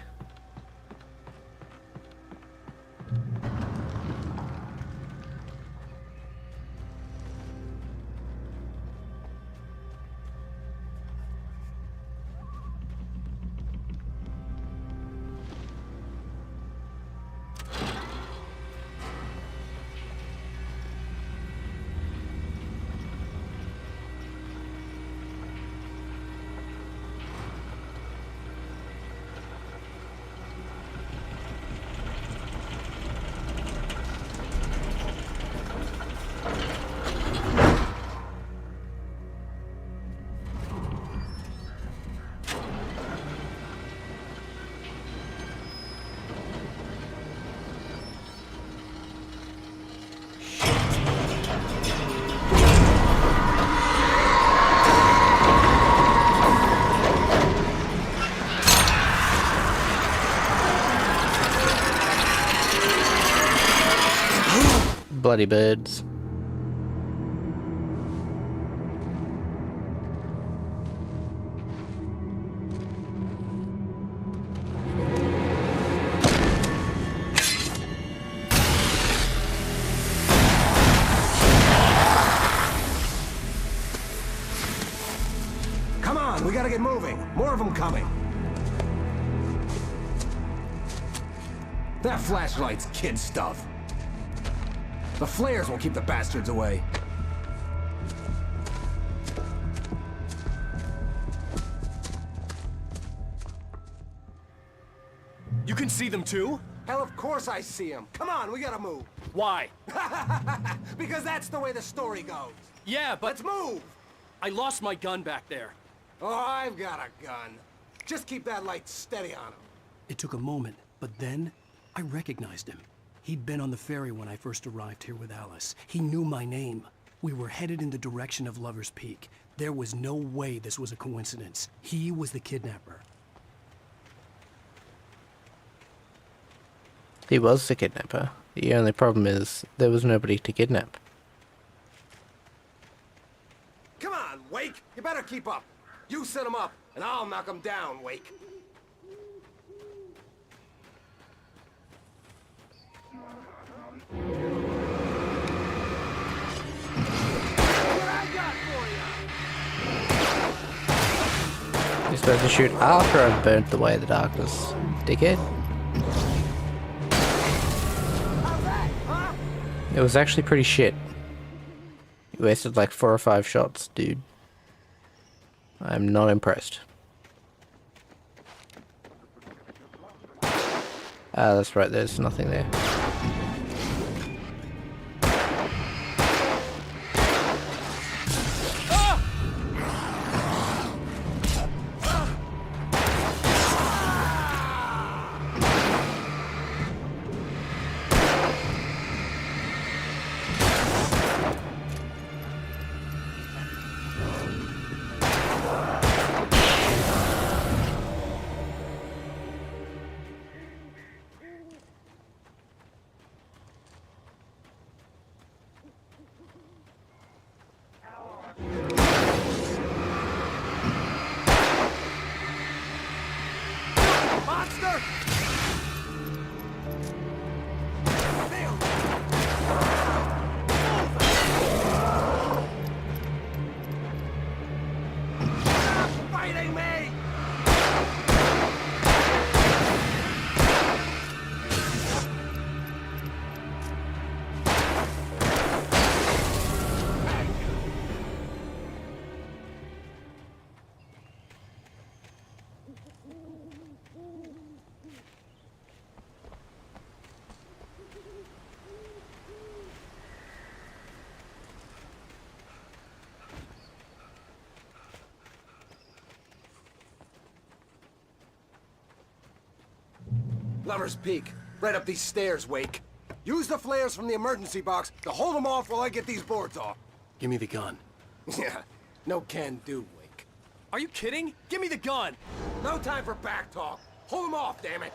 Bloody birds. Come on, we gotta get moving. More of them coming. That flashlight's kid stuff. The flares won't keep the bastards away. You can see them too? Hell, of course I see them. Come on, we gotta move. Why? Because that's the way the story goes. Yeah, but... Let's move! I lost my gun back there. Oh, I've got a gun. Just keep that light steady on him. It took a moment, but then I recognized him. He'd been on the ferry when I first arrived here with Alice. He knew my name. We were headed in the direction of Lover's Peak. There was no way this was a coincidence. He was the kidnapper. He was the kidnapper. The only problem is there was nobody to kidnap. Come on, Wake! You better keep up. You set him up, and I'll knock him down, Wake. You're supposed to shoot after I've burnt away the darkness, dickhead. It was actually pretty shit. You wasted like 4 or 5 shots, dude. I'm not impressed. Ah, that's right, there's nothing there. Lover's Peak. Right up these stairs, Wake. Use the flares from the emergency box to hold them off while I get these boards off. Give me the gun. Yeah, no can do, Wake. Are you kidding? Give me the gun! No time for back talk. Hold them off, damn it.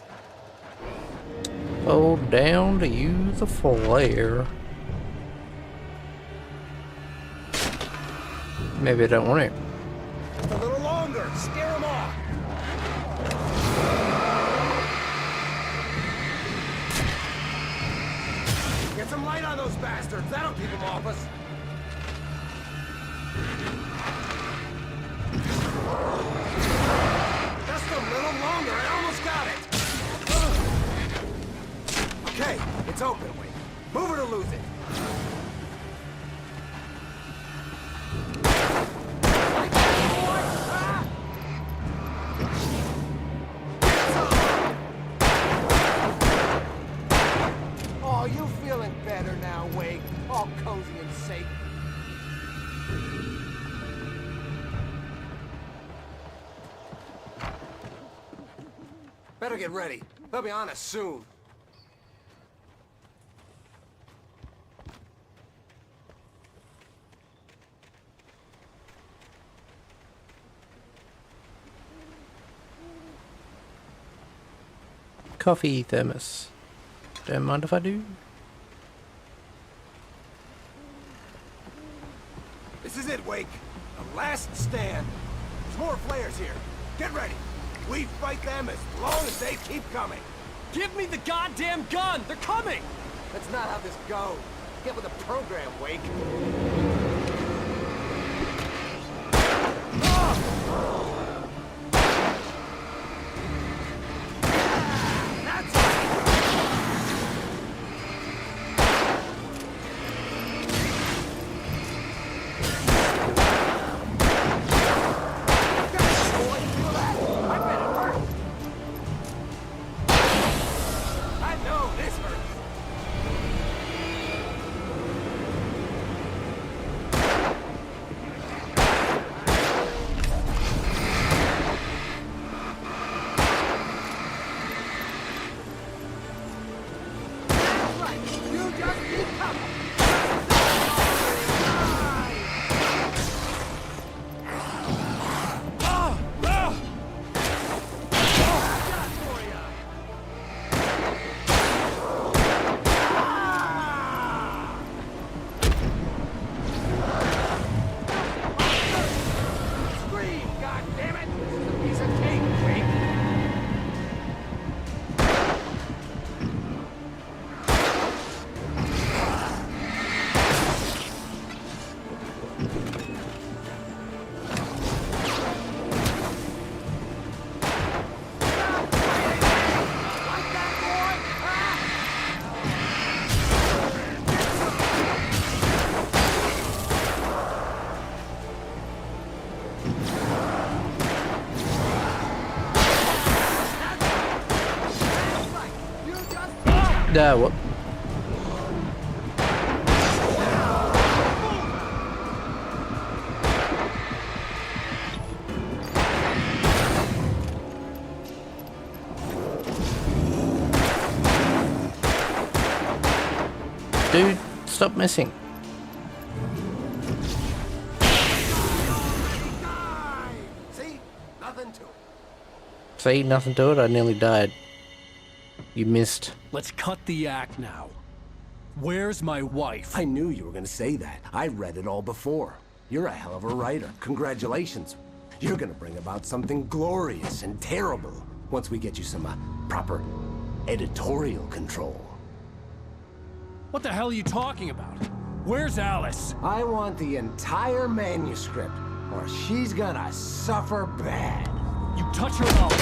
Hold down to use a flare. Maybe I don't want it. Scare them off! Get some light on those bastards! That'll keep them off us! Just a little longer, I almost got it! Okay, it's open, Wade. Move it or lose it! Oh, you feeling better now, Wade? All cozy and safe. Better get ready. They'll be on us soon. Coffee thermos. Don't mind if I do. This is it, Wake. The last stand. There's more flares here. Get ready. We fight them as long as they keep coming. Give me the goddamn gun! They're coming! That's not how this goes. Get with the program, Wake. What? Dude, stop missing. See? Nothing to it. See, nothing to it. I nearly died. You missed. Let's cut the act now. Where's my wife? I knew you were gonna say that. I read it all before. You're a hell of a writer. Congratulations. You're gonna bring about something glorious and terrible once we get you some proper editorial control. What the hell are you talking about? Where's Alice? I want the entire manuscript, or she's gonna suffer bad. You touch her mouth.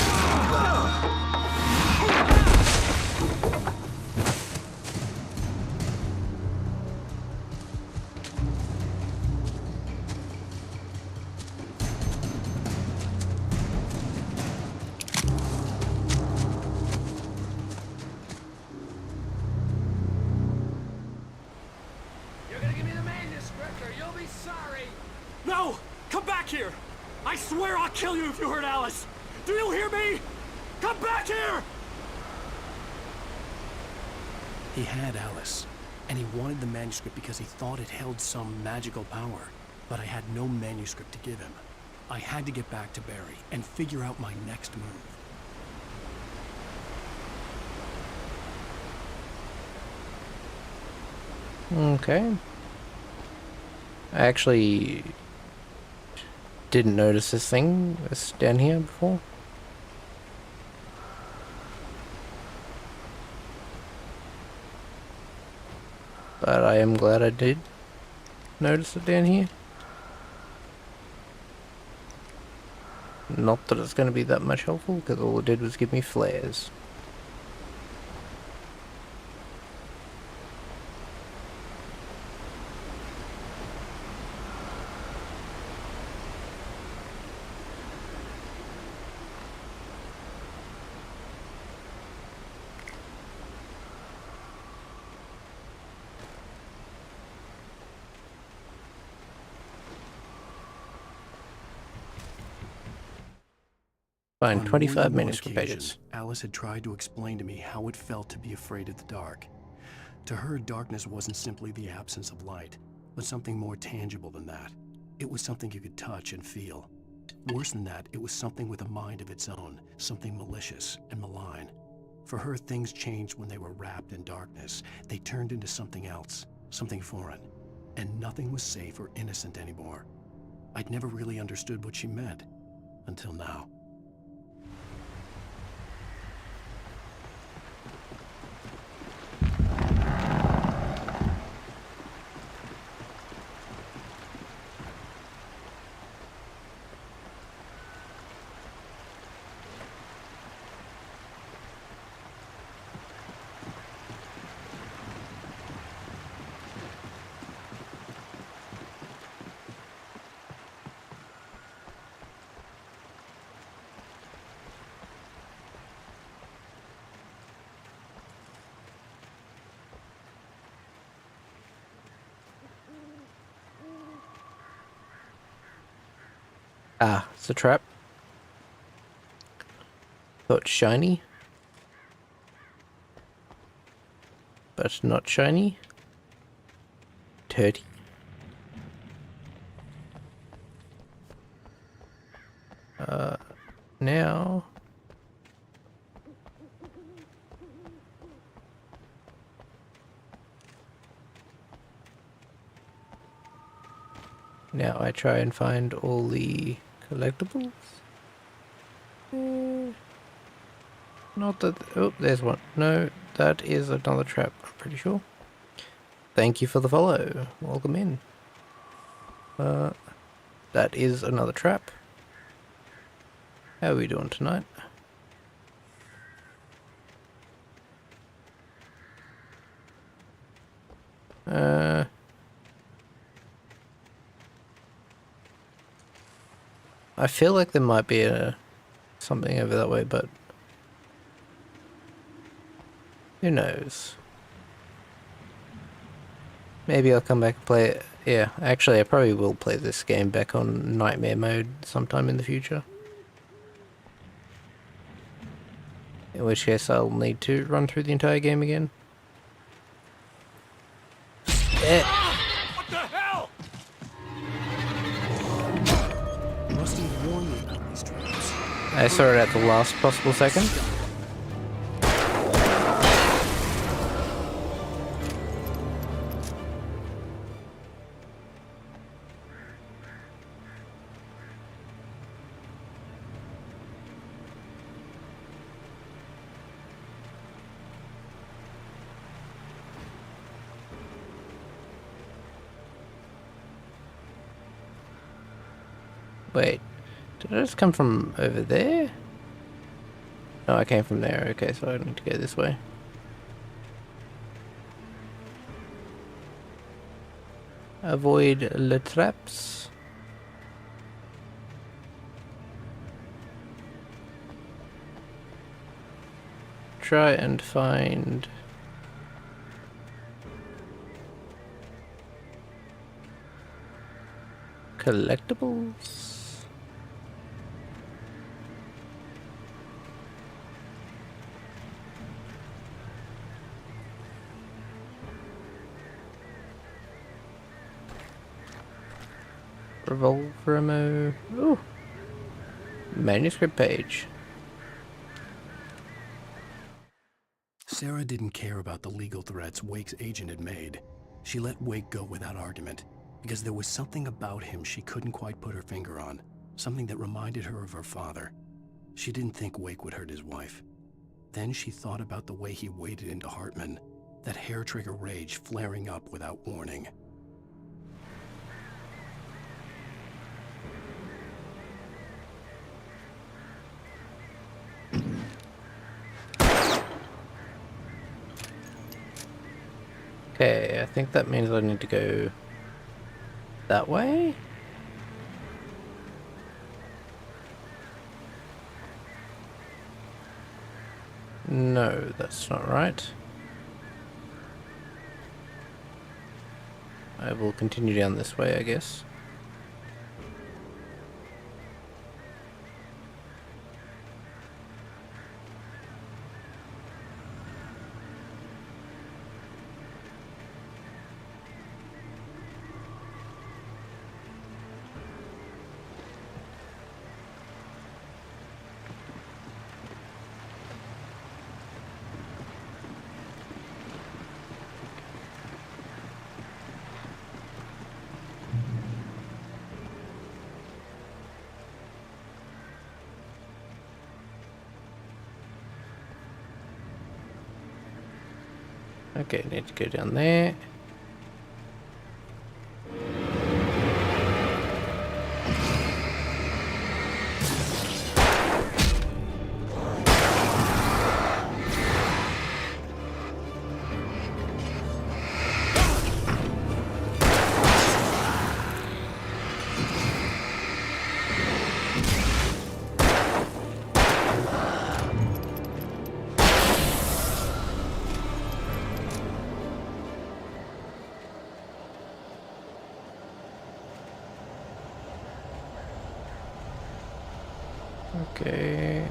No! Come back here! I swear I'll kill you if you hurt Alice! Do you hear me? Come back here! He had Alice, and he wanted the manuscript because he thought it held some magical power. But I had no manuscript to give him. I had to get back to Barry and figure out my next move. Okay. I actually didn't notice this thing was down here before. But I am glad I did notice it down here. Not that it's going to be that much helpful, because all it did was give me flares. Find On 25 more than one manuscript occasion, pages. Alice had tried to explain to me how it felt to be afraid of the dark. To her, darkness wasn't simply the absence of light, but something more tangible than that. It was something you could touch and feel. Worse than that, it was something with a mind of its own, something malicious and malign. For her, things changed when they were wrapped in darkness. They turned into something else, something foreign, and nothing was safe or innocent anymore. I'd never really understood what she meant, until now. Ah, it's a trap. Thought shiny. But not shiny. Dirty. Now... Now I try and find all the collectibles. Not that... Oh, there's one. No, that is another trap, I'm pretty sure. Thank you for the follow. Welcome in. That is another trap. How are we doing tonight? I feel like there might be something over that way, but who knows? Maybe I'll come back and play it. Yeah, actually I probably will play this game back on Nightmare mode sometime in the future. In which case I'll need to run through the entire game again. What the hell? Rusty warned me about these traps. I saw it at the last possible second. Wait, did I just come from over there? No, I came from there. Okay, so I need to go this way. Avoid the traps. Try and find... collectibles? Revolver ammo. Ooh. Manuscript page. Sarah didn't care about the legal threats Wake's agent had made. She let Wake go without argument, because there was something about him she couldn't quite put her finger on. something that reminded her of her father. She didn't think Wake would hurt his wife. Then she thought about the way he waded into Hartman, that hair-trigger rage flaring up without warning. Okay, I think that means I need to go that way? No, that's not right. I will continue down this way, I guess. Okay, need to go down there. Okay.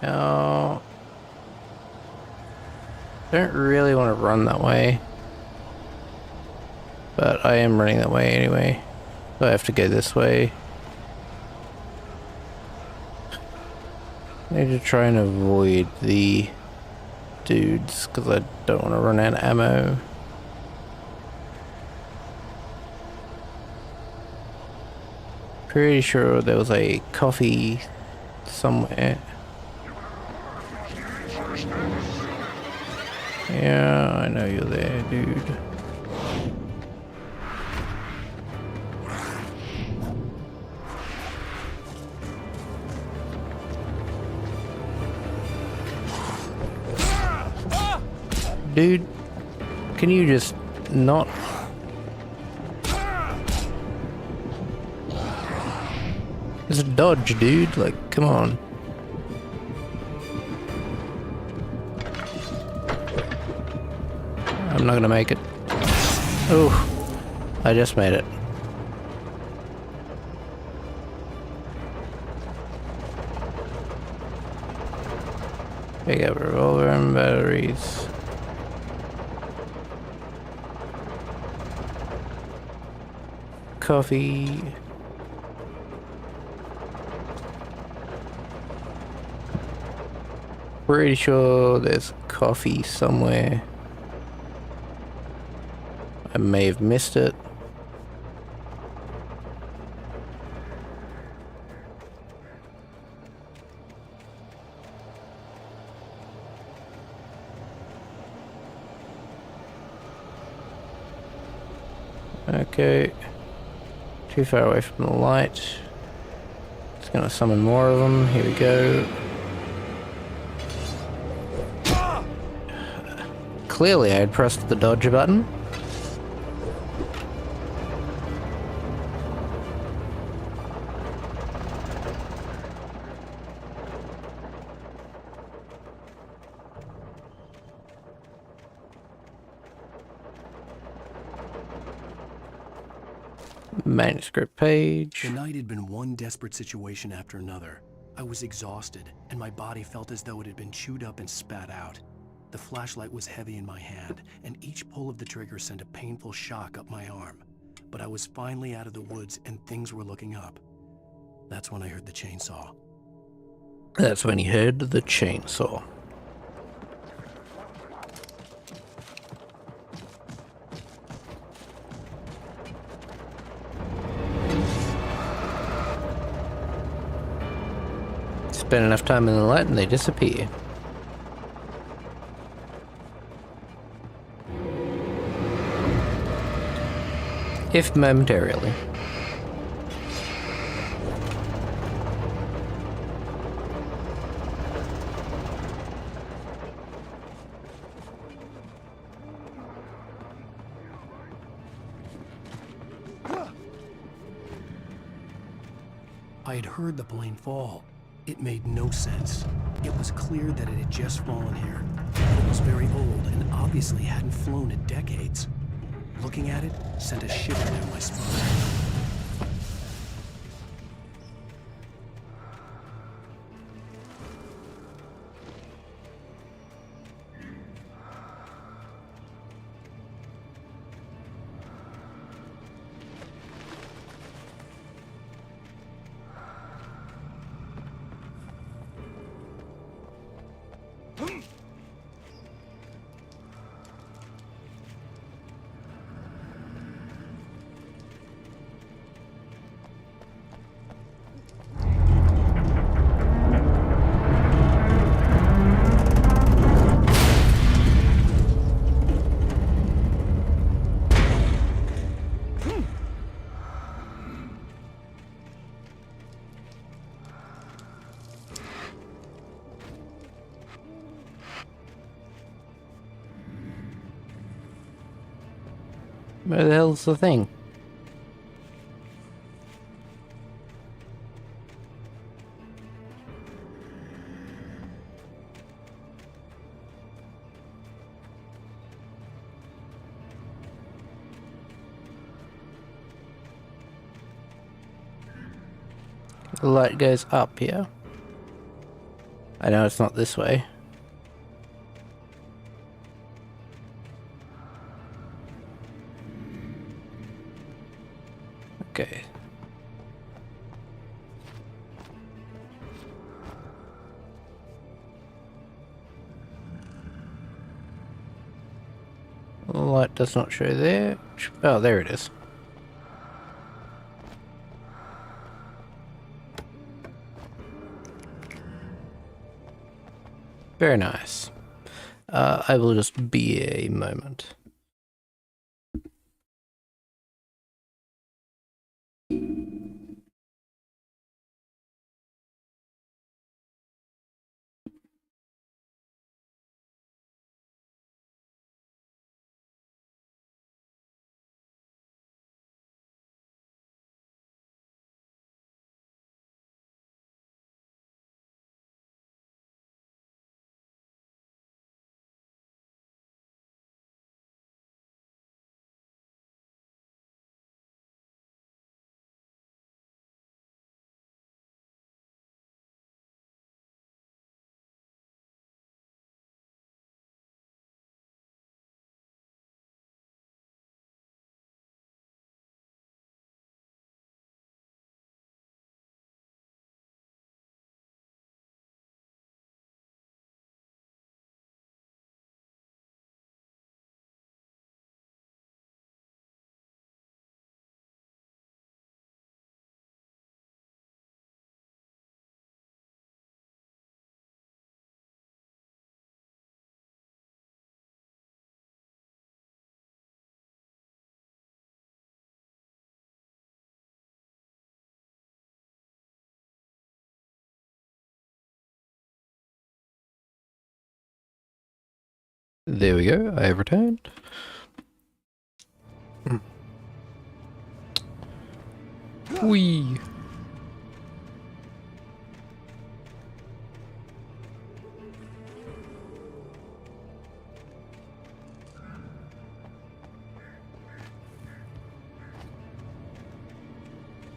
Now, I don't really want to run that way, but I am running that way anyway, so I have to go this way. I need to try and avoid the dudes because I don't want to run out of ammo. Pretty sure there was a coffee somewhere. Yeah, I know you're there, dude. Dude, can you just not? It's a dodge, dude. Like, come on. I'm not gonna make it. Oh, I just made it. Pick up revolver and batteries. Coffee. Pretty sure there's coffee somewhere. I may have missed it. Okay. Too far away from the light. It's gonna summon more of them. Here we go. Clearly I had pressed the dodge button. Manuscript page. The night had been one desperate situation after another. I was exhausted, and my body felt as though it had been chewed up and spat out. The flashlight was heavy in my hand, and each pull of the trigger sent a painful shock up my arm. But I was finally out of the woods, and things were looking up. That's when I heard the chainsaw. That's when he heard the chainsaw. Spend enough time in the light and they disappear. If momentarily. I had heard the plane fall. It made no sense. It was clear that it had just fallen here. It was very old and obviously hadn't flown in decades. Looking at it sent a shiver down my spine. Where the hell's the thing? The light goes up here. I know it's not this way. Okay. The light does not show there. Oh, there it is. Very nice. I will just be a moment. There we go, I have returned. Whee!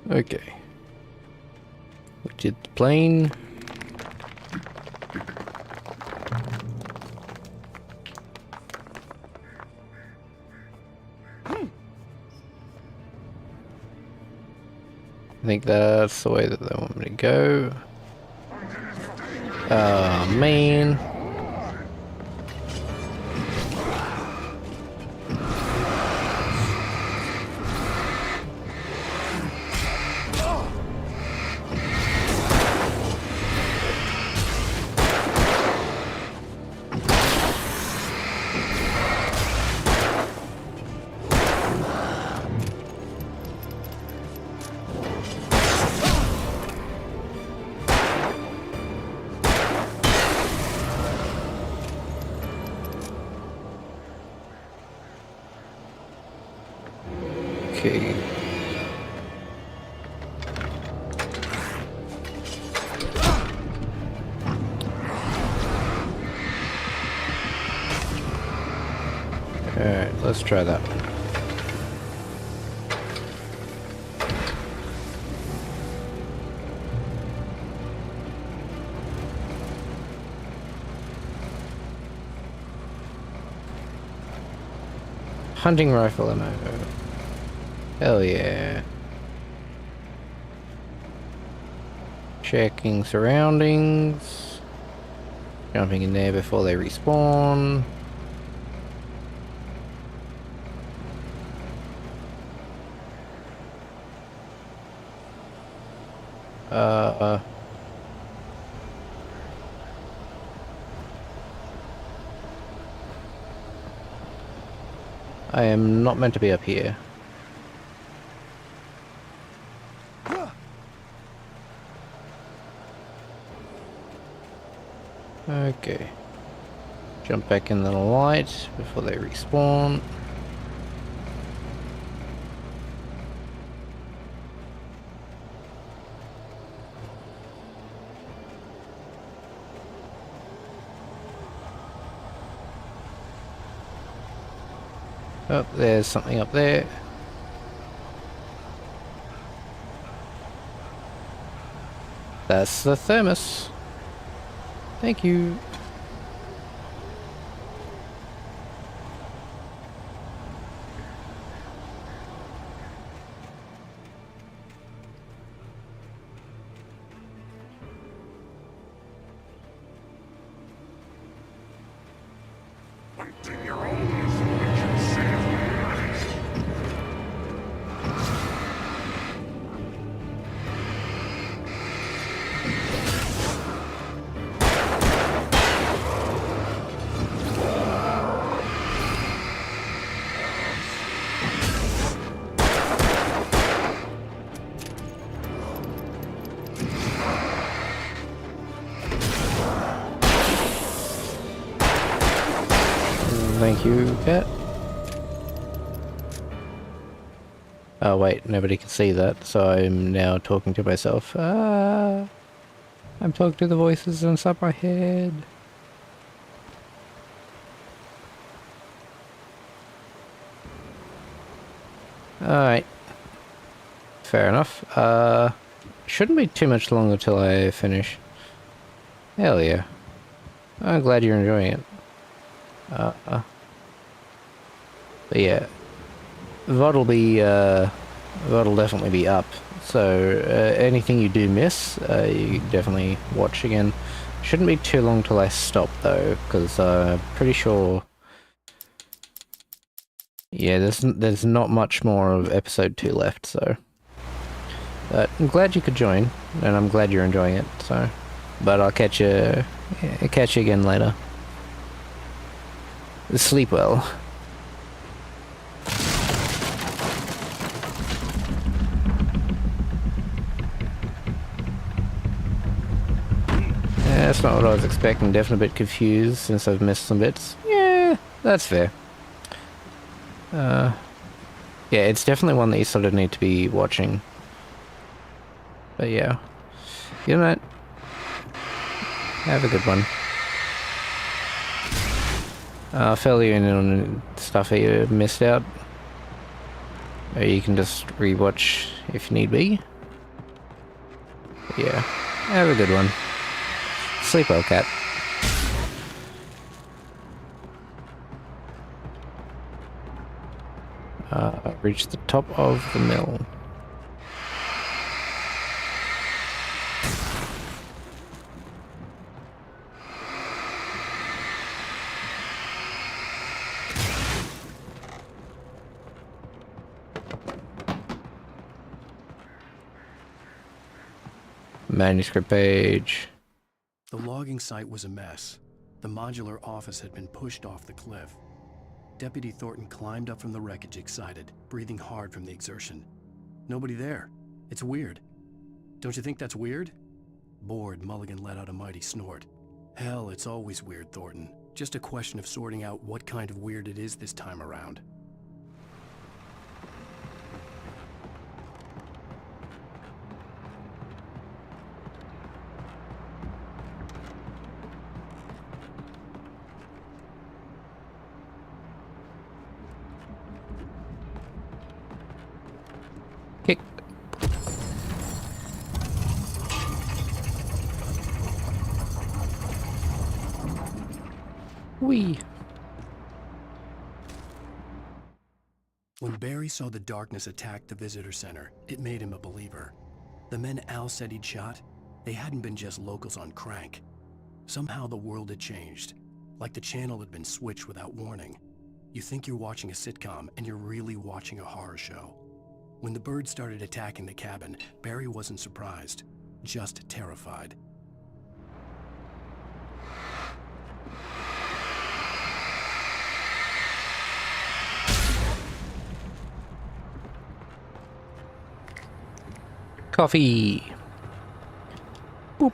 Okay. We did the plane. I think that's the way that they want me to go. Oh, man. Okay. Alright, let's try that one. Hunting rifle ammo. Hell yeah. Checking surroundings. Jumping in there before they respawn. I am not meant to be up here. Okay. Jump back in the light before they respawn. Oh, there's something up there. That's the thermos. Thank you. Thank you, cat. Oh wait, nobody can see that, so I'm now talking to myself. I'm talking to the voices inside my head. Alright. Fair enough. Shouldn't be too much longer till I finish. Hell yeah. I'm glad you're enjoying it. But yeah, VOD'll be, VOD'll definitely be up, so anything you do miss, you definitely watch again. Shouldn't be too long till I stop though, because I'm pretty sure, yeah, there's not much more of episode 2 left, so. But I'm glad you could join, and I'm glad you're enjoying it, so. But I'll catch you again later. Sleep well. Yeah, that's not what I was expecting. Definitely a bit confused since I've missed some bits. Yeah, that's fair. Yeah, it's definitely one that you sort of need to be watching. But yeah. Good night. Have a good one. I'll fill you in on stuff that you missed out. Or you can just rewatch if need be. Yeah. Have a good one. Sleep well, cat. Reach the top of the mill. Manuscript page. The logging site was a mess. The modular office had been pushed off the cliff. Deputy Thornton climbed up from the wreckage excited, breathing hard from the exertion. Nobody there. It's weird. Don't you think that's weird? Bored, Mulligan let out a mighty snort. Hell, it's always weird, Thornton. Just a question of sorting out what kind of weird it is this time around. Kick. Whee. When Barry saw the darkness attack the visitor center, it made him a believer. The men Al said he'd shot, they hadn't been just locals on crank. Somehow the world had changed, like the channel had been switched without warning. You think you're watching a sitcom, and you're really watching a horror show. When the birds started attacking the cabin, Barry wasn't surprised, just terrified. Coffee. Boop.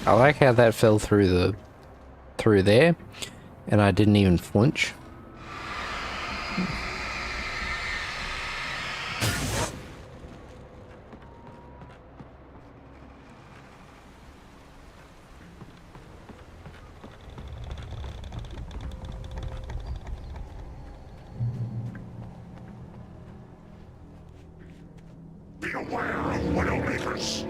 I like how that fell through there, and I didn't even flinch. Be aware of Widowmakers.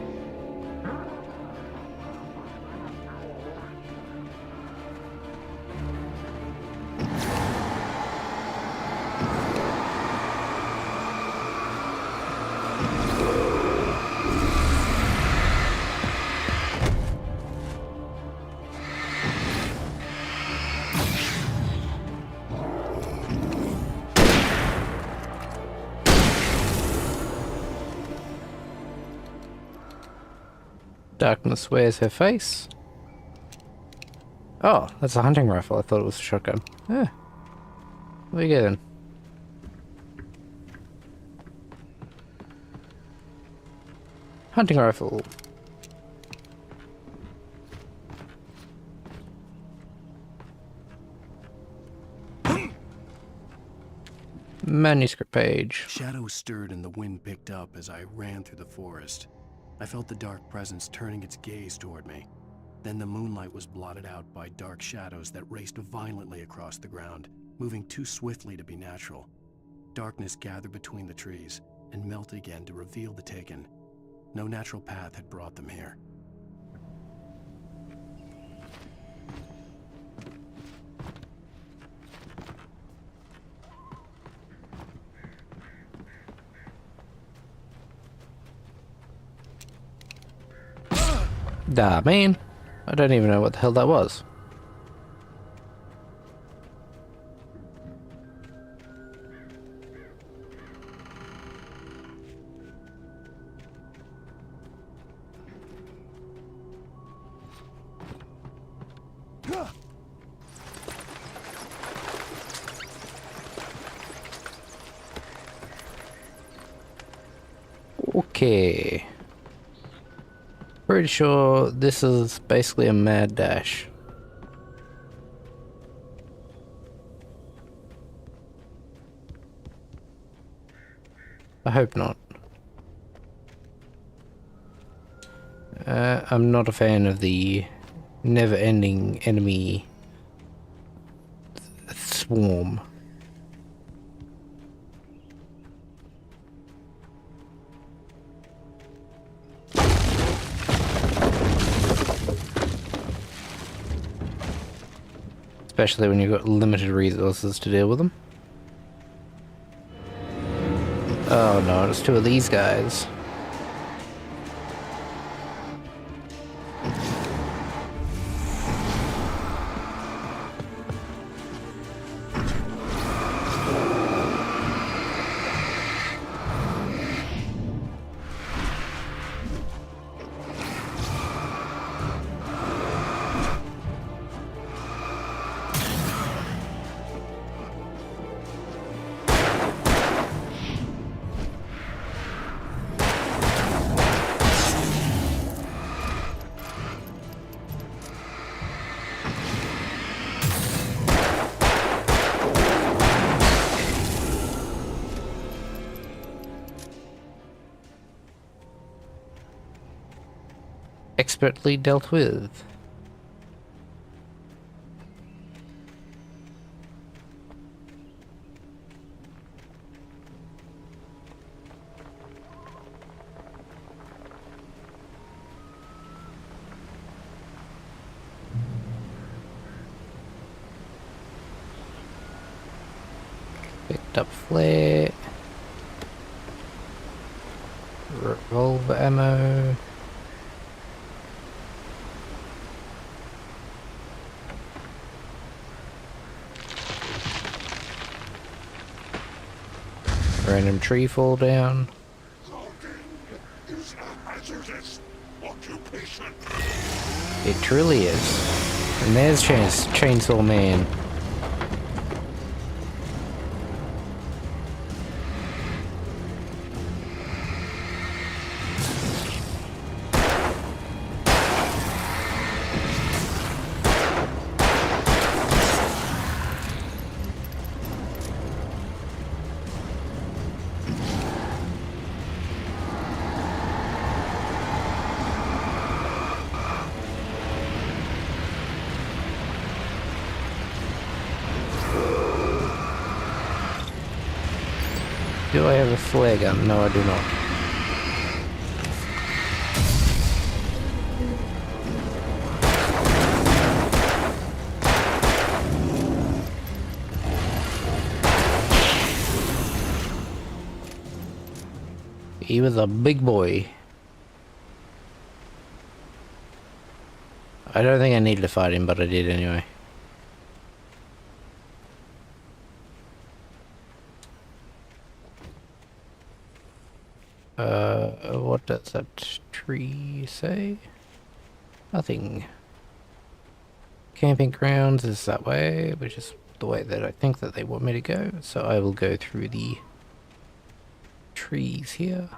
Darkness wears her face. Oh, that's a hunting rifle. I thought it was a shotgun. Yeah. There you go then. Hunting rifle. Manuscript page. Shadows stirred and the wind picked up as I ran through the forest. I felt the dark presence turning its gaze toward me. Then the moonlight was blotted out by dark shadows that raced violently across the ground, moving too swiftly to be natural. Darkness gathered between the trees and melted again to reveal the Taken. No natural path had brought them here. Nah, man. I don't even know what the hell that was. Okay. Pretty sure this is basically a mad dash. I hope not. I'm not a fan of the never-ending enemy swarm. Especially when you've got limited resources to deal with them. Oh no, it's two of these guys. Expertly dealt with. Picked up flare. Revolver ammo. Random tree fall down. It truly is. And there's Chainsaw Man. Do I have a flare gun? No, I do not. He was a big boy. I don't think I needed to fight him, but I did anyway. What does that tree say? Nothing. Camping grounds is that way, which is the way that I think that they want me to go. So I will go through the trees here.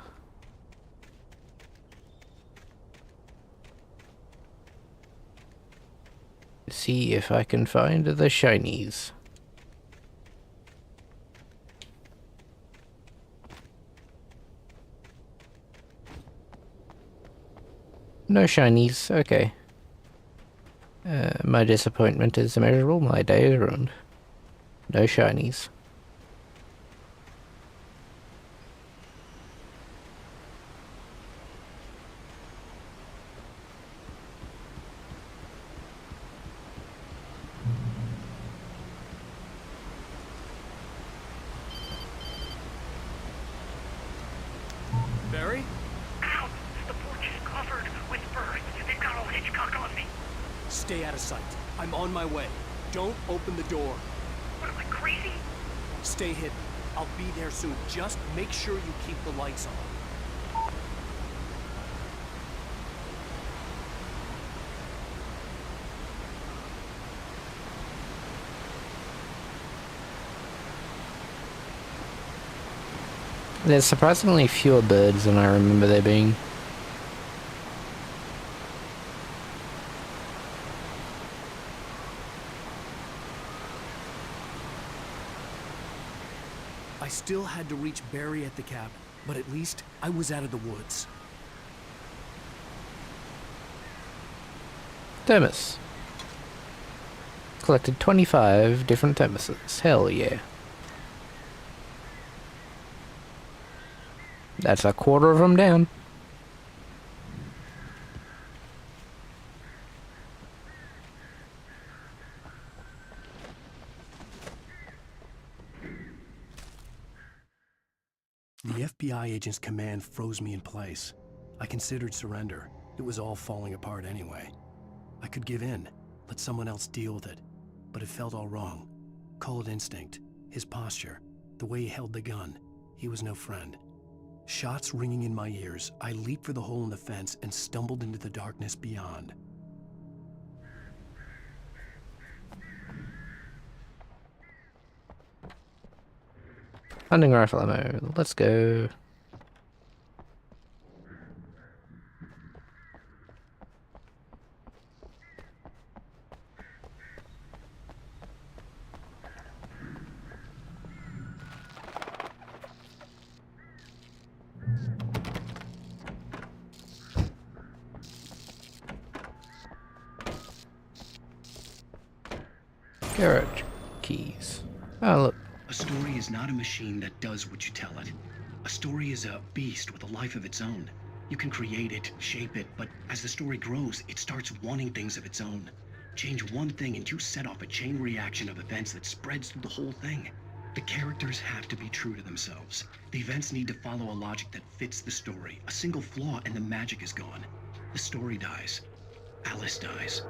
See if I can find the shinies. No shinies, okay. My disappointment is immeasurable, my day is ruined. No shinies. Barry? Ow! The porch is covered with birds. They've got old Hitchcock on me. Stay out of sight. I'm on my way. Don't open the door. What am I, crazy? Stay hidden. I'll be there soon. Just make sure you keep the lights on. There's surprisingly fewer birds than I remember there being. I still had to reach Barry at the cabin. but at least I was out of the woods. Thermos. Collected 25 different thermoses. Hell yeah. That's a quarter of them down. The FBI agent's command froze me in place. I considered surrender. It was all falling apart anyway. I could give in, let someone else deal with it. But it felt all wrong. Call it instinct. His posture. The way he held the gun. He was no friend. Shots ringing in my ears, I leaped for the hole in the fence and stumbled into the darkness beyond. Hunting rifle ammo. Let's go. Garage keys. Oh, look. A story is not a machine that does what you tell it. A story is a beast with a life of its own. You can create it, shape it, but as the story grows, it starts wanting things of its own. Change one thing and you set off a chain reaction of events that spreads through the whole thing. The characters have to be true to themselves. The events need to follow a logic that fits the story. A single flaw and the magic is gone. The story dies. Alice dies.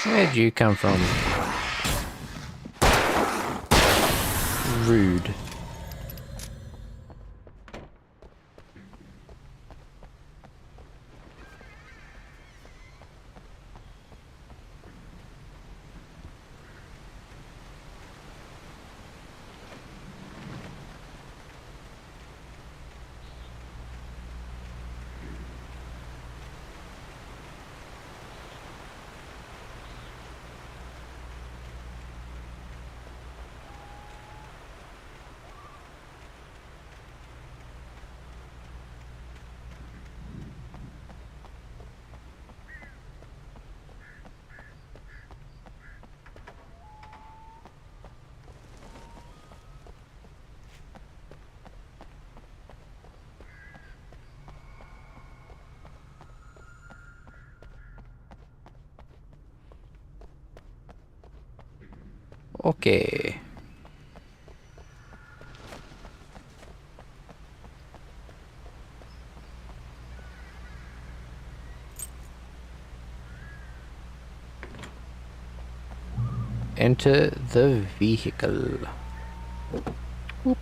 Where'd you come from? Rude. Okay. Enter the vehicle. Whoop.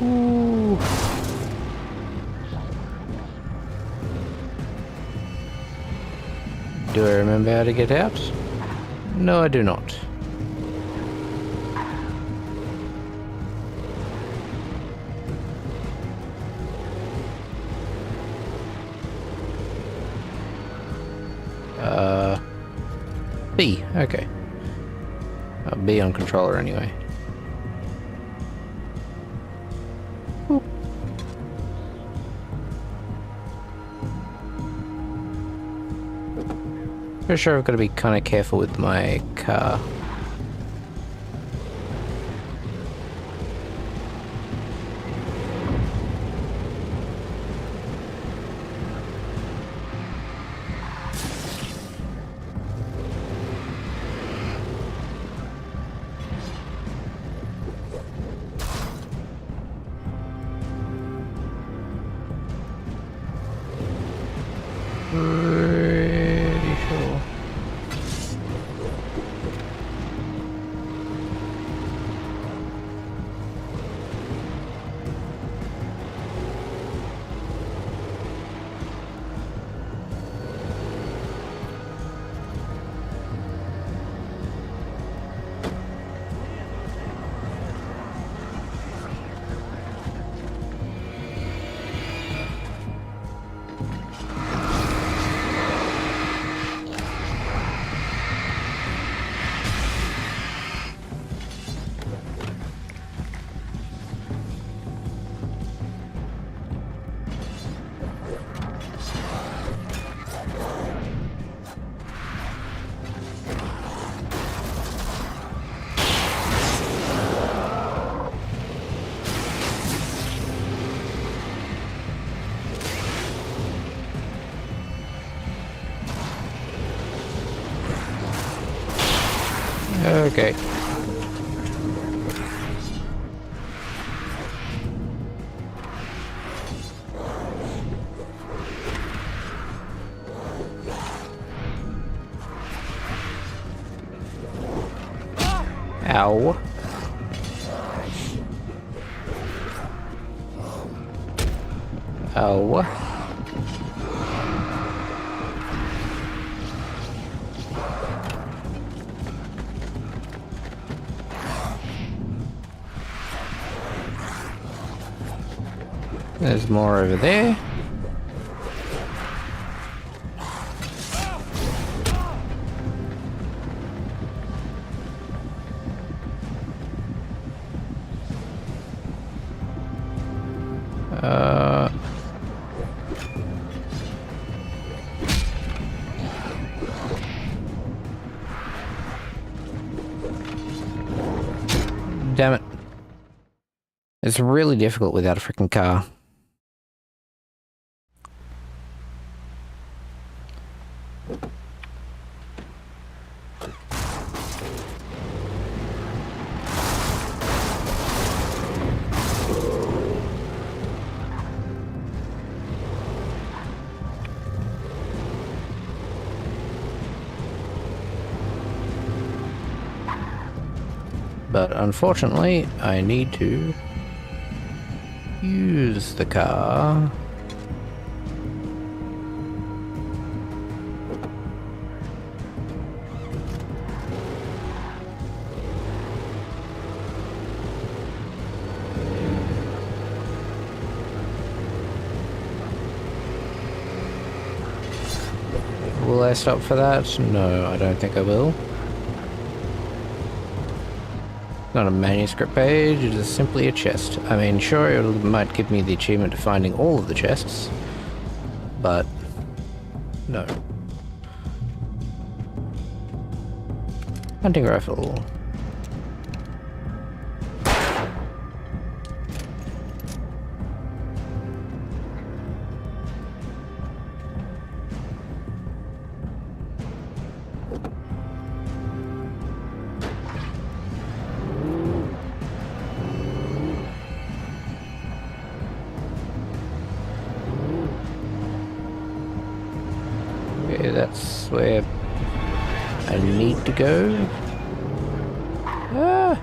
Ooh. Do I remember how to get out? No, I do not. B, okay. B on controller anyway. Boop. Pretty sure I've got to be kind of careful with my car. Pretty sure. Okay. Ow. Ow. There's more over there. Damn it. It's really difficult without a freaking car. But unfortunately, I need to use the car. Will I stop for that? No, I don't think I will. Not a manuscript page, it is simply a chest. I mean, sure, it might give me the achievement of finding all of the chests, but no. Hunting rifle. Okay, that's where I need to go. Ah!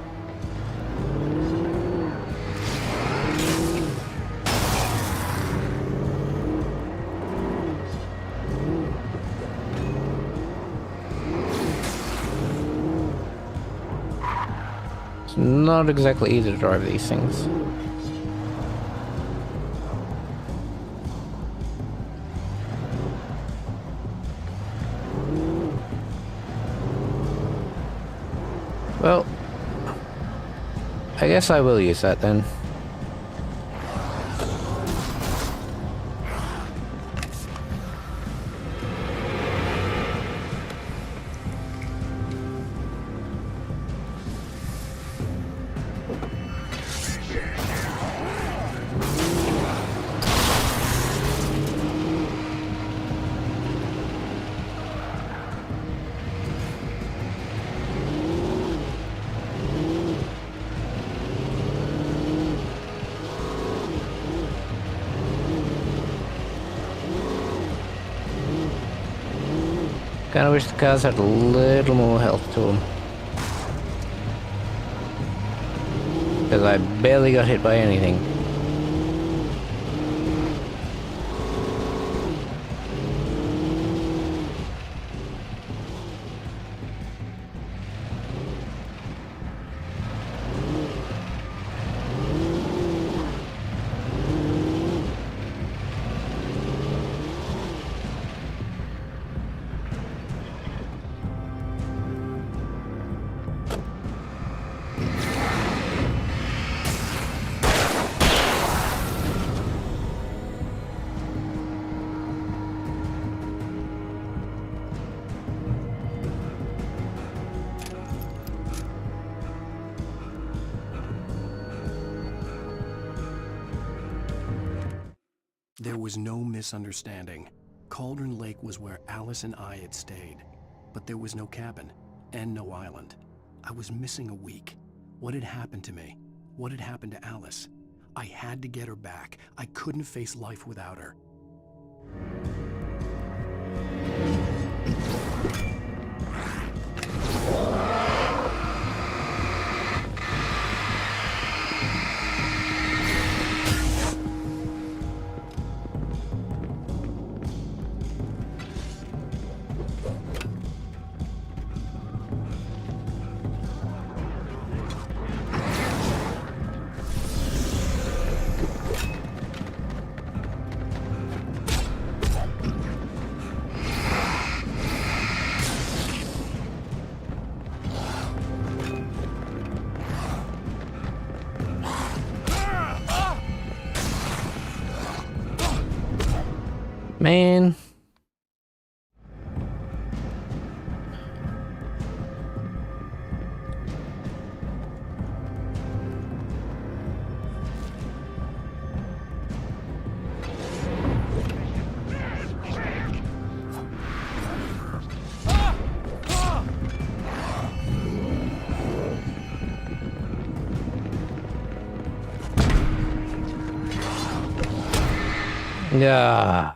It's not exactly easy to drive these things. Well, I guess I will use that then. Kinda wish the cars had a little more health to them. Because I barely got hit by anything. There was no misunderstanding. Cauldron Lake was where Alice and I had stayed, but there was no cabin and no island. I was missing a week. What had happened to me? What had happened to Alice? I had to get her back. I couldn't face life without her. Man. Yeah.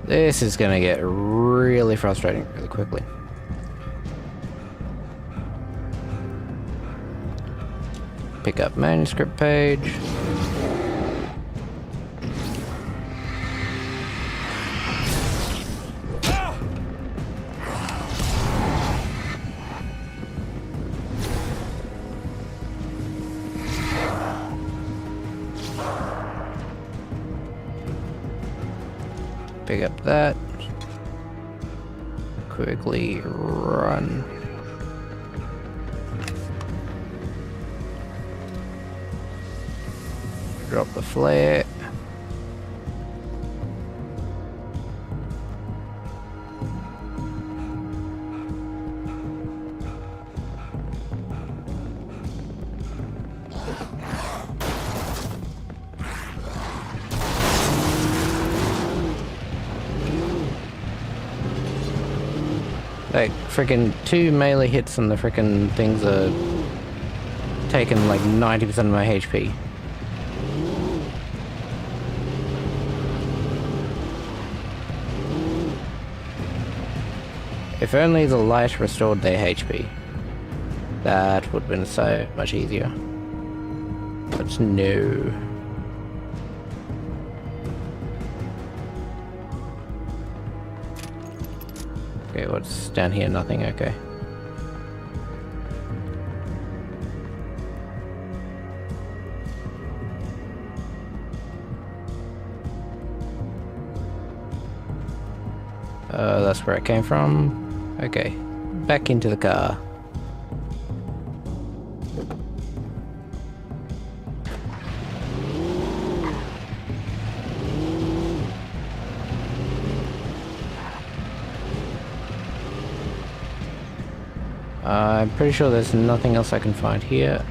This is gonna get really frustrating really quickly. Pick up manuscript page. Pick up that. Quickly run. Drop the flare. Like, freaking 2 melee hits and the freaking things are taking like 90% of my HP. If only the light restored their HP. That would have been so much easier. But no. Okay, what's down here? Nothing, okay. That's where it came from. Okay, back into the car. I'm pretty sure there's nothing else I can find here.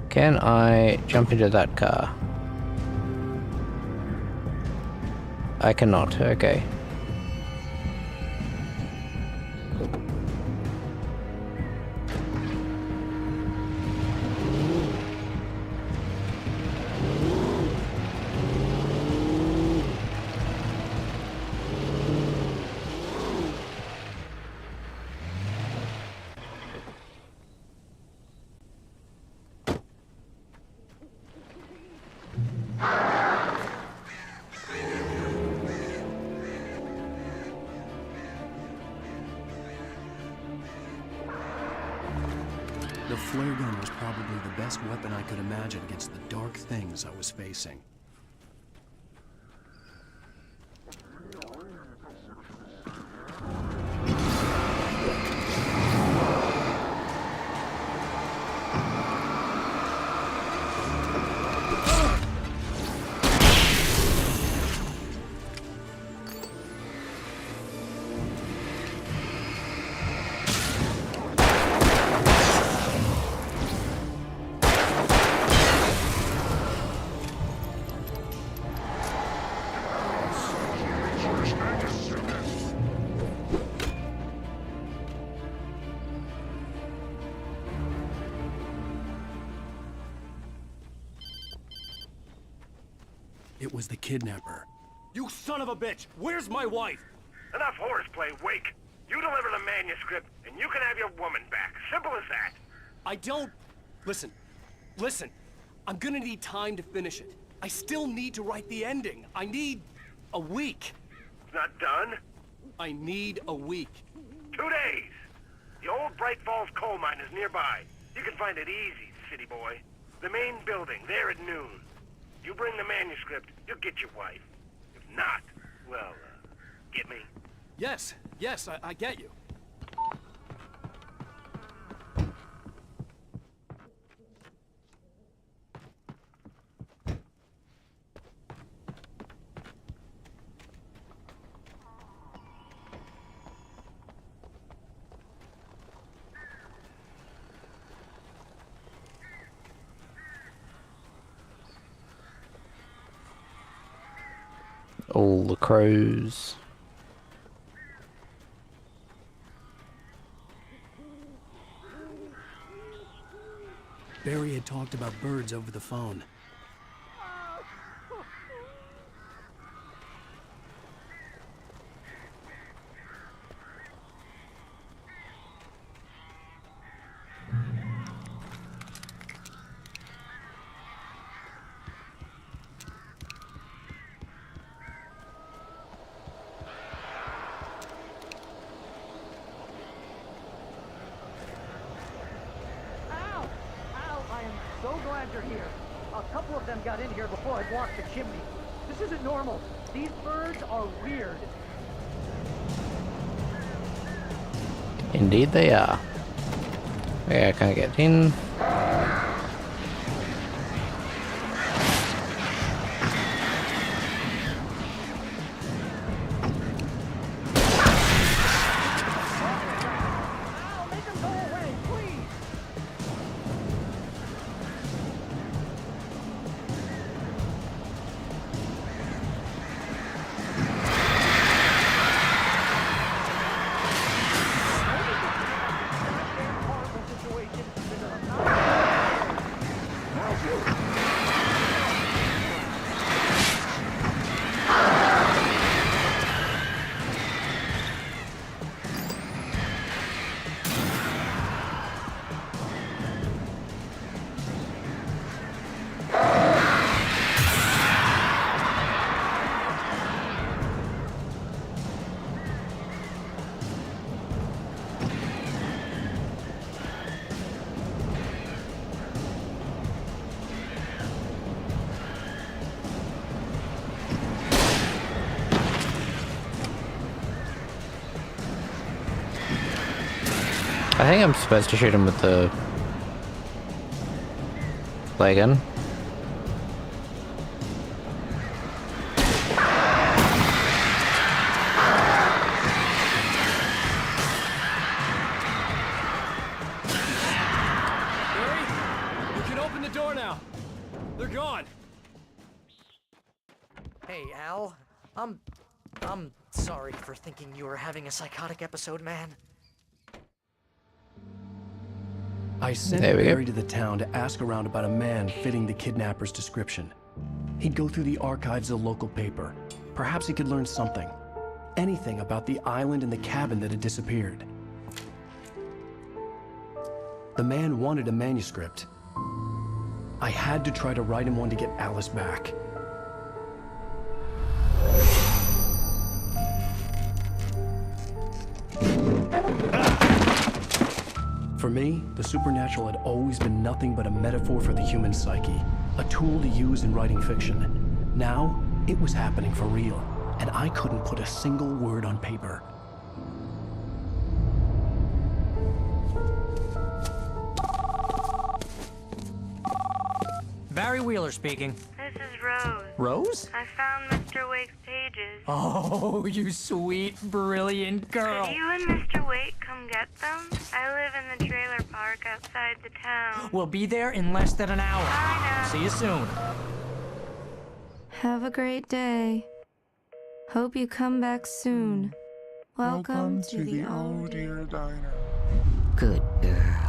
Can I jump into that car? I cannot, okay. The flare gun was probably the best weapon I could imagine against the dark things I was facing. It was the kidnapper. You son of a bitch! Where's my wife? Enough horseplay, Wake. You deliver the manuscript, and you can have your woman back. Simple as that. I don't... Listen. I'm gonna need time to finish it. I still need to write the ending. I need a week. It's not done? I need a week. 2 days. The old Bright Falls coal mine is nearby. You can find it easy, city boy. The main building, there at noon. You bring the manuscript, you'll get your wife. If not, well, get me? Yes, I get you. All the crows. Barry had talked about birds over the phone. So glad you're here. A couple of them got in here before I blocked the chimney. This isn't normal. These birds are weird. Indeed they are. Yeah, can I get in? I think I'm supposed to shoot him with the play gun. Barry, you can open the door now. They're gone. Hey, Al. I'm sorry for thinking you were having a psychotic episode, man. I sent Barry to the town to ask around about a man fitting the kidnapper's description. He'd go through the archives of the local paper. Perhaps he could learn something. Anything about the island and the cabin that had disappeared. The man wanted a manuscript. I had to try to write him one to get Alice back. For me, the supernatural had always been nothing but a metaphor for the human psyche, a tool to use in writing fiction. Now, it was happening for real, and I couldn't put a single word on paper. Barry Wheeler speaking. This is Rose. Rose? I found Mr. Wake's pages. Oh, you sweet, brilliant girl. Could you and Mr. Wake come get them? I live in the trailer park outside the town. We'll be there in less than an hour. Bye now. See you soon. Have a great day. Hope you come back soon. Welcome to the Oh Dear Diner. Good girl.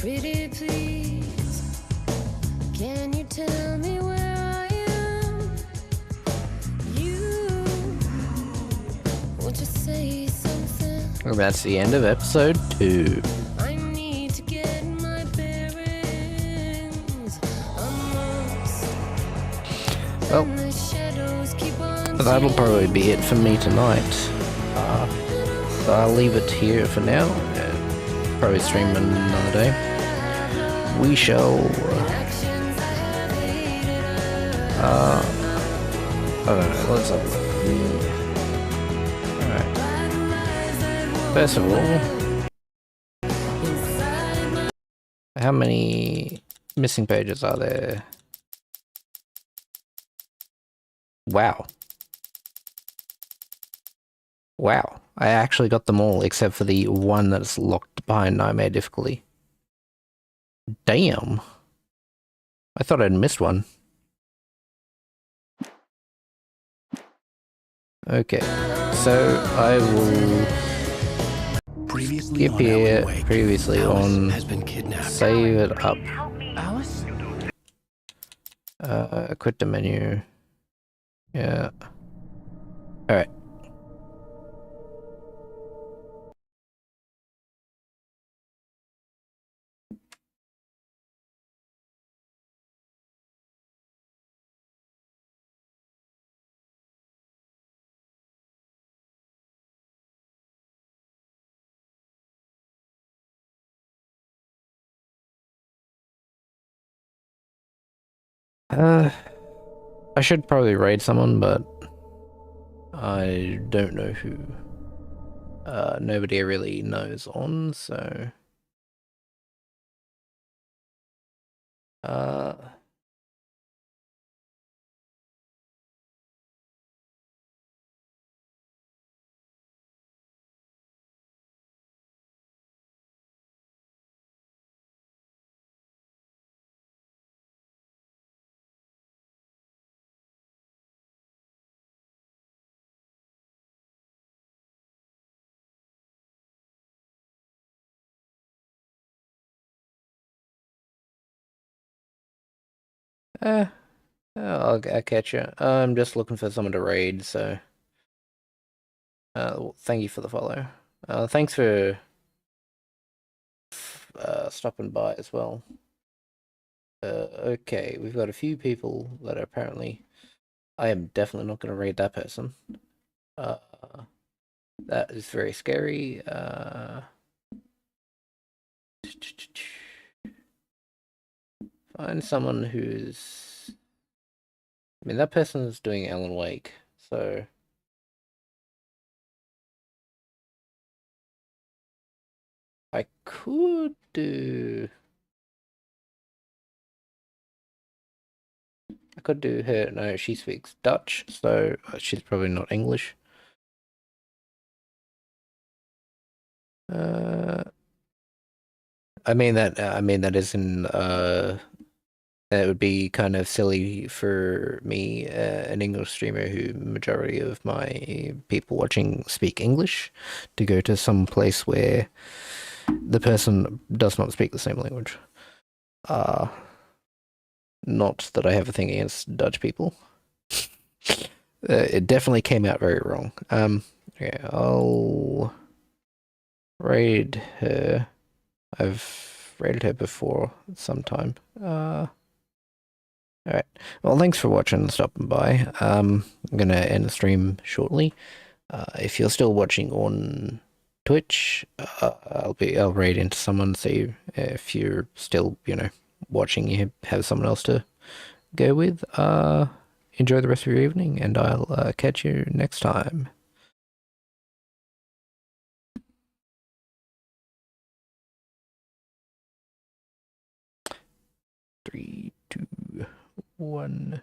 Pretty please, can you tell me where I am? You, won't you say something? And that's the end of episode 2. I need to get my bearings amongst Well, the shadows keep on that'll probably be it for me tonight. So I'll leave it here for now. Probably stream another day. We shall. I don't know. Let's have a look. Alright. First of all, how many missing pages are there? Wow. Wow. I actually got them all except for the one that's locked behind Nightmare difficulty. Damn. I thought I'd missed one. Okay, so I will skip here, previously on, save it up, quit the menu, yeah, alright. I should probably raid someone, but I don't know who. Nobody really knows on, so... I'll catch you. I'm just looking for someone to raid, so... thank you for the follow. Thanks for stopping by as well. Okay, we've got a few people that are apparently... I am definitely not going to raid that person. That is very scary. Find someone who's... I mean, that person is doing Alan Wake, so... I could do... I could do her... No, she speaks Dutch, so she's probably not English. I mean that isn't it would be kind of silly for me, an English streamer who majority of my people watching speak English, to go to some place where the person does not speak the same language. Not that I have a thing against Dutch people. It definitely came out very wrong. Okay, I'll raid her. I've raided her before sometime. Alright. Well, thanks for watching and stopping by. I'm gonna end the stream shortly. If you're still watching on Twitch, I'll raid into someone, see if you're still, watching, you have someone else to go with. Enjoy the rest of your evening, and I'll catch you next time. 3, 2, 1.